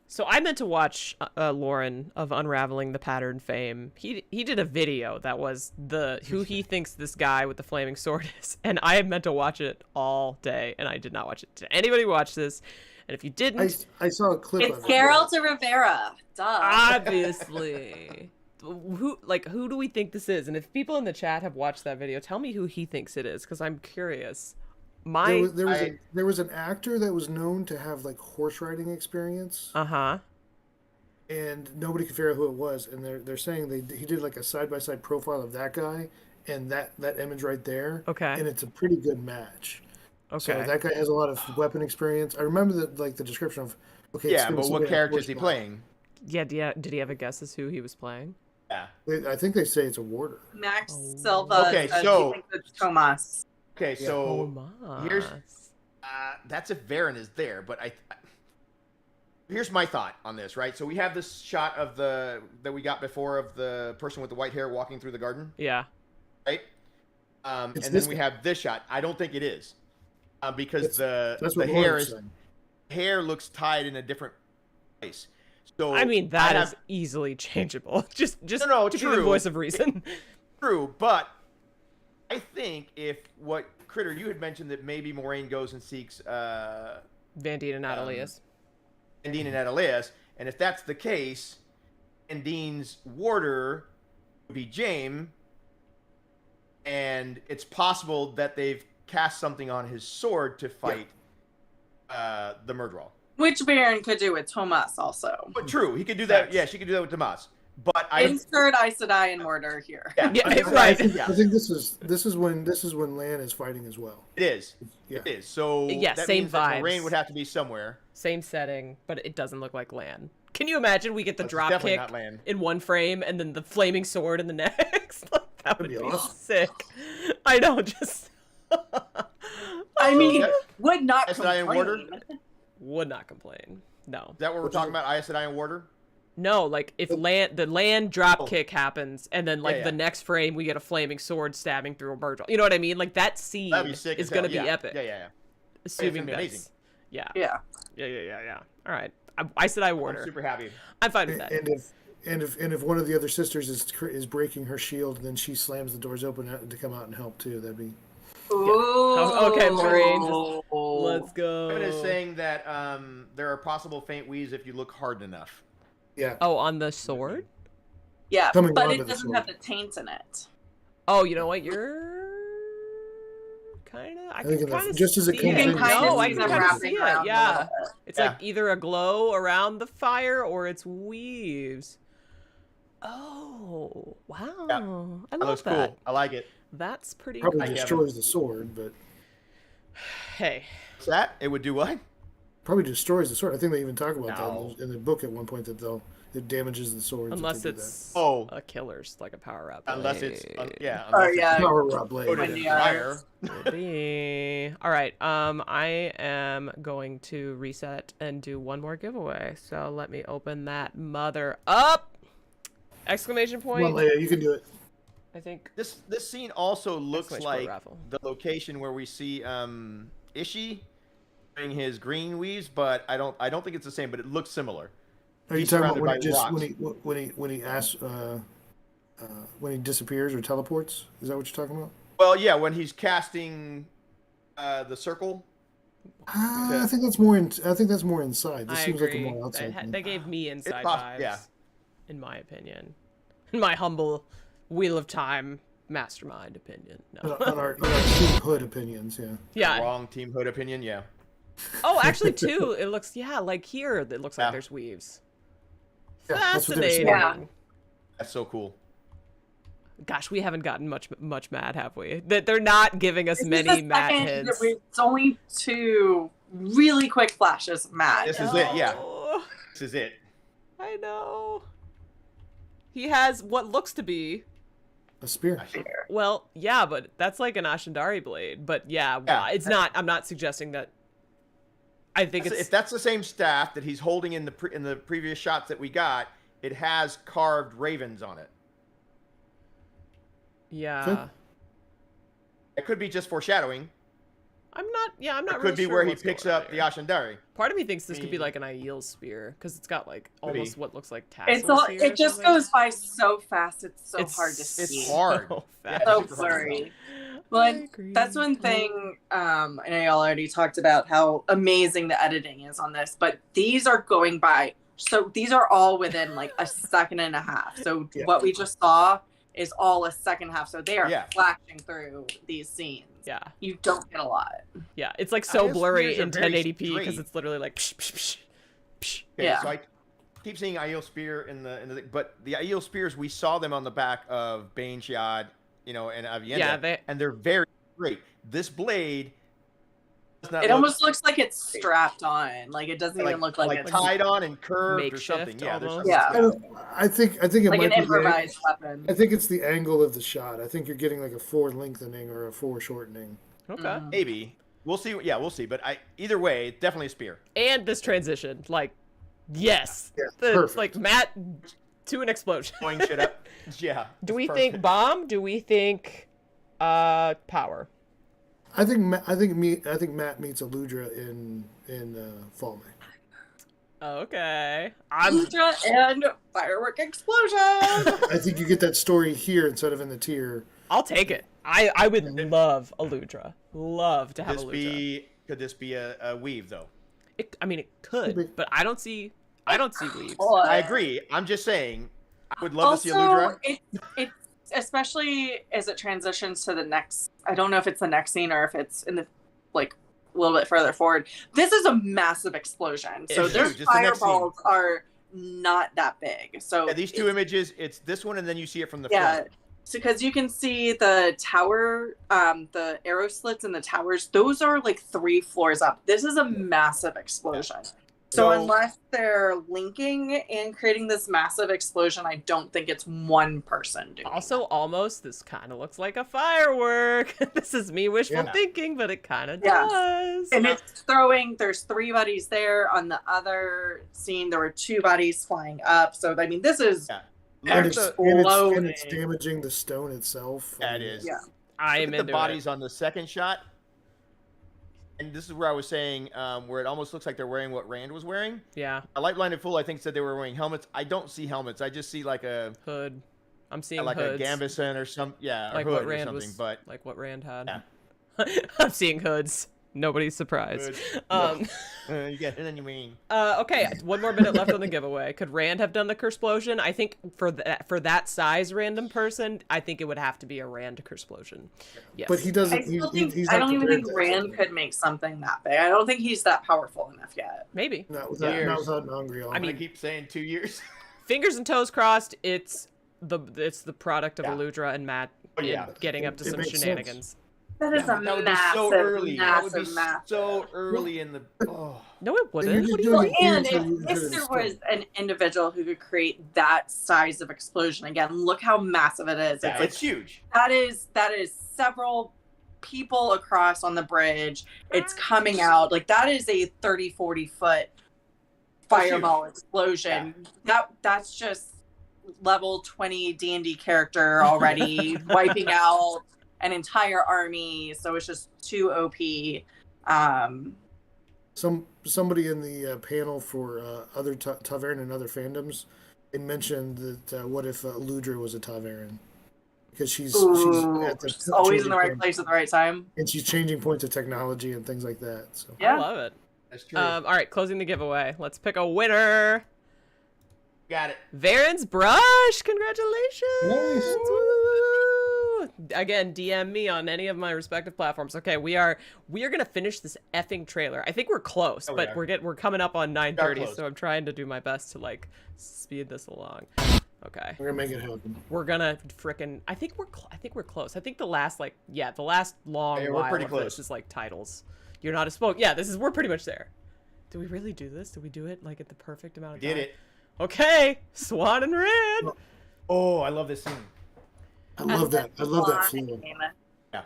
So I meant to watch Lauren of Unraveling the Pattern fame. He did a video that was who he thinks this guy with the flaming sword is, and I had meant to watch it all day, and I did not watch it. Did anybody watch this? And if you didn't, I saw a clip. It's Geralt de Rivera. Duh. Obviously. Who do we think this is? And if people in the chat have watched that video, tell me who he thinks it is, because I'm curious. There was an actor that was known to have like horse riding experience. And nobody could figure out who it was. And they're saying he did like a side by side profile of that guy and that image right there. Okay. And it's a pretty good match. Okay. So that guy has a lot of weapon experience. I remember the description of. Okay. Yeah, but what character is he playing? Yeah. Did he have a guess as who he was playing? Yeah. I think they say it's a warder. Max Silva. Okay, says so he thinks it's Tomas. Okay, so Tomas. here's that's if Varen is there, but here's my thought on this, right? So we have this shot of that we got before of the person with the white hair walking through the garden. Yeah. Right. And then we have this shot. I don't think it is, because the hair looks tied in a different place. So I mean that is easily changeable. Just to be the voice of reason. True, but I think if what Kritter you had mentioned that maybe Moraine goes and seeks Vandine and Adelius. Vandine and Adelius, and if that's the case, Vandine's warder would be Jaime, and it's possible that they've cast something on his sword to fight the Murdral. Which Baron could do with Tomas also. But true, he could do that. Yeah, she could do that with Tomas. But insert Aes Sedai in order here. Yeah, right. I think this is when Lan is fighting as well. It is. Yeah. It is. So yeah, that same means that vibes. Moraine would have to be somewhere. Same setting, but it doesn't look like Lan. Can you imagine we get the drop definitely kick not Lan. in one frame and then the flaming sword in the next? That would be awesome. sick. I know, just. I mean, would not Aes Sedai and Warder? Would not complain. No. Is that what we're talking about? Aes Sedai and Warder? No, like if the land drop kick happens and then like the next frame we get a flaming sword stabbing through a Murdral. You know what I mean? Like that scene is going to be epic. Yeah. Assuming that's amazing. Yeah. Yeah. All right. I said I warned her. I'm super happy. I'm fine with that. And if one of the other sisters is breaking her shield, then she slams the doors open to come out and help too. That'd be. Ooh. Okay, Maureen, let's go. Kevin is saying that there are possible faint weaves if you look hard enough. Yeah. Oh, on the sword? Yeah, Coming but onto it the doesn't sword. have the taint in it. Oh, you know what? You're kind of. I think can in the- kind of just as it see comes it. in, No, I it's can kind of wrapping see it. around a Yeah, little bit. it's like either a glow around the fire or it's weaves. Oh, wow! Yeah. I That love looks that. cool. I like it. That's pretty. Probably cool. destroys the sword, but Hey, What's that? It would do what? probably destroys the sword. I think they even talk about No. that in the book at one point that it damages the sword. unless it's Oh. a killer's like a power up. Unless it's Oh, unless yeah. it's power rod blade. coated in fire. Could be. All right. I am going to reset and do one more giveaway. So let me open that mother up! Exclamation point. Come on, Leia, you can do it. I think This scene also looks Exclamation point like raffle. the location where we see Ishii doing his green weaves, but I don't think it's the same, but it looks similar. Are you He's talking about surrounded when by he asks when he disappears or teleports? Is that what you're talking about? Well, yeah, when he's casting the circle. I think that's more inside. This I seems agree. like a more outside. thing. They gave me inside possible, vibes, yeah. in my opinion. In my humble Wheel of Time mastermind opinion. No. on our Team Hood opinions, yeah. Yeah. Wrong Team Hood opinion, yeah. Oh, actually, too, it looks, like here, it looks like there's weaves. Yeah, that's what they're Fascinating. saying. That's so cool. Gosh, we haven't gotten much mad, have we? That they're not giving us This is many the Matt second hints. that it's only 2 really quick flashes of Matt. This is it, yeah. This is it. I know. He has what looks to be a spear. Well, yeah, but that's like an Ashendari blade. But yeah, it's not. I'm not suggesting that. I think If that's the same staff that he's holding in the previous shots that we got, it has carved ravens on it. Yeah. It could be just foreshadowing. I'm not It could really be sure where he what's picks going on up the there. Ashendari. Part of me thinks this could be like an Aiel spear because it's got like Could be. almost what looks like tassels. It's all. here It or just something. goes by so fast. It's so It's- hard to see. It's hard. So Yeah, fast. So super hard. blurry. But that's one thing. I know y'all already talked about how amazing the editing is on this, but these are going by. So these are all within like a second and a half. So what we just saw is all a second half. So they are flashing through these scenes. Yeah. You don't get a lot. Yeah, it's like so Aiel blurry spears are in very 1080p because straight. it's literally like. Psh, psh, psh, psh. Okay, Yeah. So I keep seeing Aiel spear in the but the Aiel spears, we saw them on the back of Bane Shiad, and Avienda. Yeah, and they're very great. This blade does not It look almost looks like it's strapped on. Like it doesn't even look like it's tied on and curved or makeshift something. Yeah, there's almost. something- I think it like might an be improvised weapon. I think it's the angle of the shot. I think you're getting like a forelengthening or a foreshortening. Okay. Maybe we'll see. Yeah, we'll see. But either way, definitely a spear. And this transition, like, yes, perfect. like Matt to an explosion. Blowing shit up. Yeah. Do we it's think perfect. bomb? Do we think power? I think Matt meets Aludra in Fall May. Okay. Ultra and firework explosion. I think you get that story here instead of in the tier. I'll take it. I would love Aludra. Love to have Aludra. Could this be a weave though? It could, but I don't see weaves. I agree. I'm just saying, I would love to see Aludra. It especially as it transitions to the next. I don't know if it's the next scene or if it's in the like a little bit further forward. This is a massive explosion, so It's their huge. It's the next scene. fireballs are not that big. So Yeah, these two images, it's this one, and then you see it from the yeah. front. So, because you can see the tower, the arrow slits in the towers, those are like 3 floors up. This is a massive explosion. So unless they're linking and creating this massive explosion, I don't think it's one person doing it. Also, almost, this kind of looks like a firework. This is me wishful thinking, but it kind of does. And it's there's 3 bodies there. On the other scene, there were 2 bodies flying up. So, I mean, this is And exploding. it's damaging the stone itself. Yeah, it is. Yeah. I am Look at into the bodies it. on the second shot. And this is where I was saying, where it almost looks like they're wearing what Rand was wearing. Yeah. A Light Blinded Fool, I think, said they were wearing helmets. I don't see helmets. I just see like a hood. I'm seeing like hoods. a Gambison or some, like or what hood or Rand something. was, but like what Rand had. yeah. I'm seeing hoods. Nobody's surprised. You get it, and you mean. Okay, 1 more minute left on the giveaway. Could Rand have done the Kersplosion? I think for that size random person, I think it would have to be a Rand Kersplosion. Yes. But he doesn't. I don't even think Rand could make something that big. I don't think he's that powerful enough yet. Maybe. Not without Nangri. I mean, I keep saying 2 years. Fingers and toes crossed. It's the product of Aludra and Matt getting up to some shenanigans. That is a that would massive, be so early. That would be massive. so early in the. Oh. No, it wouldn't. And if there was an individual who could create that size of explosion, again, look how massive it is. Yeah, it's huge. That is several people across on the bridge. It's coming out. Like, that is a 30, 40 foot fireball explosion. That's just level 20 D&D character already wiping out an entire army. So it's just too OP. Somebody in the panel for other Tavern and other fandoms, they mentioned that what if Ludra was a Tavern? Because she's always in the right place at the right time, and she's changing points of technology and things like that. So I love it. That's true. All right, closing the giveaway. Let's pick a winner. Got it. Varen's brush. Congratulations. Nice. Woo! Again, DM me on any of my respective platforms. Okay, we are gonna finish this effing trailer. I think we're close, but we're coming up on 9:30, so I'm trying to do my best to like speed this along. Okay. We're gonna make it happen. We're gonna frickin' I think we're close. I think the last long we're while pretty of close. this is like titles. You're not a spoke. Yeah, we're pretty much there. Did we really do this? Did we do it like at the perfect amount of time? Did it. Okay, Swan and Rand. Oh, I love this scene. I love that floor. Yeah.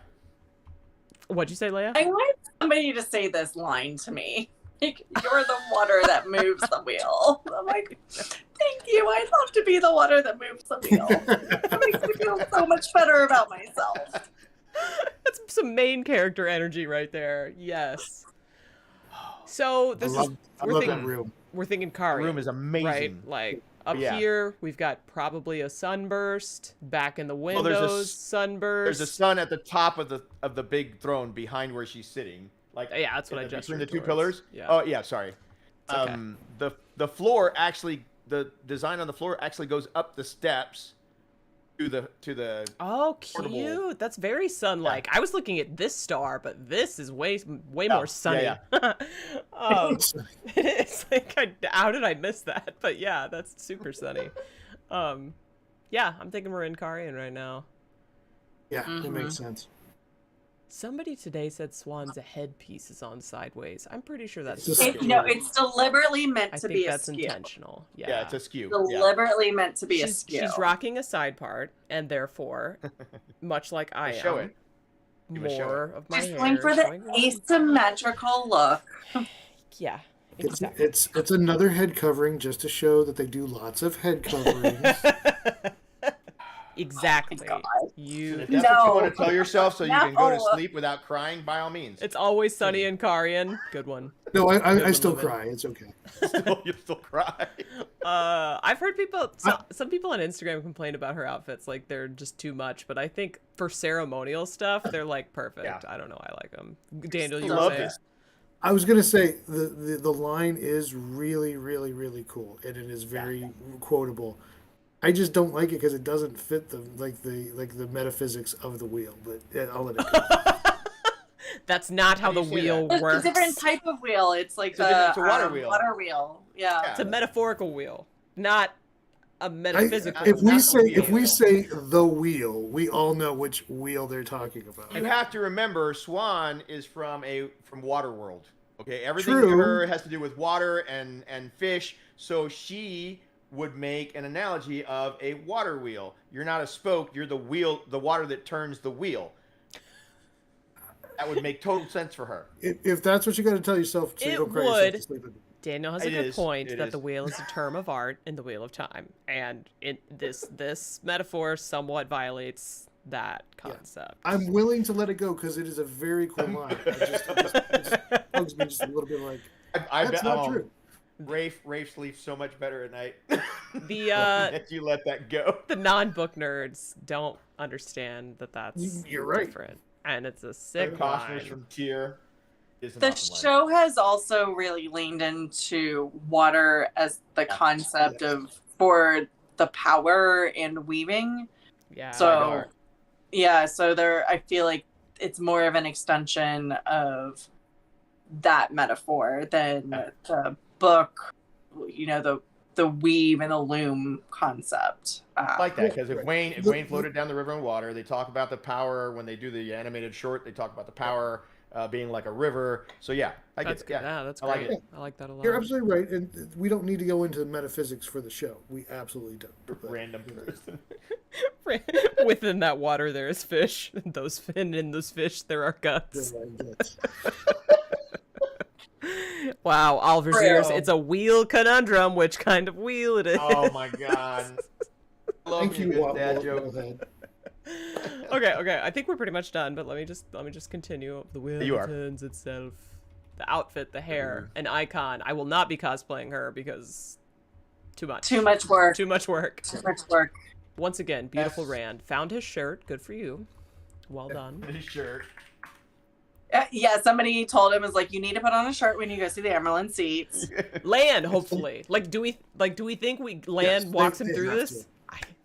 What'd you say, Leia? I want somebody to say this line to me. Like, you're the water that moves the wheel. I'm like, thank you. I'd love to be the water that moves the wheel. It makes me feel so much better about myself. That's some main character energy right there. Yes. So this I love that room. We're thinking Kari. The room is amazing. Right? Like up here, we've got probably a sunburst. Back in the windows, sunburst. There's a sun at the top of the big throne behind where she's sitting. Like that's what I just between the two pillars. Yeah. Oh yeah, sorry. Okay. The floor actually, the design on the floor actually goes up the steps to the. Oh, cute! That's very sun-like. I was looking at this star, but this is way more sunny. Yeah. It's like, how did I miss that? But yeah, that's super sunny. Yeah, I'm thinking we're in Karian right now. Yeah, it makes sense. Somebody today said Swan's headpiece is on sideways. I'm pretty sure that's it's deliberately meant to be a that's skew. intentional. Yeah, it's a skew. Deliberately meant to be a skew. She's rocking a side part, and therefore, much like I am, more of my hair. She's going for the asymmetrical look. Yeah. Exactly. It's another head covering just to show that they do lots of head coverings. Exactly. Oh, if that's what you want to tell yourself so you can go to sleep without crying, by all means. It's always sunny in Karian. Good one. No, I still cry. It's okay. You still cry. I've heard some people on Instagram complain about her outfits, like they're just too much. But I think for ceremonial stuff, they're like perfect. Yeah. I don't know. I like them. Daniel, you love this. I was gonna say the line is really, really, really cool, and it is very quotable. I just don't like it because it doesn't fit the metaphysics of the wheel. But I'll let it go. That's not how the wheel works. It's a different type of wheel. It's like it's a water wheel. Water wheel. Yeah. It's a metaphorical wheel, not a metaphysical. If we say the wheel, we all know which wheel they're talking about. You have to remember, Swan is from Waterworld. Okay, everything to her has to do with water and fish. So she would make an analogy of a water wheel. You're not a spoke, you're the wheel, the water that turns the wheel. That would make total sense for her. If that's what you got to tell yourself, so you don't cry yourself to sleep. Daniel has a good point that the wheel is a term of art in the Wheel of Time, and this metaphor somewhat violates that concept. Yeah. I'm willing to let it go because it is a very cool line. It just bugs me just a little bit like that's not true. Rafe sleeps so much better at night. That you let that go. The non-book nerds don't understand that that's You're right. different. And it's a sick Costner's line. from Tier. The show has also really leaned into water as the concept of for the power and weaving. Yeah. So there I feel like it's more of an extension of that metaphor than the book, the weave and the loom concept. I like that, because if Wayne floated down the river in water, they talk about the power when they do the animated short. They talk about the power being like a river. So yeah, I get it. Yeah, that's I like great. it. I like that a lot. You're absolutely right, and we don't need to go into metaphysics for the show. We absolutely don't. But, Random person. Within that water, there is fish. In those fish, there are guts. Wow, Oliver's ears. It's a wheel conundrum. Which kind of wheel it is? Oh my god! Thank you, dad joke. Okay. I think we're pretty much done. But let me just continue. The wheel You are. turns itself. The outfit, the hair, an icon. I will not be cosplaying her because too much. Too much work. Too much work. Too much work. Once again, beautiful Rand found his shirt. Good for you. Well done. His shirt. Yeah, somebody told him, you need to put on a shirt when you go see the Emerald Seats. Land, hopefully. Do we think Land walks him through this?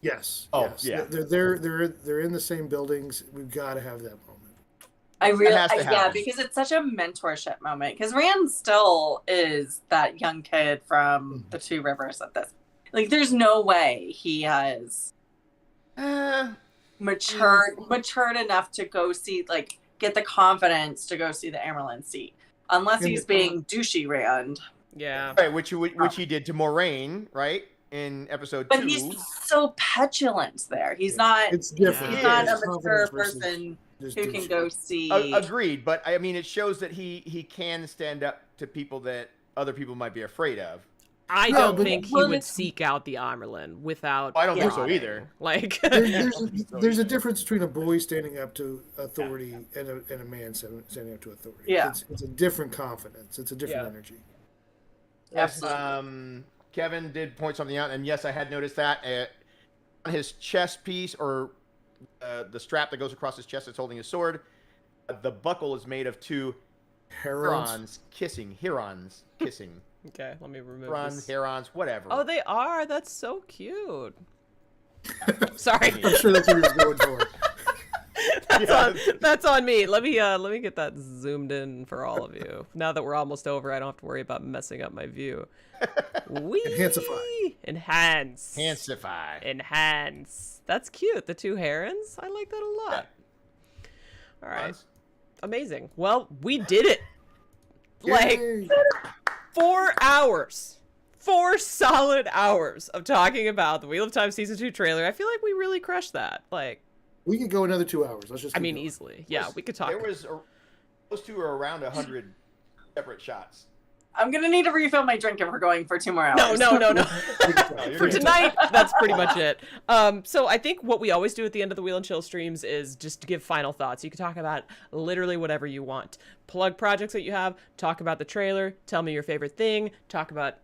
Yes. Oh, yes. yeah. They're in the same buildings. We've got to have that moment. Because it's such a mentorship moment. Because Rand still is that young kid from the Two Rivers at this. There's no way he has matured enough to go see, get the confidence to go see the Emerald Seat, unless he's being douchey Rand. Yeah. Right, which he did to Moraine, right? In episode 2. But he's so petulant there. He's not. It's different. He's not a mature person who can go see. Agreed, but I mean, it shows that he can stand up to people that other people might be afraid of. I don't think he would seek out the Amerlin without. I don't think so either. There's a difference between a boy standing up to authority and a man standing up to authority. Yeah. It's a different confidence. It's a different energy. Absolutely. Kevin did point something out, and yes, I had noticed that on his chest piece, or the strap that goes across his chest that's holding his sword, the buckle is made of two herons kissing. Okay, let me remove this. Herons, whatever. Oh, they are. That's so cute. Sorry. I'm sure that's what he was going for. That's on me. Let me get that zoomed in for all of you. Now that we're almost over, I don't have to worry about messing up my view. Enhance. That's cute. The two herons. I like that a lot. All right. Amazing. Well, we did it. Yay. 4 hours. 4 solid hours of talking about the Wheel of Time Season 2 trailer. I feel like we really crushed that. We could go another 2 hours. Let's just. Easily. Yeah, we could talk. Those two are around 100 separate shots. I'm gonna need to refill my drink if we're going for 2 more hours. No. For tonight, that's pretty much it. So I think what we always do at the end of the Wheel and Chill streams is just to give final thoughts. You can talk about literally whatever you want. Plug projects that you have, talk about the trailer, tell me your favorite thing, talk about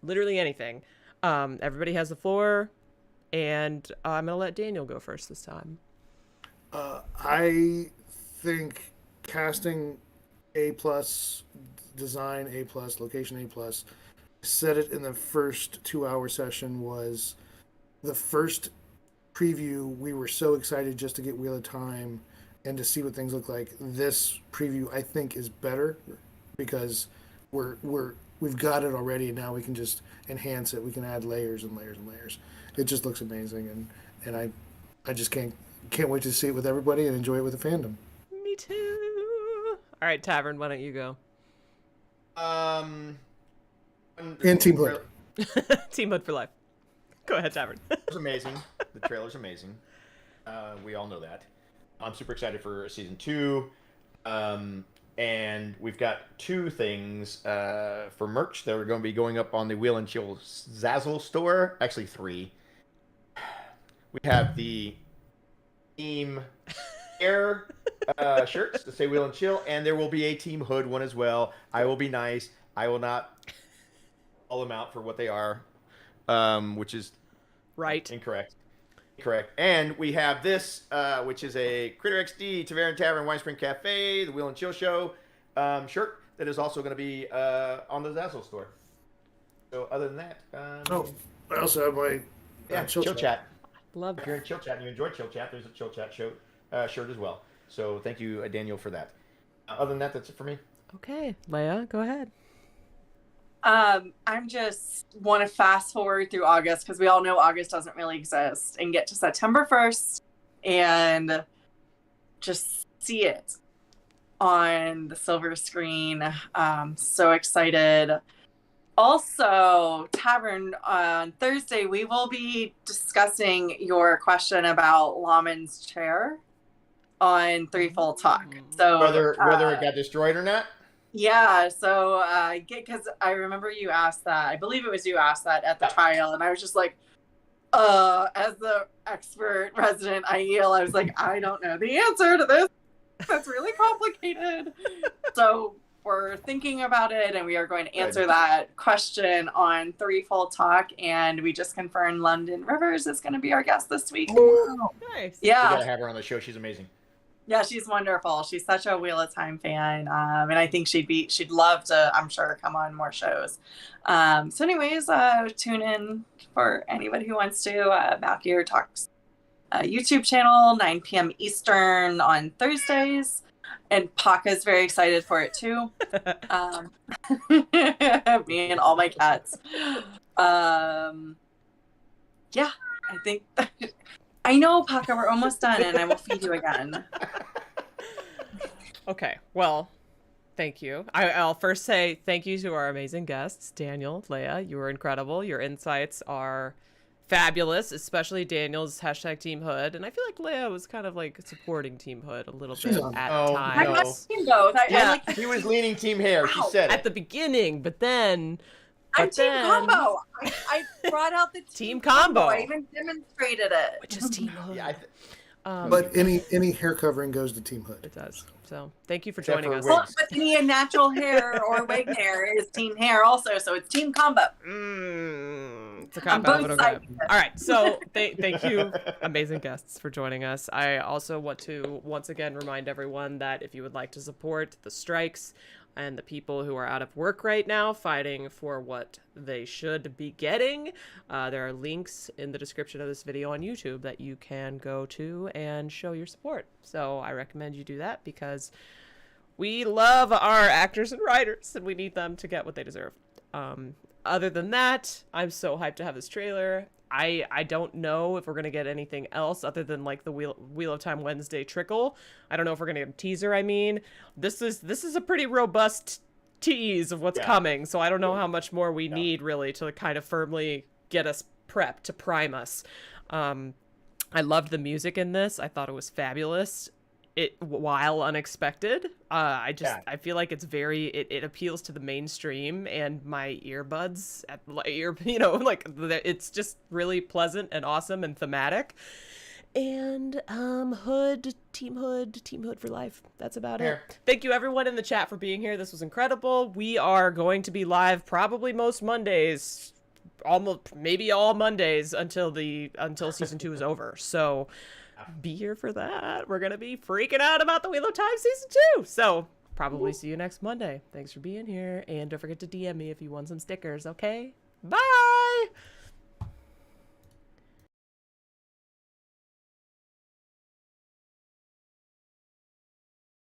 literally anything. Everybody has the floor, and I'm gonna let Daniel go first this time. I think casting A+, design A+, location A+, said it in the first 2-hour session, was the first preview. We were so excited just to get Wheel of Time and to see what things look like. This preview, I think, is better because we've got it already, and now we can just enhance it. We can add layers and layers and layers. It just looks amazing, and I just can't wait to see it with everybody and enjoy it with the fandom. Me too. All right, Tavern, why don't you go? And Team Hood. Team Hood for life. Go ahead, Tavern. It's amazing. The trailer's amazing. We all know that. I'm super excited for season 2. And we've got 2 things for merch that are going to be going up on the Wheel and Chill Zazzle store. Actually, 3. We have the Team Air shirts that say Wheel and Chill, and there will be a Team Hood one as well. I will be nice. I will not call them out for what they are, which is right. Incorrect. Correct. And we have this, which is a Kritter XD, Tavern, Winespring Cafe, the Wheel and Chill Show shirt that is also going to be on the Zazzle store. So other than that... I also have my Chill Chat. Love If you're in Chill Chat and you enjoy Chill Chat, there's a Chill Chat shirt as well. So thank you, Daniel, for that. Other than that, that's it for me. Okay, Leia, go ahead. I'm just want to fast forward through August because we all know August doesn't really exist and get to September 1st and just see it on the silver screen. So excited. Also, Tavern, on Thursday, we will be discussing your question about Laman's chair on Threefold Talk. So whether it got destroyed or not? Yeah, so because I remember you asked that. I believe it was you asked that at the trial, and I was just like, as the expert resident IEL, I was like, I don't know the answer to this. That's really complicated. So we're thinking about it, and we are going to answer that question on Threefold Talk, and we just confirmed London Rivers is going to be our guest this week. Oh, nice. Yeah. We gotta have her on the show. She's amazing. Yeah, she's wonderful. She's such a Wheel of Time fan, and I think she'd love to, I'm sure, come on more shows. So anyways, tune in for anybody who wants to. Back Here Talks YouTube channel, 9 p.m. Eastern on Thursdays. And Paka's very excited for it too. Me and all my cats. Yeah, I think... I know, Paka, we're almost done, and I will feed you again. Okay, well, thank you. I'll first say thank you to our amazing guests, Daniel, Leia. You were incredible. Your insights are fabulous, especially Daniel's #Team Hood. And I feel like Leia was kind of like supporting Team Hood a little bit at times. I must team both. He was leaning Team Hair. She said at the beginning, but then... I'm Team Combo. I brought out the Team Combo. I even demonstrated it. Which is Team Hood. But any hair covering goes to Team Hood. It does. So thank you for joining us. Well, but any natural hair or wig hair is Team Hair also, so it's Team Combo. It's a combo. All right, so thank you, amazing guests, for joining us. I also want to once again remind everyone that if you would like to support the strikes and the people who are out of work right now fighting for what they should be getting, there are links in the description of this video on YouTube that you can go to and show your support. So I recommend you do that because we love our actors and writers and we need them to get what they deserve. Other than that, I'm so hyped to have this trailer. I don't know if we're going to get anything else other than like the Wheel of Time Wednesday trickle. I don't know if we're going to get a teaser. I mean, this is a pretty robust tease of what's coming. So I don't know how much more we need really to kind of firmly get us prepped to prime us. I loved the music in this. I thought it was fabulous. While unexpected, I feel like it's very it appeals to the mainstream and my earbuds it's just really pleasant and awesome and thematic. And Team Hood for life. That's about it. Thank you everyone in the chat for being here. This was incredible. We are going to be live probably most Mondays, almost maybe all Mondays until season 2 is over. So be here for that. We're gonna be freaking out about the Wheel of Time season 2. So probably see you next Monday. Thanks for being here, and don't forget to DM me if you want some stickers. Okay, bye.